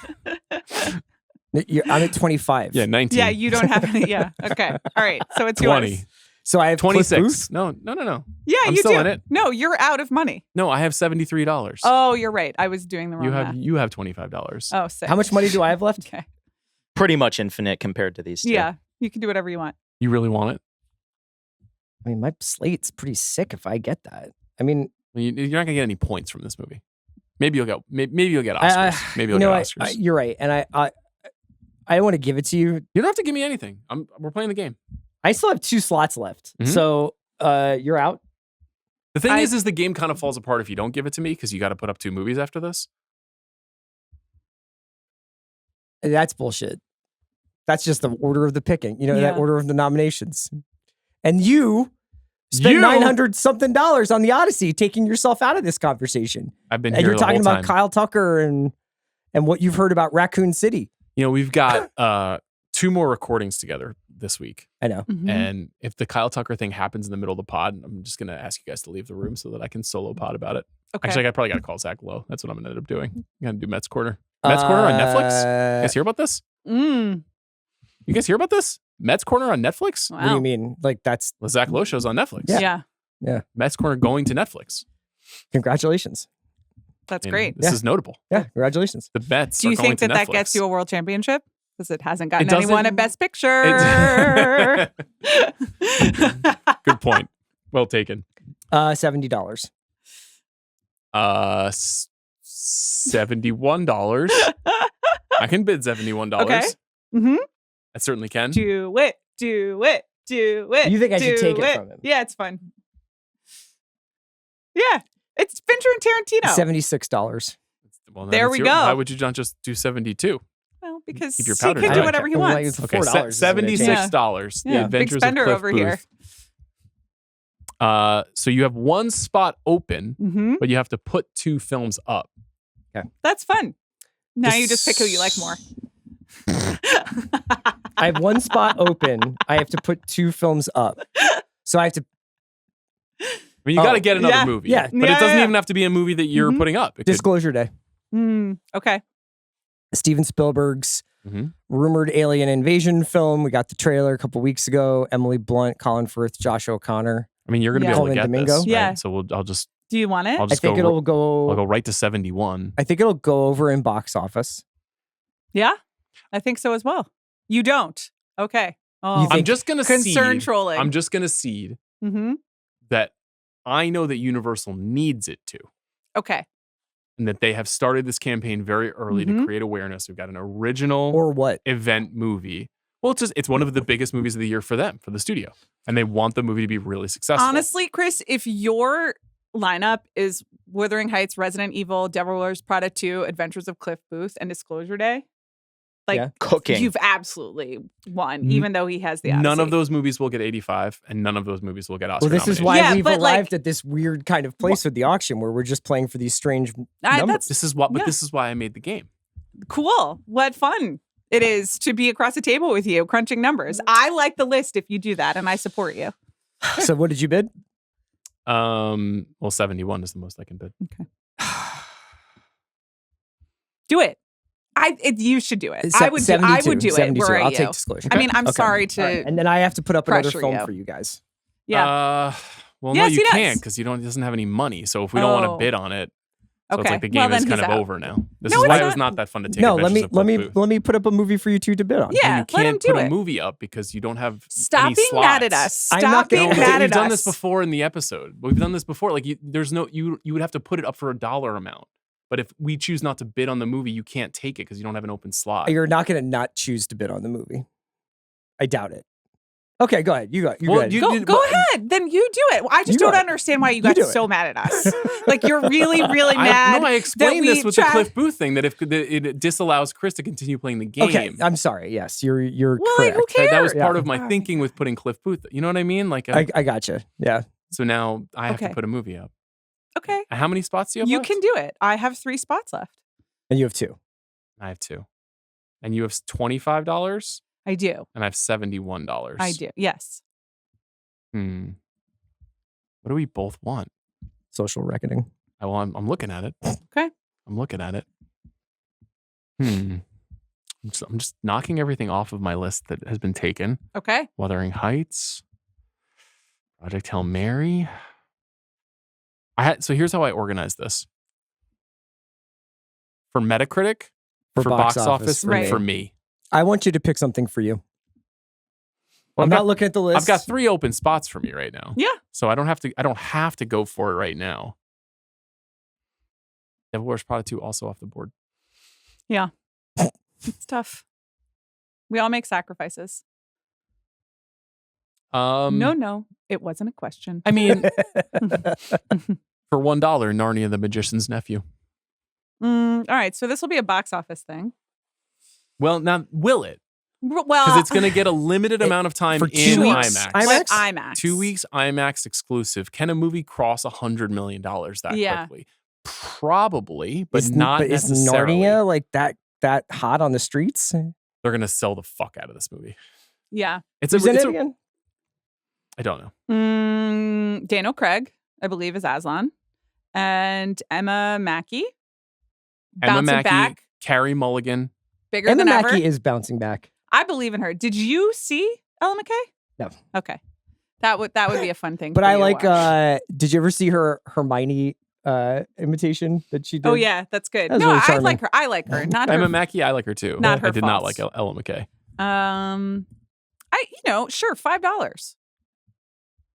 I'm at 25. Yeah, 19. Yeah, you don't have any. Yeah. Okay. All right. So it's 20. yours. So I have Cliff 26. Booth. No. Yeah, I'm you still do. in it. No, you're out of money. No, I have $73. Oh, you're right. I was doing the wrong math. You have $25. Oh, sick. How much money do I have left? Okay. Pretty much infinite compared to these two. Yeah, you can do whatever you want. You really want it? I mean, my slate's pretty sick if I get that. I mean, You're not going to get any points from this movie. Maybe you'll get Oscars. Maybe you'll get Oscars. you're right. And I want to give it to you. You don't have to give me anything. We're playing the game. I still have 2 slots left. Mhm. So you're out. The thing is the game kind of falls apart if you don't give it to me because you got to put up 2 movies after this. That's bullshit. That's just the order of the picking. You know, that Yeah. order of the nominations. And you spent $900-something on the Odyssey, taking yourself out of this conversation. I've been And here you're the talking whole about time. Kyle Tucker and what you've heard about Raccoon City. You know, we've got 2 more recordings together this week. I know. Mhm. And if the Kyle Tucker thing happens in the middle of the pod, I'm just going to ask you guys to leave the room so that I can solo pod about it. Okay. Actually, I probably got to call Zach Lowe. That's what I'm going to end up doing. I'm going to do Mets Corner. Mets Corner on Netflix? You guys hear about this? Mm. You guys hear about this? Mets Corner on Netflix? Wow. What do you mean? Like, that's The Zach Lowe show's on Netflix. Yeah. Mets Corner going to Netflix. congratulations. That's And great. This is notable. Yeah, congratulations. The Mets Do you are going think to that Netflix. gets you a world championship? Because it hasn't gotten doesn't- anyone a Best Picture. Good point. Well taken. $70. $71. I can bid $71. Okay. Mm-hmm. I certainly can. Do it. Do it. Do it. You think I should do take it from him? Yeah, it's fun. Yeah. It's Fincher and Tarantino. $76. Well, then There it's we your- go. Why would you not just do 72? Well, because Keep your he powder can dry. do whatever he Well, wants. like, Okay, $4 is gonna change. $76. Yeah. The Big Adventures spender of Cliff over Booth. here. So you have 1 spot open, Mm-hmm. but you have to put 2 films up. That's fun. Now you just pick who you like more. I have 1 spot open. I have to put 2 films up. So I have to I mean, you got to get another yeah. movie. Yeah. But it Yeah, doesn't yeah. even have to be a movie that you're Mhm. putting up. It could, Disclosure Day. Okay. Steven Spielberg's Mhm. rumored alien invasion film. We got the trailer a couple weeks ago. Emily Blunt, Colin Firth, Josh O'Connor. I mean, you're going to Yeah. be able to Coleman get Domingo? this. Yeah. Right? So I'll just Do you want it? I'll I just think go. it'll I'll go. go right to 71. I think it'll go over in box office. Yeah, I think so as well. You don't. Okay. Oh, You I'm think- just going to concern seed. trolling. I'm just going to seed Mm-hmm. that I know that Universal needs it to. Okay. And that they have started this campaign very early to Mhm. create awareness. We've got an original Or what? event movie. Well, it's one of the biggest movies of the year for them, for the studio. And they want the movie to be really successful. Honestly, Chris, if your lineup is Wuthering Heights, Resident Evil, Devil Wears Prada 2, Adventures of Cliff Booth, and Disclosure Day, like Yeah. Cooking. you've absolutely won, even though he has the Odyssey. None of those movies will get 85, and none of those movies will get Oscar Well, this is nominations. why Yeah, we've but, like- arrived at this weird kind of place with the auction where we're just playing for these strange numbers. That's This is what, but Yeah. this is why I made the game. cool. What fun it is to be across the table with you, crunching numbers. I like the list if you do that, and I support you. So what did you bid? Well, 71 is the most I can bid. Do it. You should do it. It's I would. I 72, would do it. 72. Were I I'll you? take Disclosure. I mean, I'm Okay. sorry to. All right. And then I have to put up another pressure film you. for you guys. Yeah. Well, Yes, no, he you does. can't because it doesn't have any money. So if we don't want Oh. to bid on it, so it's Okay. like the Well, game is then kind he's of out. over now. This No, is it's why it not. was not that fun to take. No, Adventures of Cliff Booth. let me put up a movie for you two to bid on. Yeah. You let him can't do put it. a movie up because you don't have Stop any being mad at slots. us. I'm Stop not being gonna- mad We've at done us. this before in the episode. We've done this before. Like you would have to put it up for a dollar amount. But if we choose not to bid on the movie, you can't take it because you don't have an open slot. You're not going to not choose to bid on the movie. I doubt it. Okay, go ahead. You go. You Well, go ahead. you- Go ahead. Then you do it. I You just go don't ahead. understand why you You got do it. so mad at us. Like you're really, really mad. I explained we this with the tried- Cliff Booth thing that if that it disallows Chris to continue playing the game. Okay, I'm sorry. Yes, you're Well, like, correct. who cares? That was part Yeah. of my thinking with putting Cliff Booth. You know what I mean? Like, I gotcha. Yeah. so now I have Okay. to put a movie up. Okay. How many spots do you have You left? can do it. I have 3 spots left. And you have 2. I have 2. And you have $25 I do. and I have $71. I do. Yes. What do we both want? Social reckoning. I'm looking at it. Okay. I'm looking at it. I'm just knocking everything off of my list that has been taken. Okay. Wuthering Heights, Project Hail Mary. So here's how I organized this. For Metacritic, for box office, for Right. me. for me. I want you to pick something for you. Well, I'm not looking at the list. I've got 3 open spots for me right now. Yeah. So I don't have to go for it right now. Devil Wears Prada 2 also off the board. It's tough. We all make sacrifices. No, it wasn't a question. I mean, for $1, Narnia the Magician's Nephew. All right, so this will be a box office thing. Well, now, will it? Well, Because it's going to get a limited amount of time for in 2 weeks. IMAX. Like IMAX. 2 weeks IMAX exclusive. Can a movie cross $100 million that quickly? Probably, but not necessarily. Is Narnia like that hot on the streets? They're going to sell the fuck out of this movie. Yeah. Who's in it again? I don't know. Daniel Craig, I believe, is Aslan. And Emma Mackey. Bouncing back. Carrie Mulligan. Bigger Emma than ever. Mackey is bouncing back. I believe in her. Did you see Ella McKay? No. Okay. That would be a fun thing. But for I you to like. watch. Did you ever see her Hermione imitation that she did? Oh yeah, that's good. That was No, really I charming. like her. I like her. Not her. Emma Mackey, I like her too. Not her I did not faults. like Ella McKay. Sure, $5.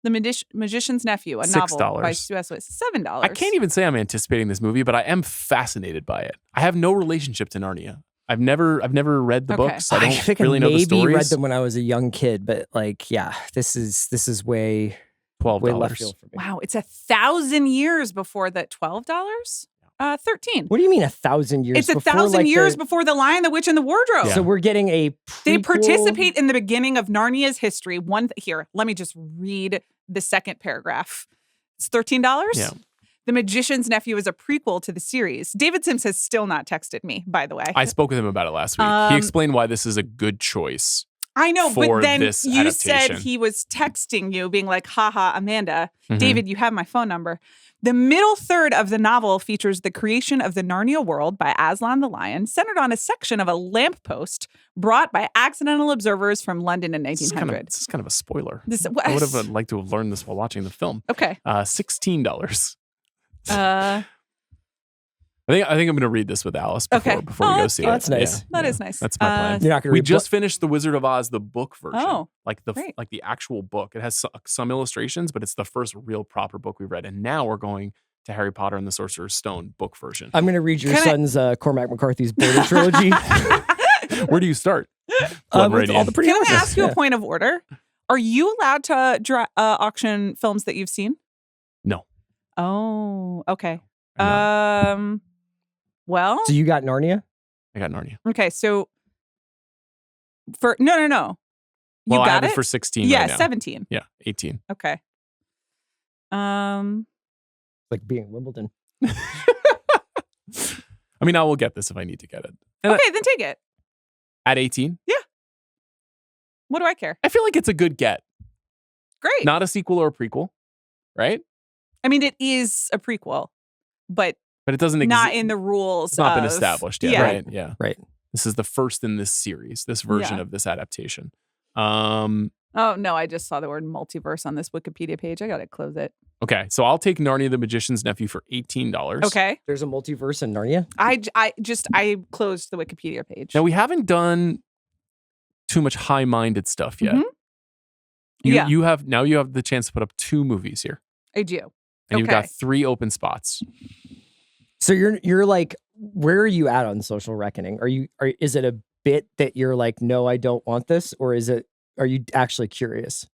The Magician's Nephew, a novel by C.S. Lewis. $7. I can't even say I'm anticipating this movie, but I am fascinated by it. I have no relationship to Narnia. I've never read the Okay. books. I don't think really I know the maybe stories. read them when I was a young kid, but like, yeah, this is way left field $12. for me. Wow, it's 1,000 years before that. $12? 13. What do you mean 1,000 years? It's before, 1,000 like, years before The Lion, the Witch, and the Wardrobe. So we're getting a They prequel? participate in the beginning of Narnia's history. Here, let me just read the second paragraph. It's $13? Yeah. The Magician's Nephew is a prequel to the series. David Sims has still not texted me, by the way. I spoke with him about it last week. He explained why this is a good choice. I know, for but then this you said adaptation. he was texting you, being like, haha, Amanda, Mhm. David, you have my phone number. The middle third of the novel features the creation of the Narnia world by Aslan the Lion, centered on a section of a lamppost brought by accidental observers from London in 1900. This is kind of a spoiler. This- I would have liked to have learned this while watching the film. Okay. $16. Uh, I think I'm going to read this with Alice before Okay. we Oh, go that's see cute. it. That's nice. Yeah, That yeah. is nice. That's my plan. You're not going to We read just finished The Wizard of Oz, the book version. Oh, like great. the actual book. It has some illustrations, but it's the first real proper book we read. And now we're going to Harry Potter and the Sorcerer's Stone book version. I'm going to read your Can I- son's Cormac McCarthy's Border trilogy. Where do you start? Blood With all the pretty Can I horses. ask you Yeah. a point of order? Are you allowed to auction films that you've seen? No. Oh, okay. I'm not. Well, So you got Narnia? I got Narnia. okay. So for no. You Well, I got have it it for 16 Yeah, right now. 17. Yeah, 18. Okay. Like being in Wimbledon. I mean, I will get this if I need to get it. And Okay, then take it. at 18, What do I care? I feel like it's a good get. Great. Not a sequel or a prequel, right? I mean, it is a prequel, but But it doesn't exist. not in the rules. It's not been of- established yet, Yeah. right? Yeah. Right. This is the first in this series, this version Yeah. of this adaptation. Oh no, I just saw the word multiverse on this Wikipedia page. I gotta close it. Okay, so I'll take Narnia the Magician's Nephew for $18. Okay. There's a multiverse in Narnia? I closed the Wikipedia page. Now we haven't done too much high-minded stuff yet. Mhm. Yeah. You have the chance to put up 2 movies here. I do. And you've got Okay. 3 open spots. So you're like, where are you at on Social Reckoning? Is it a bit that you're like, no, I don't want this, or are you actually curious?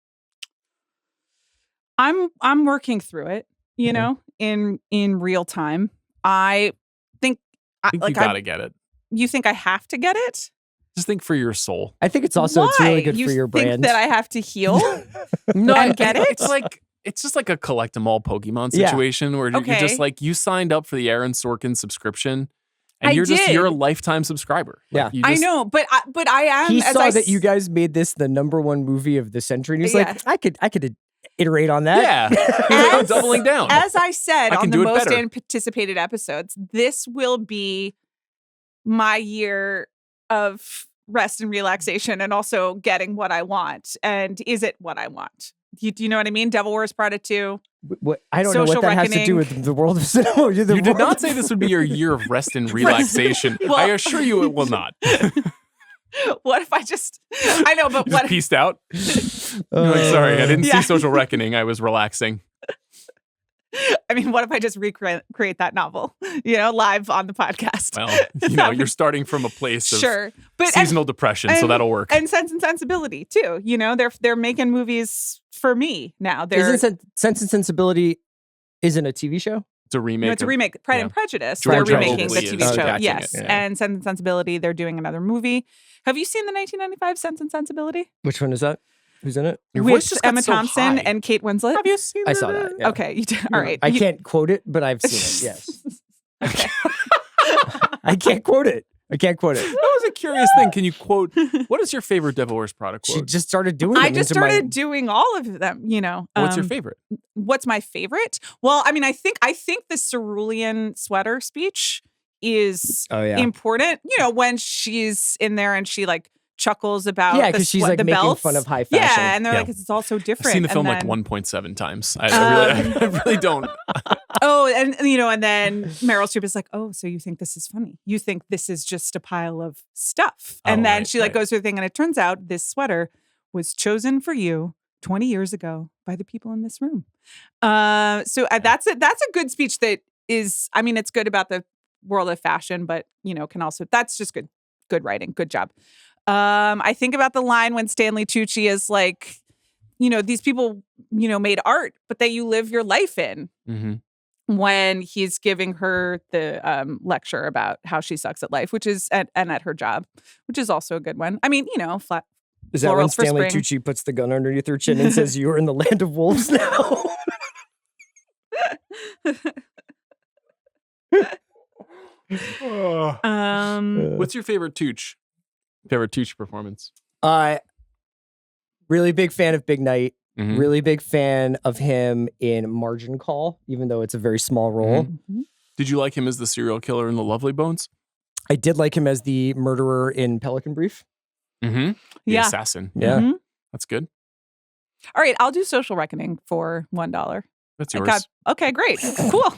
I'm working through it, you know, in real time. I think I think you gotta get it. you think I have to get it? Just think for your soul. I think it's also it's Why? really good You for your think brand. that I have to heal? No, And get it? It's just like a collect 'em all Pokemon Yeah. situation where you're Okay. just like you signed up for the Aaron Sorkin subscription, and I you're a did. lifetime subscriber. Yeah. you I just- know, but I am. He as saw I that you s- guys made this the #1 movie of the century, and he's Yeah. like, I could iterate on that. Yeah, He's like, I'm As- doubling down. As I said I on can the do it most better. anticipated episodes, this will be my year of rest and relaxation and also getting what I want. And is it what I want? Do you know what I mean? Devil Wears Prada 2. I don't know Social what that has to do Reckoning. with the world of cinema. You did not say this would be your year of rest and relaxation. Well- I assure you it will not. What if I just, I know, but You what? just pieced out. You're like, sorry, I didn't Yeah. see Social Reckoning. I was relaxing. I mean, what if I just recreate that novel, live on the podcast? Well, you're starting from a place of sure, but seasonal depression, so that'll work. And Sense and Sensibility too. They're making movies for me now. Isn't Sense and Sensibility isn't a TV show? It's a remake. No, it's a remake. Pride and Prejudice. George They're remaking the Orwell TV is show. adapting Yes, it, and Sense and Sensibility. They're doing another movie. Have you seen the 1995 Sense and Sensibility? Which one is that? Who's in it? Your voice With just got Emma so Thompson high. and Kate Winslet. Have you seen I saw that. Yeah. Okay, you did. All right. I can't quote it, but I've seen it. Yes. Okay. I can't quote it. That was a curious thing. Can you quote? What is your favorite Devil Wears Prada quote? She just started doing. I just started doing all of them. What's your favorite? What's my favorite? Well, I mean, I think the cerulean sweater speech is important. When she's in there and she like chuckles about because she's like the making belts. fun of high fashion. Yeah, and they're like, it's all so different. I've seen the film and like 1.7 times. I really don't. Oh, and then Meryl Streep is like, oh, so you think this is funny? You think this is just a pile of stuff? And then she goes through the thing, and it turns out this sweater was chosen for you 20 years ago by the people in this room. So that's it. That's a good speech. That is, I mean, it's good about the world of fashion, but can also that's just good writing. Good job. I think about the line when Stanley Tucci is like, these people, made art, but that you live your life in. Mm-hmm. When he's giving her the lecture about how she sucks at life, which is at her job, which is also a good one. I mean, flat. Is that when Stanley Tucci puts the gun underneath her chin and says, "You're in the land of wolves now"? What's your favorite Tucci? Favorite Tucci performance? Really big fan of Big Night. Mm-hmm. Really big fan of him in Margin Call, even though it's a very small role. Mm-hmm. Did you like him as the serial killer in The Lovely Bones? I did like him as the murderer in Pelican Brief. Mm-hmm. The Yeah. assassin. Yeah. Mm-hmm. That's good. All right, I'll do Social Reckoning for $1. That's yours. Okay, great. Cool.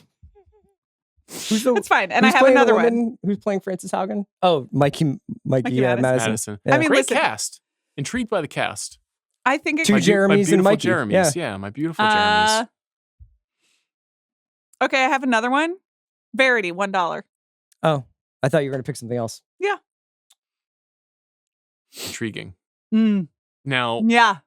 That's fine. And I who's have playing another the one. woman who's playing Frances Haugen? Oh, Mikey Madison. Madison. Yeah. I mean, Great listen. cast. Intrigued by the cast. I think it Two could Jeremys and Mikey. Jeremys. Yeah, my beautiful Jeremys. Okay, I have another one. Verity, $1. Oh, I thought you were going to pick something else. Yeah. Intriguing. Mm. Now, Yeah.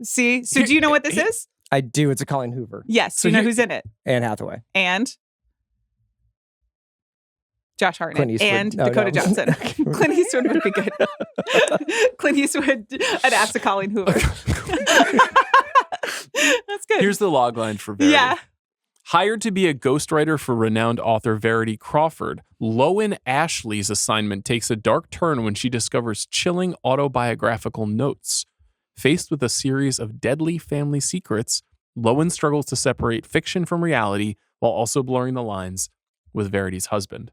See? So do you know what this is? I do. It's a Colleen Hoover. Yes. So you know here- who's in it? Anne Hathaway. And Josh Clint Hartnett Eastwood. and No, Dakota no. Johnson. Clint Eastwood would be good. Clint Eastwood adapts to Colleen Hoover. That's good. here's the log line for Verity. Yeah. Hired to be a ghostwriter for renowned author Verity Crawford, Lowen Ashley's assignment takes a dark turn when she discovers chilling autobiographical notes. Faced with a series of deadly family secrets, Lowen struggles to separate fiction from reality while also blurring the lines with Verity's husband.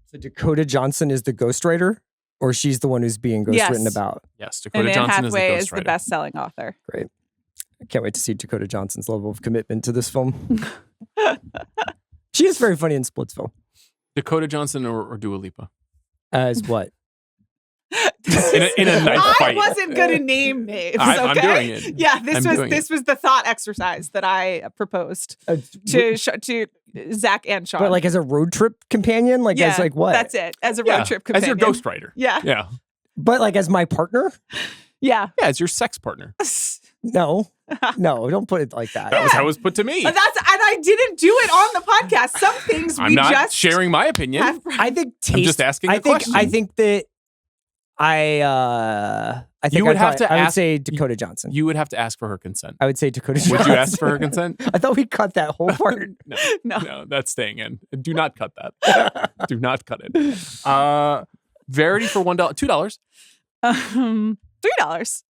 So Dakota Johnson is the ghostwriter, or she's the one who's being ghostwritten Yes. about? Yes, And Dakota Anne Johnson Hathaway is is the the ghostwriter. best-selling author. Great. I can't wait to see Dakota Johnson's level of commitment to this film. She is very funny in Splitsville. Dakota Johnson or Dua Lipa? As what? In a knife I fight. wasn't going to name names. I'm okay? doing it. Yeah, I'm this was the thought exercise that I proposed to Zach and Sean. But like as a road trip companion? Like as like what? That's it. As a Yeah, road trip as companion. your ghostwriter. Yeah. Yeah. But like as my partner? Yeah. Yeah, as your sex partner. No. No, don't put it like that. That was how it was put to me. And I didn't do it on the podcast. Some things I'm we not just sharing my opinion. have- I think taste, I'm just asking a question. I think that I think You would have I to would ask- say Dakota Johnson. You would have to ask for her consent. I would say Dakota Johnson. Would you ask for her consent? I thought we cut that whole part. No, that's staying in. Do not cut that. Do not cut it. Verity for $1, $2. $3.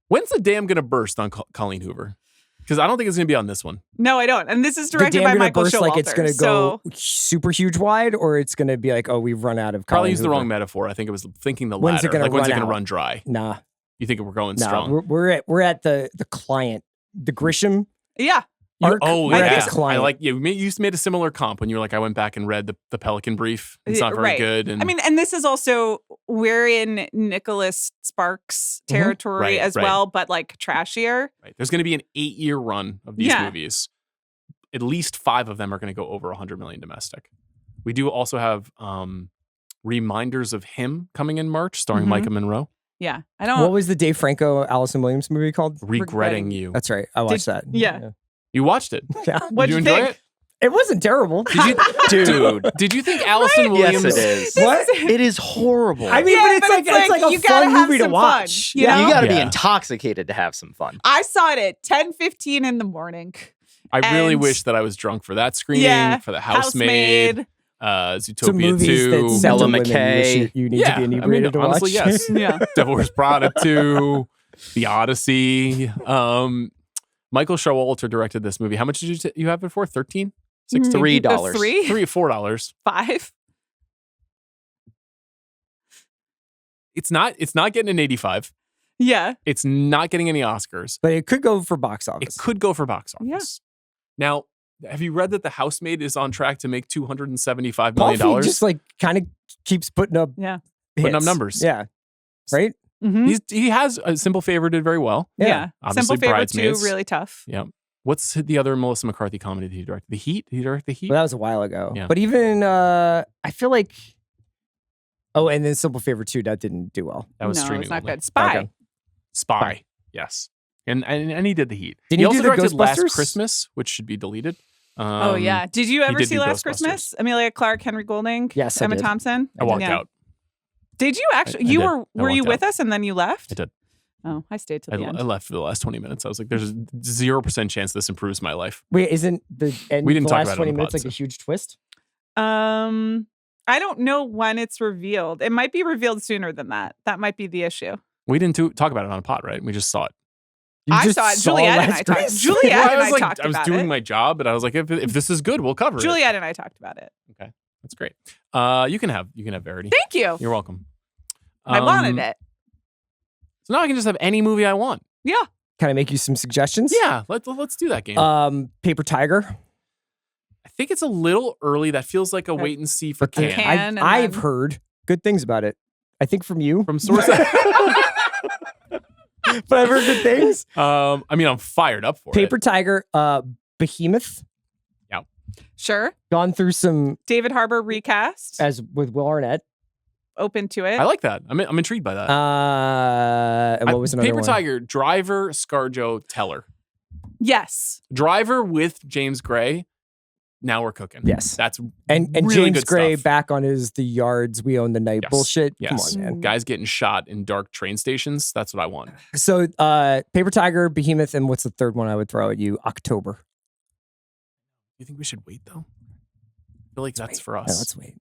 When's the dam gonna burst on Colleen Hoover? Because I don't think it's gonna be on this one. No, I don't. And this is The directed dam by gonna Michael burst Showalter. like it's gonna go So super huge wide, or it's gonna be like, oh, we've run out of. Probably Colleen used the Hoover. wrong metaphor. I think it was thinking the When's it latter. gonna Like when's it run gonna out? run dry? Nah, You think we're going nah. strong? We're at the client, the Grisham. yeah. arc. Oh We're at yeah, the client. I like. Yeah, you made a similar comp when you were like, I went back and read the Pelican Brief. It's not very Right. good. And I mean, and this is also, we're in Nicholas Sparks territory Right, as right. well, but like trashier. right. There's going to be an 8-year run of these Yeah. movies. at least 5 of them are going to go over 100 million domestic. We do also have Reminders of Him coming in March, starring Micah Monroe. Yeah. I don't. What was the Dave Franco, Allison Williams movie called? Regretting You. That's right. I watched that. Yeah. You watched it. Yeah. What'd Did you you enjoy think? it? It wasn't terrible. Dude. Did you think Allison Williams? Yes, it is. What? It is horrible. I mean, Yeah, but it's like you a gotta fun have movie to some watch. fun, you know? you got to be Yeah. intoxicated to have some fun. I saw it at 10:15 in the morning. I really And- wish that I was drunk for that screening, Yeah. for The Housemaid, Some Zootopia movies 2, that Bella center women McKay. you need to be inebriated to watch. honestly, yes. Yeah. Devil Wears Prada 2, The Odyssey. Michael Showalter directed this movie. How much did you have it for? 13? $3. The three? $4. 5? It's not getting an 85. Yeah. It's not getting any Oscars. But it could go for box It office. could go for box office. Yeah. Now, have you read that The Housemaid is on track to make $275 Paul million? Feig just like kind of keeps putting up Yeah. Putting up hits. numbers. Yeah. Right? Mm-hmm. He has a Simple Favor did very well. Yeah. Obviously, Simple Favor 2, Bridesmaids. really tough. Yeah. What's the other Melissa McCarthy comedy that he directed? The Heat? Did he direct The Heat? Well, that was a while ago. Yeah. But even I feel like and then Simple Favor 2, that didn't do well. That was no, streaming it's not only. good. Spy. Okay. Spy. Yes. And he did The Heat. Did he he also do the directed Last Ghostbusters? Christmas, which should be deleted. Oh, yeah. Did you ever did see do Last Ghostbusters. Christmas? Amelia Clark, Henry Golding? Yes, I Emma did. Thompson? I walked Yeah. out. Did you actually? I You did. were I you walked with out. us and then you left? I did. Oh, I stayed till the end. I left for the last 20 minutes. I was like, there's a 0% chance this improves my life. Wait, isn't the end We didn't the talk last about it 20 on the minutes pod, like a so. huge twist? I don't know when it's revealed. It might be revealed sooner than that. That might be the issue. We didn't talk about it on a pod, right? We just saw it. You I just saw it. Juliet and Last I talked. Christmas? Juliet Well, and I I was talked I was about doing it. my job, and I was like, if this is good, we'll cover it. Juliet and I talked about it. That's great. You can have Verity. Thank you. You're welcome. I wanted it. So now I can just have any movie I want. Yeah. Can I make you some suggestions? Yeah, let's do that game. Paper Tiger. I think it's a little early. That feels like a wait and see for But Can. and I've then- heard good things about it. I think from you. From source. But I've heard good things. I mean, I'm fired up for Paper it. Tiger, Behemoth. Sure. Gone through some David Harbour recast. as with Will Arnett. Open to it. I like that. I'm intrigued by that. And what was another Paper one? Tiger, Driver, ScarJo, Teller. Yes. Driver with James Gray. Now we're cooking. Yes. That's And really James good Gray stuff. back on his The Yards We Own the Night Yes. bullshit. Yes. Come on, man. Guys getting shot in dark train stations. That's what I want. So Paper Tiger, Behemoth, and what's the third one I would throw at you? October. You think we should wait though? I feel like that's for Yeah, us. let's wait.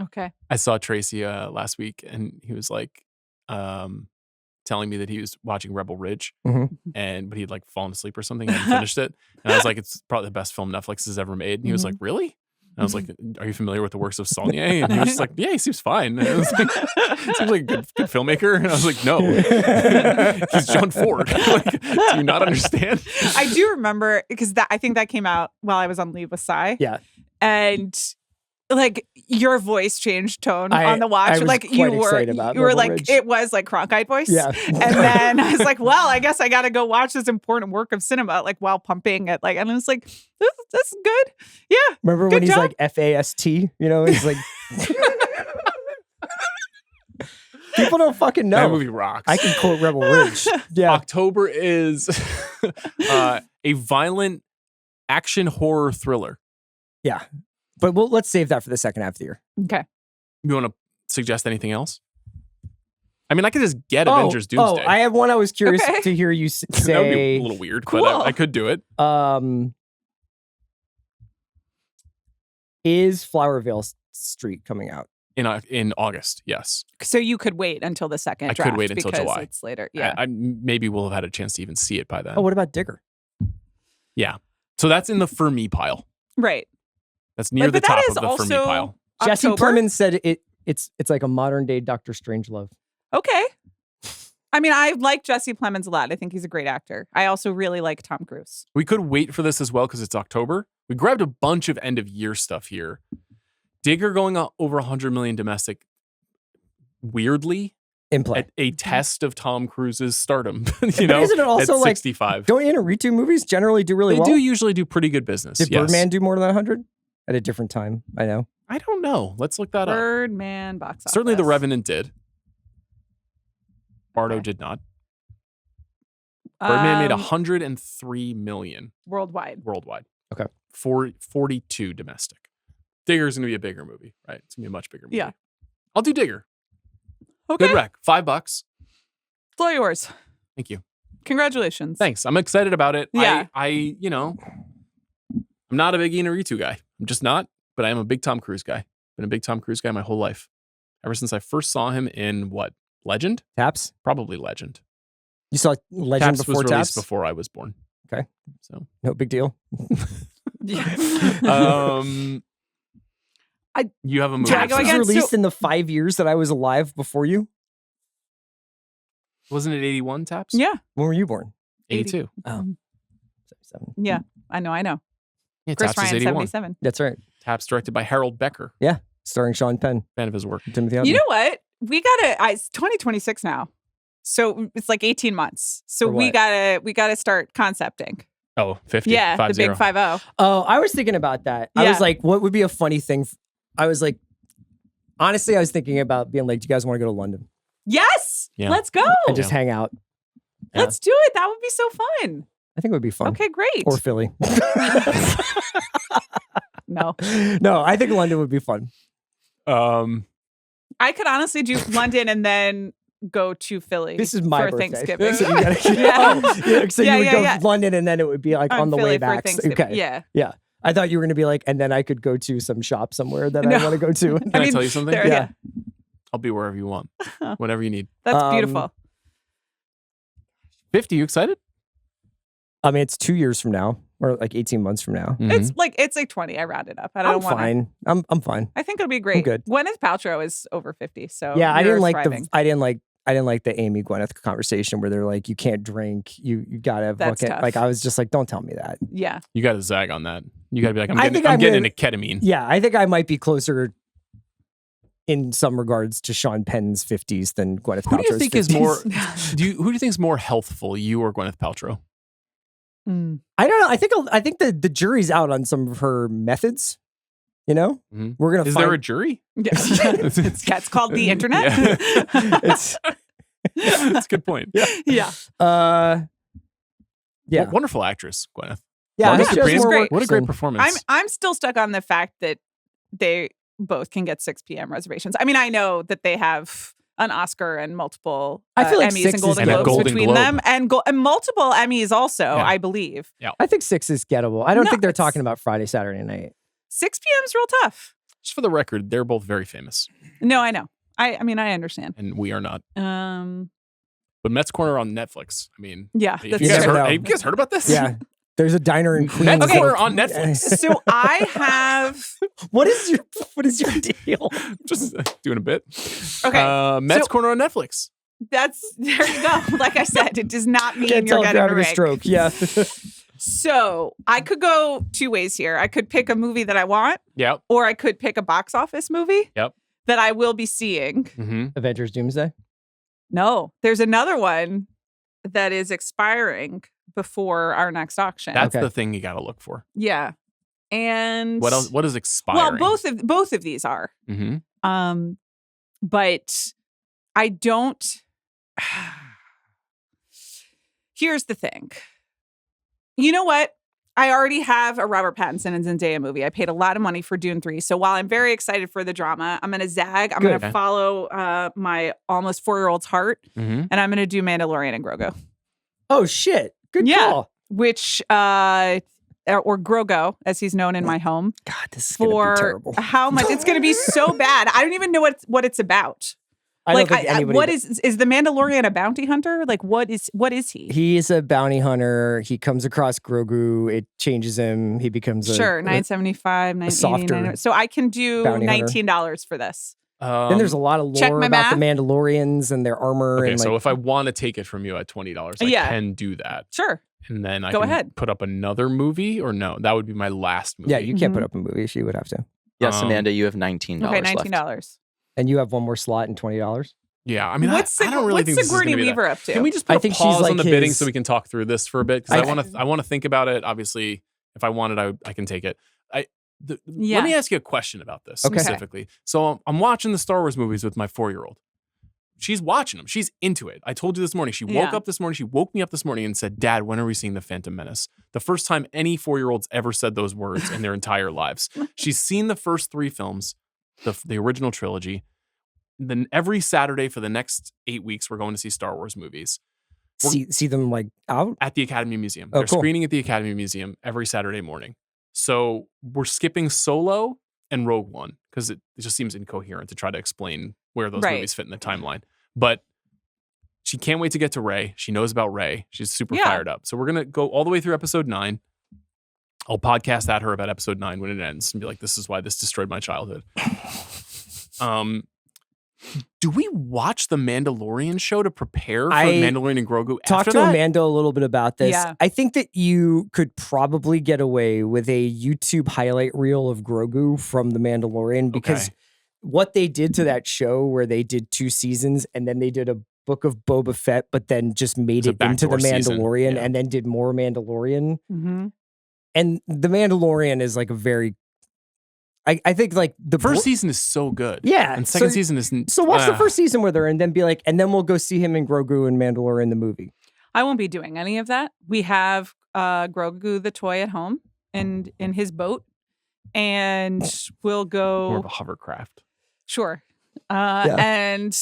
Okay. I saw Tracy last week, and he was like, telling me that he was watching Rebel Ridge, Mhm. but he'd like fallen asleep or something and hadn't finished it. And I was like, it's probably the best film Netflix has ever made. And he was like, really? And I was like, are you familiar with the works of Saulnier? And he was just like, yeah, he seems fine. And I was like, seems like a good filmmaker. And I was like, no, he's John Ford. Like, do you not understand? I do remember because I think that came out while I was on leave with Cy. Yeah. And like your voice changed tone I- on the watch. I was Like quite excited about you were Rebel like, Ridge. it was like Cronkite voice. Yeah. And then I was like, well, I guess I got to go watch this important work of cinema, like while pumping it. Like, and I was like, this is good. Yeah. Remember Good when he's job. like FAST? You know, he's like, people don't fucking That know. movie rocks. I can quote Rebel Ridge. Yeah. October is a violent action horror thriller. Yeah. But let's save that for the second half of the year. Okay. You want to suggest anything else? I mean, I could just get Avengers Doomsday. I have one I was curious Okay. to hear you that would be a say. little weird, Cool. but I could do it. Is Flowervale Street coming out? In August, yes. So you could wait until the second I could draft wait until because July. it's later. Yeah. I maybe we'll have had a chance to even see it by then. Oh, what about Digger? Yeah. So that's in the for me pile. right. That's near But the that top is of the for me also pile. Jesse October? Plemons said it's like a modern day Doctor Strangelove. Okay. I mean, I like Jesse Plemons a lot. I think he's a great actor. I also really like Tom Cruise. We could wait for this as well because it's October. We grabbed a bunch of end of year stuff here. Digger going over 100 million domestic. Weirdly, In play. a test of Tom Cruise's stardom. You know, isn't it also at like 65. Don't Inarritu movies generally do really They well? do usually do pretty good business. Did yes. Birdman do more than 100 at a different time? I know. I don't know. Let's look that up. Birdman box office. Certainly, The Revenant did. Bardo Okay. did not. Birdman made Um, 103 million worldwide. worldwide. Okay. 42 domestic. Digger's going to be a bigger movie, right? It's going to be a much bigger movie. Yeah. I'll do Digger. Okay. Good rec. $5. It's all yours. Thank you. Congratulations. Thanks. I'm excited about it. Yeah. I'm not a big Inarritu guy. I'm just not, but I am a big Tom Cruise guy. Been a big Tom Cruise guy my whole life. Ever since I first saw him in what? Legend? Taps? Probably Legend. You saw Legend Taps before was released Taps? before I was born. Okay. So No big deal. you have a movie. Can I go Taps was again? released So- in the 5 years that I was alive before you. Wasn't it 81 Taps? Yeah. When were you born? 82. Oh. 77. Yeah. I know. Yeah, Chris Taps is Ryan, 81. 77. That's right. Taps directed by Harold Becker. Starring Sean Penn, Fan of his work. Timothy You Hutton. know what? We gotta. It's 2026 now, so it's like 18 months. So For we what? gotta start concepting. Oh, 50. Yeah, the 50. big 50. Oh, I was thinking about that. I Yeah. was like, what would be a funny thing? I was like, honestly, I was thinking about being like, do you guys want to go to London Yes, Yeah. let's go. and just hang out? Yeah. Let's do it. That would be so fun. I think it would be fun. Okay, great. Or Philly. No, No, I think London would be fun. I could honestly do London and then go to Philly. This is my for birthday. Thanksgiving. So you gotta, Yeah. so Yeah, you would yeah, go yeah. to London and then it would be like on the Philly way for back. Thanksgiving. Okay. Yeah. I thought you were going to be like, and then I could go to some shop somewhere that No. I want to go to. Can I tell you something? there- Yeah. I'll be wherever you want. Whatever you need. That's beautiful. 50, you excited? I mean, it's 2 years from now or like 18 months from now. It's like 20. I rounded up. I I'm don't want to. fine. I'm fine. I think it'll be great. good. Gwyneth Paltrow is over 50, so Yeah, I you're didn't like thriving. I didn't like the Amy Gwyneth conversation where they're like, you can't drink, you gotta That's fucking tough. like. I was just like, don't tell me that. Yeah, You got to zag on that. You got to be like, I'm I getting, think I'm I'm getting gonna- into ketamine. Yeah, I think I might be closer in some regards to Sean Penn's 50s than Gwyneth Paltrow's Who do you think 50s. is more? Who do you think is more healthful, you or Gwyneth Paltrow? I don't know. I think the jury's out on some of her methods. You know, Mhm. we're gonna. Is find, there a jury? yeah. It's called the internet. Yeah. It's That's a good point. Yeah. yeah. Wonderful actress, Gwyneth. Yeah, Marty I think she has Supreme, more great. work What a great than- performance. I'm still stuck on the fact that they both can get 6 p.m. reservations. I mean, I know that they have an Oscar and multiple I feel like Emmys 6 and is Golden And a Globes Golden between Globe. them, and multiple Emmys also, Yeah. I believe. I think 6 is gettable. I don't No, think they're it's- talking about Friday, Saturday night. 6 p.m. is real tough. Just for the record, they're both very famous, No, I know. I mean, I understand. and we are not. Um, But Mets Corner on Netflix. I mean, yeah, have that's you guys true. heard, have you guys heard about this? Yeah, there's a diner in Queens. Mets Okay. Corner on Netflix. So I have What is your deal? Just doing a bit. okay. Mets so- Corner on Netflix. That's there you go. Like I said, it does not mean Can't you're tell if getting you're having a rank. stroke. Yeah. So I could go 2 ways here. I could pick a movie that I want, Yep. or I could pick a box office movie. Yep. That I will be seeing. Mm-hmm. Avengers Doomsday. No, there's another one that is expiring before our next auction. That's Okay. the thing you got to look for. yeah. And What else? What is expiring? Well, both of these are. Mm-hmm. But I don't. Here's the thing. You know what? I already have a Robert Pattinson and Zendaya movie. I paid a lot of money for Dune 3. So while I'm very excited for the drama, I'm going to zag. I'm going Good. to follow my almost 4-year-old's heart, Mm-hmm. and I'm going to do Mandalorian and Grogu, Oh shit! Good Yeah. call. which or Grogu, as he's known in my home, God, this is gonna be for terrible. how much it's going to be so bad. I don't even know what it's about. I don't think anybody. what is the Mandalorian a bounty hunter? Like what is he? He is a bounty hunter. He comes across Grogu. It changes him. He becomes Sure, $9.75, $9.89. softer So I can do bounty hunter. $19 for this. Then there's a lot of check lore my about the math. Mandalorians and their armor. Okay, and so like, if I want to take it from you at $20, I Yeah. can do that. Sure. And then I Go can ahead. put up another movie, or no? That would be my last movie. yeah, you can't Mhm. put up a movie. She would have to. Yes, Um, Amanda, you have $19 Okay, left. $19. And you have one more slot and $20. Yeah, I mean, What's I don't really think this is going Sigourney to be that. Weaver up to? Can we just put I a think she's pause like on the bidding his- so we can talk through this for a bit? Because Okay. I want to think about it. Obviously, if I wanted, I can take it. Yeah. Let me ask you a question about this Okay. specifically. So I'm watching the Star Wars movies with my 4-year-old. She's watching them. She's into it. I told you this morning. She woke Yeah. up this morning. She woke me up this morning and said, "Dad, when are we seeing The Phantom Menace?" The first time any 4-year-olds ever said those words in their entire lives. She's seen the first 3 films, the original trilogy. Then every Saturday for the next 8 weeks, we're going to see Star Wars movies See them like out. at the Academy Museum. Oh, They're cool. screening at the Academy Museum every Saturday morning. So we're skipping Solo and Rogue One because it just seems incoherent to try to explain where those Right. movies fit in the timeline. But she can't wait to get to Rey. She knows about Rey. She's super Yeah. fired up. So we're going to go all the way through episode 9. I'll podcast at her about episode 9 when it ends and be like, this is why this destroyed my childhood. Do we watch the Mandalorian show to prepare for Mandalorian and Grogu Talk after to that? Amanda a little bit about this. Yeah. I think that you could probably get away with a YouTube highlight reel of Grogu from The Mandalorian because Okay. what they did to that show where they did 2 seasons and then they did a Book of Boba Fett, but then just made It's a it into The backdoor season. Mandalorian Yeah. and then did more Mandalorian. Mm-hmm. And The Mandalorian is like a very, I think like the First season is so good. Yeah, And second so- season is So watch the first season with her and then be like, and then we'll go see him in Grogu and Mandalorian the movie. I won't be doing any of that. We have Grogu the toy at home and in his boat, and we'll more of go. a hovercraft. Sure. Yeah. And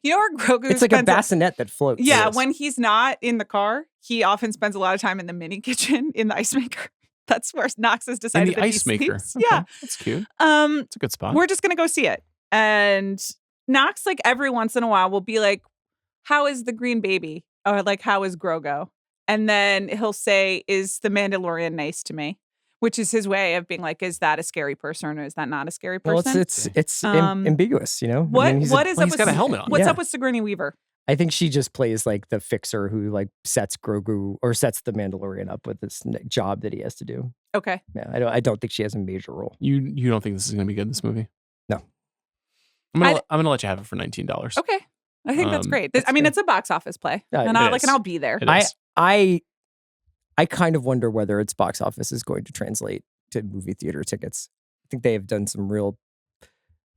you know where Grogu It's like a spends bassinet that floats. Yeah, Yes. when he's not in the car, he often spends a lot of time in the mini kitchen in the ice maker. That's where Knox has And decided the that he ice maker. sleeps. Okay, Yeah. That's cute. Um, It's a good spot. we're just gonna go see it. And Knox, like every once in a while, will be like, "How is the green baby?" Or like, "How is Grogu?" And then he'll say, "Is the Mandalorian nice to me?" Which is his way of being like, "Is that a scary person or is that not a scary Well, person?" it's Um, ambiguous, you know. what he's what is well, up he's with got a helmet on. What's Yeah. up with Sigourney Weaver? I think she just plays like the fixer who like sets Grogu or sets the Mandalorian up with this job that he has to do. Okay. Yeah, I don't think she has a major role. You don't think this is going to be good, this movie? No. I'm gonna let you have it for $19. Okay. I think that's great. that's I mean, great. it's a box office play. Yeah, and it I'll is. I'll be there. It is. I kind of wonder whether its box office is going to translate to movie theater tickets. I think they have done some real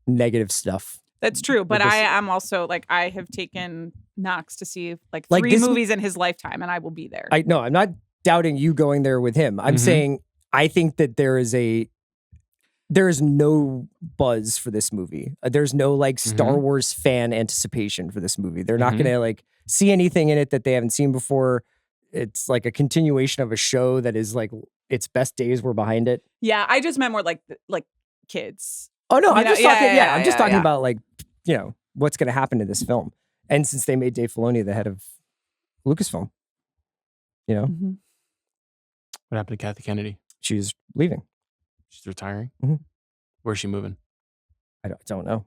negative stuff. That's true. But With this- I am also like, I have taken Knox to see like Like 3 this- movies in his lifetime, and I will be there. I'm not doubting you going there with him. I'm Mhm. saying I think that there is no buzz for this movie. There's no like Star Wars fan anticipation for this movie. They're not Mhm. going to like see anything in it that they haven't seen before. It's like a continuation of a show that is like its best days were behind it. Yeah, I just meant more like kids. Oh no, You I'm know, just yeah, talking. yeah, Yeah, yeah, I'm just yeah, talking yeah. about like what's going to happen to this film. And since they made Dave Filoni the head of Lucasfilm, Mhm. What happened to Kathy Kennedy? she's leaving. She's retiring. Mhm. Where's she moving? I don't know.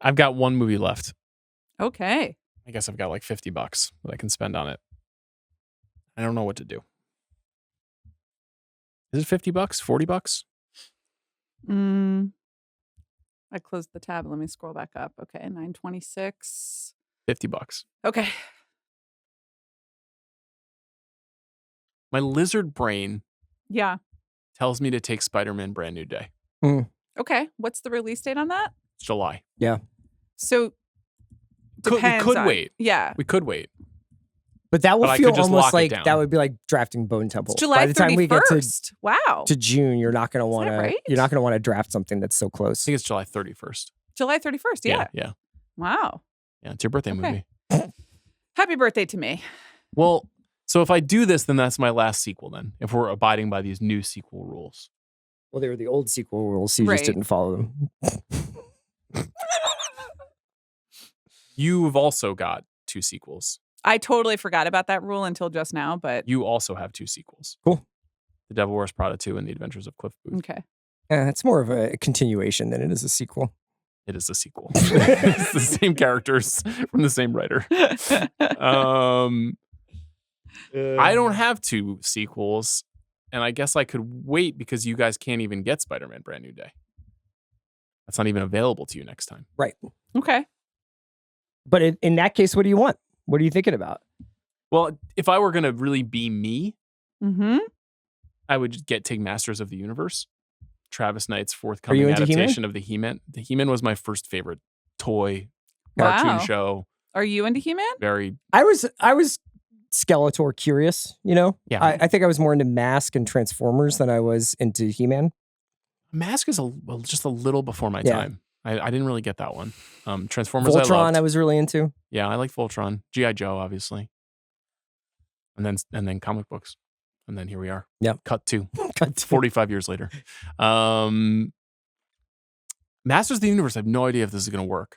I've got one movie left. Okay. I guess I've got like $50 that I can spend on it. I don't know what to do. Is it $50? $40? I closed the tab. Let me scroll back up. Okay, 926. $50. Okay. My lizard brain Yeah. tells me to take Spider-Man Brand New Day. Okay. What's the release date on that? It's July. So We depends could on- wait. Yeah. We could wait. But that would But I feel could just almost lock it like down. that would be like drafting Bone Temple. It's July By the time we get 31st. Wow. to June, you're not going to want to. right? You're not going to want to draft something that's so I close. think it's July 31st. July 31st. Yeah. Yeah. Wow. Yeah. It's your birthday Okay. movie. Happy birthday to me. Well, so if I do this, then that's my last sequel then, if we're abiding by these new sequel rules. Well, they were the old sequel rules, so you Right. just didn't follow them. You've also got 2 sequels. I totally forgot about that rule until just now, but You also have 2 sequels. Cool. The Devil Wears Prada 2 and The Adventures of Cliff Booth. okay. It's more of a continuation than it is a sequel. It is a sequel. It's the same characters from the same writer. I don't have 2 sequels, and I guess I could wait because you guys can't even get Spider-Man Brand New Day. That's not even available to you next time. Right. Okay. But in that case, what do you want? What are you thinking about? Well, if I were going to really be me, Mm-hmm. I would just take Masters of the Universe. Travis Knight's Are forthcoming you into adaptation of the He-Man. The He-Man was my first favorite toy Wow. cartoon show. Are you into He-Man? Very. I was Skeletor curious, you know? Yeah. I think I was more into Mask and Transformers than I was into He-Man. Mask is just a little before my Yeah. time. I didn't really get that one. Transformers Voltron I I was really into. Yeah, I like Voltron. G.I. Joe, obviously. And then comic books. And then here we are. Yep. Cut to Cut to- 45 years later. Masters of the Universe, I have no idea if this is going to work.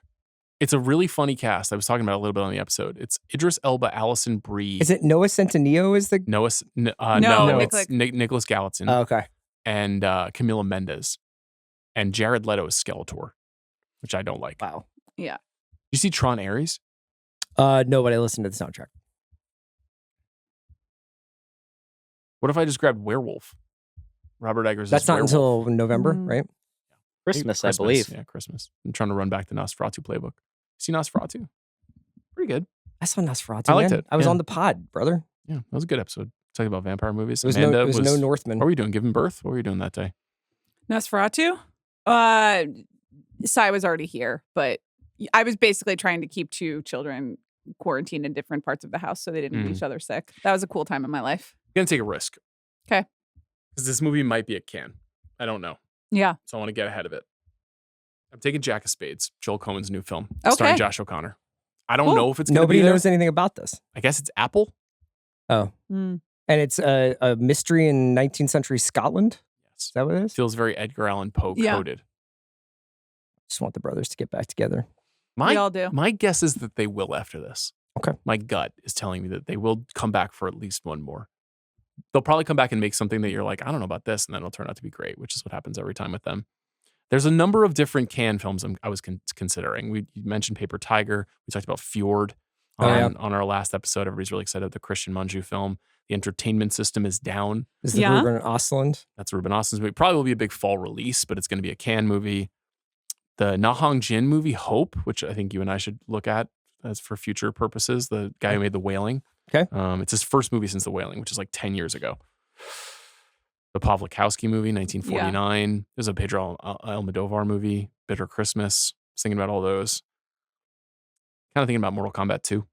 It's a really funny cast. I was talking about it a little bit on the episode. It's Idris Elba, Alison Brie. Is it Noah Centineo is the... No, No, it's Nicholas Gallatin Oh, okay. and Camila Mendes. And Jared Leto is Skeletor, which I don't like. Wow. You see Tron Ares? No, but I listened to the soundtrack. What if I just grabbed Werewolf? Robert Eggers. That's not Werewolf. until November, Mm. right? Christmas, I believe. Yeah, Christmas. I'm trying to run back the Nosferatu playbook. See Nosferatu? Pretty good. I saw Nosferatu. I liked man. it, I was yeah. on the pod, brother. Yeah, that was a good episode. Talking about vampire movies. It was Amanda no Northman. What were you doing? Giving birth? What were you doing that day? Nosferatu? Sai was already here, but I was basically trying to keep two children quarantined in different parts of the house so they didn't get each other sick. That was a cool time in my life. I'm gonna take a risk. 'Kay. Because this movie might be a can. I don't know. Yeah. So I want to get ahead of it. I'm taking Jack of Spades, Joel Coen's new film, Okay. starring Josh O'Connor. I don't Cool. know if it's gonna Nobody be there. knows anything about this. I guess it's Apple. Oh. Mm. And it's a mystery in 19th century Scotland. Yes. Is that what it is? Feels very Edgar Allan Poe Yeah. coded. Just want the brothers to get back together. We all do. My guess is that they will after this. Okay. My gut is telling me that they will come back for at least one more. They'll probably come back and make something that you're like, I don't know about this, and then it'll turn out to be great, which is what happens every time with them. There's a number of different Cannes films I was considering. You mentioned Paper Tiger. We talked about Fjord on our last episode. Everybody's really excited about the Christian Mungiu film. The Entertainment System is Down. Is the Yeah. Ruben Ostlund? That's Ruben Ostlund's movie. Probably will be a big fall release, but it's going to be a Cannes movie. The Na Hong Jin movie, Hope, which I think you and I should look at as for future purposes. The guy who made The Wailing. Okay. It's his first movie since The Wailing, which is like 10 years ago. The Pawlikowski movie, 1949. There's a Pedro Almodovar movie, Bitter Christmas. I was thinking about all those. Kind of thinking about Mortal Kombat 2.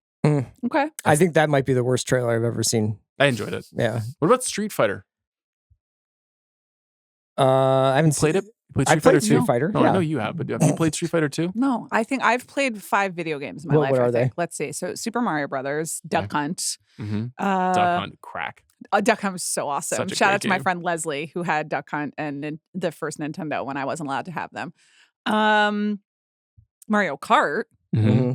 Okay. I think that might be the worst trailer I've ever seen. I enjoyed it. Yeah. What about Street Fighter? I haven't Played it? You played I Street Fighter played 2? Street Fighter. No, I yeah. know you have, but have you played Street Fighter 2? No, I think I've played 5 video games in my life. What are I they? think. Let's see. So Super Mario Brothers, Duck Hunt. Mm-hmm. Uh, Duck Hunt, crack. Duck Hunt was so awesome. Such a Shout great out to my game. friend Leslie who had Duck Hunt and the first Nintendo when I wasn't allowed to have them. Mario Kart. Mm-hmm.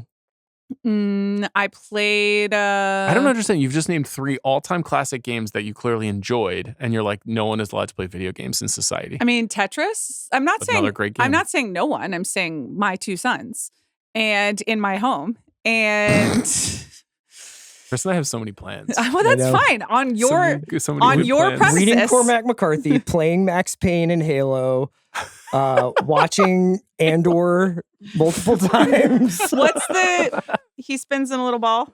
I played. I don't understand. You've just named 3 all-time classic games that you clearly enjoyed, and you're like, no one is allowed to play video games in society. I mean, Tetris. I'm not That's another saying. great game. I'm not saying no one. I'm saying my 2 sons, and in my home, and Chris and I have so many plans. well, that's know. fine on your so many on good your plans. premise. Reading Cormac McCarthy, playing Max Payne in Halo, watching Andor multiple times. What's the? He spins in a little ball.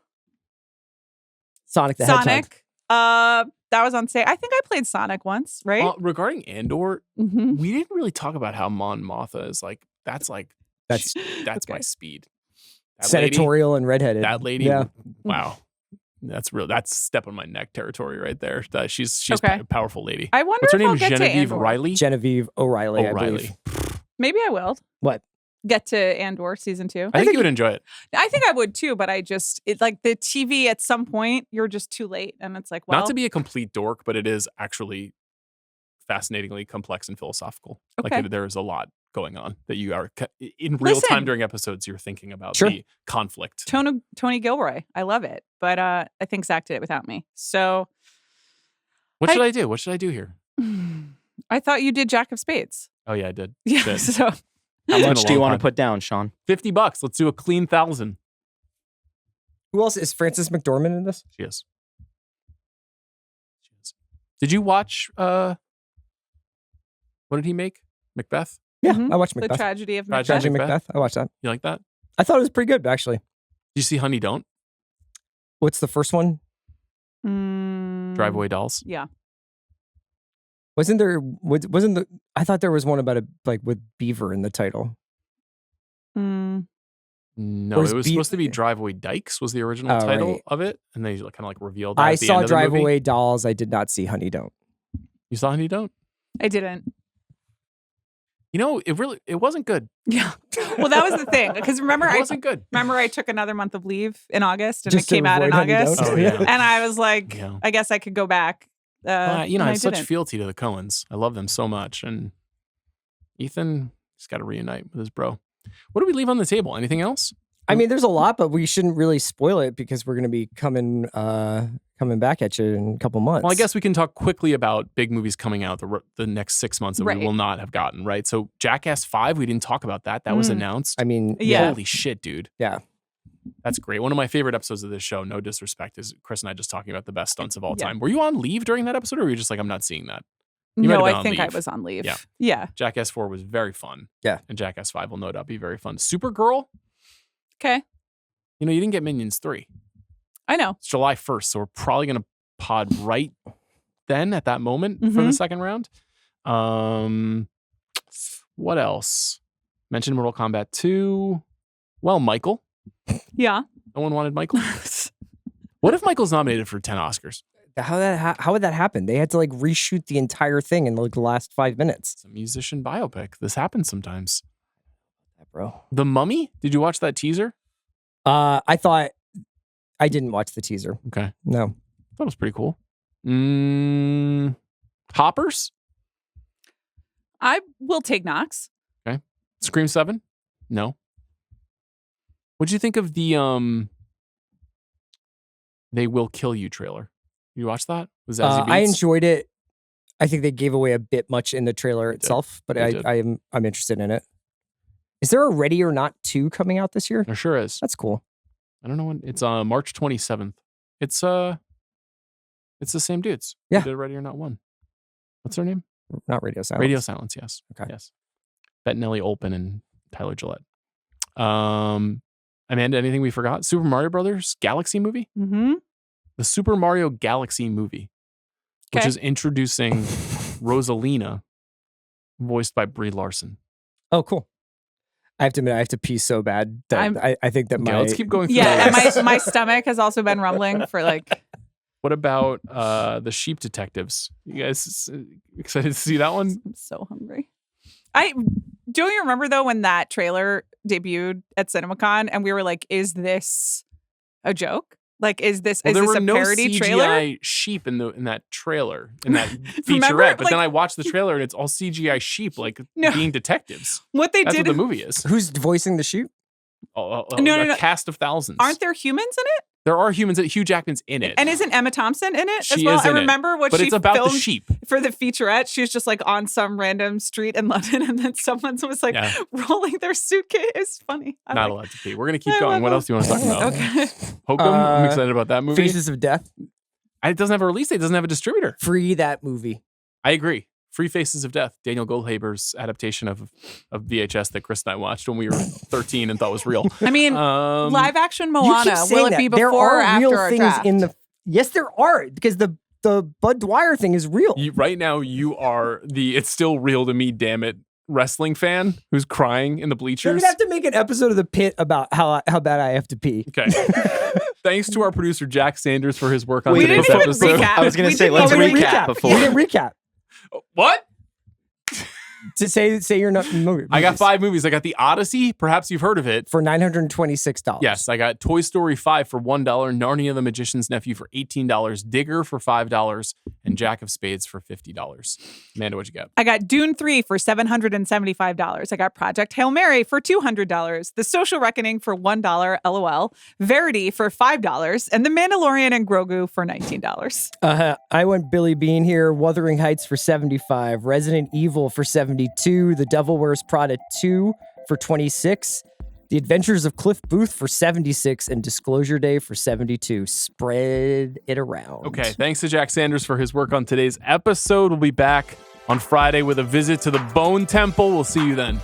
Sonic the Hedgehog. Sonic. That was on stage. I think I played Sonic once, right? Regarding Andor, Mm-hmm. we didn't really talk about how Mon Mothma is like. That's That's my Okay. speed. That lady- senatorial and redheaded. That lady. Yeah. Wow. That's real. That's step on my neck territory right there. She's Okay. a powerful lady. I wonder What's her if I'll name? get to Genevieve Andor. Riley. Genevieve O'Reilly, I believe. Maybe I will What? get to Andor season 2. I think you would enjoy it. I think I would too, but it's like the TV at some point you're just too late, and it's like, well, Not to be a complete dork, but it is actually fascinatingly complex and philosophical. Okay. Like there is a lot going on that you are in real time Listen. during episodes. You're thinking about Sure. the conflict. Tony Gilroy. I love it, but I think Zach did it without me. So What should I do? What should I do here? I thought you did Jack of Spades. Oh yeah, I did. Yeah. Good. So How been much a do you long want time. to put down, Sean? $50. Let's do a clean 1,000. Who else is Frances McDormand in this? She is. Did you watch? What did he make? Macbeth. Yeah, Mhm. I watched The Macbeth. Tragedy of Tragedy Macbeth. Tragedy Macbeth. Macbeth. I watched that. You like that? I thought it was pretty good, actually. Did you see Honey Don't? What's the first one? Drive Away Dolls. Yeah. Wasn't the? I thought there was one about with Beaver in the title. Mm. No, Or is it was Be- supposed to be Drive Away Dykes was the original Oh, title right. of it, and they kind of like revealed that I at the saw end of the Drive movie. Away Dolls. I did not see Honey Don't. You saw Honey Don't? I didn't. You know, it wasn't good. Yeah. Well, that was the thing. Because remember, It I wasn't good. took another month of leave in August and Just it came to out in avoid Honey August. Don't? Oh, yeah. And I was like, Yeah. I guess I could go back. Well, you know, I and have such didn't. fealty to the Coens. I love them so much. And Ethan, he's got to reunite with his bro. What do we leave on the table? Anything else? I mean, there's a lot, but we shouldn't really spoil it because we're going to be coming back at you in a couple months. Well, I guess we can talk quickly about big movies coming out the next 6 months that Right. we will not have gotten, right? So Jackass 5, we didn't talk about that. That was announced. I mean, Yeah. Holy shit, dude. Yeah. That's great. One of my favorite episodes of this show, no disrespect, is Chris and I just talking about the best stunts of all Yeah. time. Were you on leave during that episode or were you just like, I'm not seeing that? You might No, have been I on think I leave. was on leave. Yeah. Yeah. Jackass 4 was very fun. Yeah. And Jackass 5 will no doubt be very fun. Supergirl, Okay. you know, you didn't get Minions 3. I know. It's July 1st, so we're probably going to pod right then at that moment for the second round. What else? Mentioned Mortal Kombat 2. Well, Michael. Yeah. No one wanted Michael. What if Michael's nominated for 10 Oscars? how would that happen? They had to like reshoot the entire thing in like the last 5 minutes. It's a musician biopic. This happens sometimes. Bro. The Mummy? Did you watch that teaser? I thought I didn't watch the teaser. Okay. No. I thought it was pretty cool. Hoppers? I will take Knox. Scream 7? No. What'd you think of the They Will Kill You trailer? You watch that? Was that I enjoyed it. I think they gave away a bit much in the trailer itself, but They did. I'm interested in it. Is there a Ready or Not 2 coming out this year? There sure is. That's cool. I don't know when. It's March 27th. It's the same dudes. who Yeah. did Ready or Not 1. What's their name? Not Radio Silence. Radio Silence, yes. Okay. Yes. Bettinelli Olpen and Tyler Gillette. Amanda, anything we forgot? Super Mario Brothers Galaxy movie? Mm-hmm. The Super Mario Galaxy movie, which is introducing Rosalina, voiced by Brie Larson. Oh, cool. I have to admit, I have to pee so bad that I think that Okay, my let's keep going through Yeah, the and list. my stomach has also been rumbling for like. What about the Sheep Detectives? You guys excited to see that one? I'm so hungry. Don't you remember though when that trailer debuted at CinemaCon and we were like, "Is this a joke? Like, is this Well, is there this were a no parody CGI trailer?" sheep in that trailer, in that Remember, featurette. But like- then I watched the trailer and it's all CGI sheep, like No. being detectives. What they That's did? what the movie is. who's voicing the sheep? No. A cast of thousands. Aren't there humans in it? There are humans. Hugh Jackman's in it. And isn't Emma Thompson in it as She well? is I in it. remember what But she it's about filmed the sheep. for the featurette. She was just like on some random street in London, and then someone was like Yeah. rolling their suitcase. It's funny. I'm Not like, allowed to pee. We're gonna keep I going. love What it. else do you want to talk about? Okay. Hokum. I'm excited about that movie. Faces of Death. It doesn't have a release date. It doesn't have a distributor. Free that movie. I agree. Free Faces of Death, Daniel Goldhaber's adaptation of VHS that Chris and I watched when we were 13 and thought was real. I mean, live action Moana. Will it be there before or are after real our things draft? in the. Yes, there are because the Bud Dwyer thing is real. Right now, you are the "it's still real to me, damn it" wrestling fan who's crying in the We're bleachers. gonna have to make an episode of the Pit about how bad I have to pee. Okay. Thanks to our producer Jack Sanders for his work on We today's didn't even episode. recap. I was gonna We say, didn't let's even recap before. We didn't recap. What? To say you're not movie. I got 5 movies. I got the Odyssey. Perhaps you've heard of it. for $926. Yes, I got Toy Story 5 for $1, Narnia the Magician's Nephew for $18, Digger for $5, and Jack of Spades for $50. Amanda, what'd you get? I got Dune 3 for $775. I got Project Hail Mary for $200. The Social Reckoning for $1, LOL. Verity for $5. And The Mandalorian and Grogu for $19. I went Billy Bean here. Wuthering Heights for $75. Resident Evil for $72. The Devil Wears Prada 2 for $26. The Adventures of Cliff Booth for $76. And Disclosure Day for $72. Spread it around. Okay, thanks to Jack Sanders for his work on today's episode. We'll be back on Friday with a visit to the Bone Temple. We'll see you then.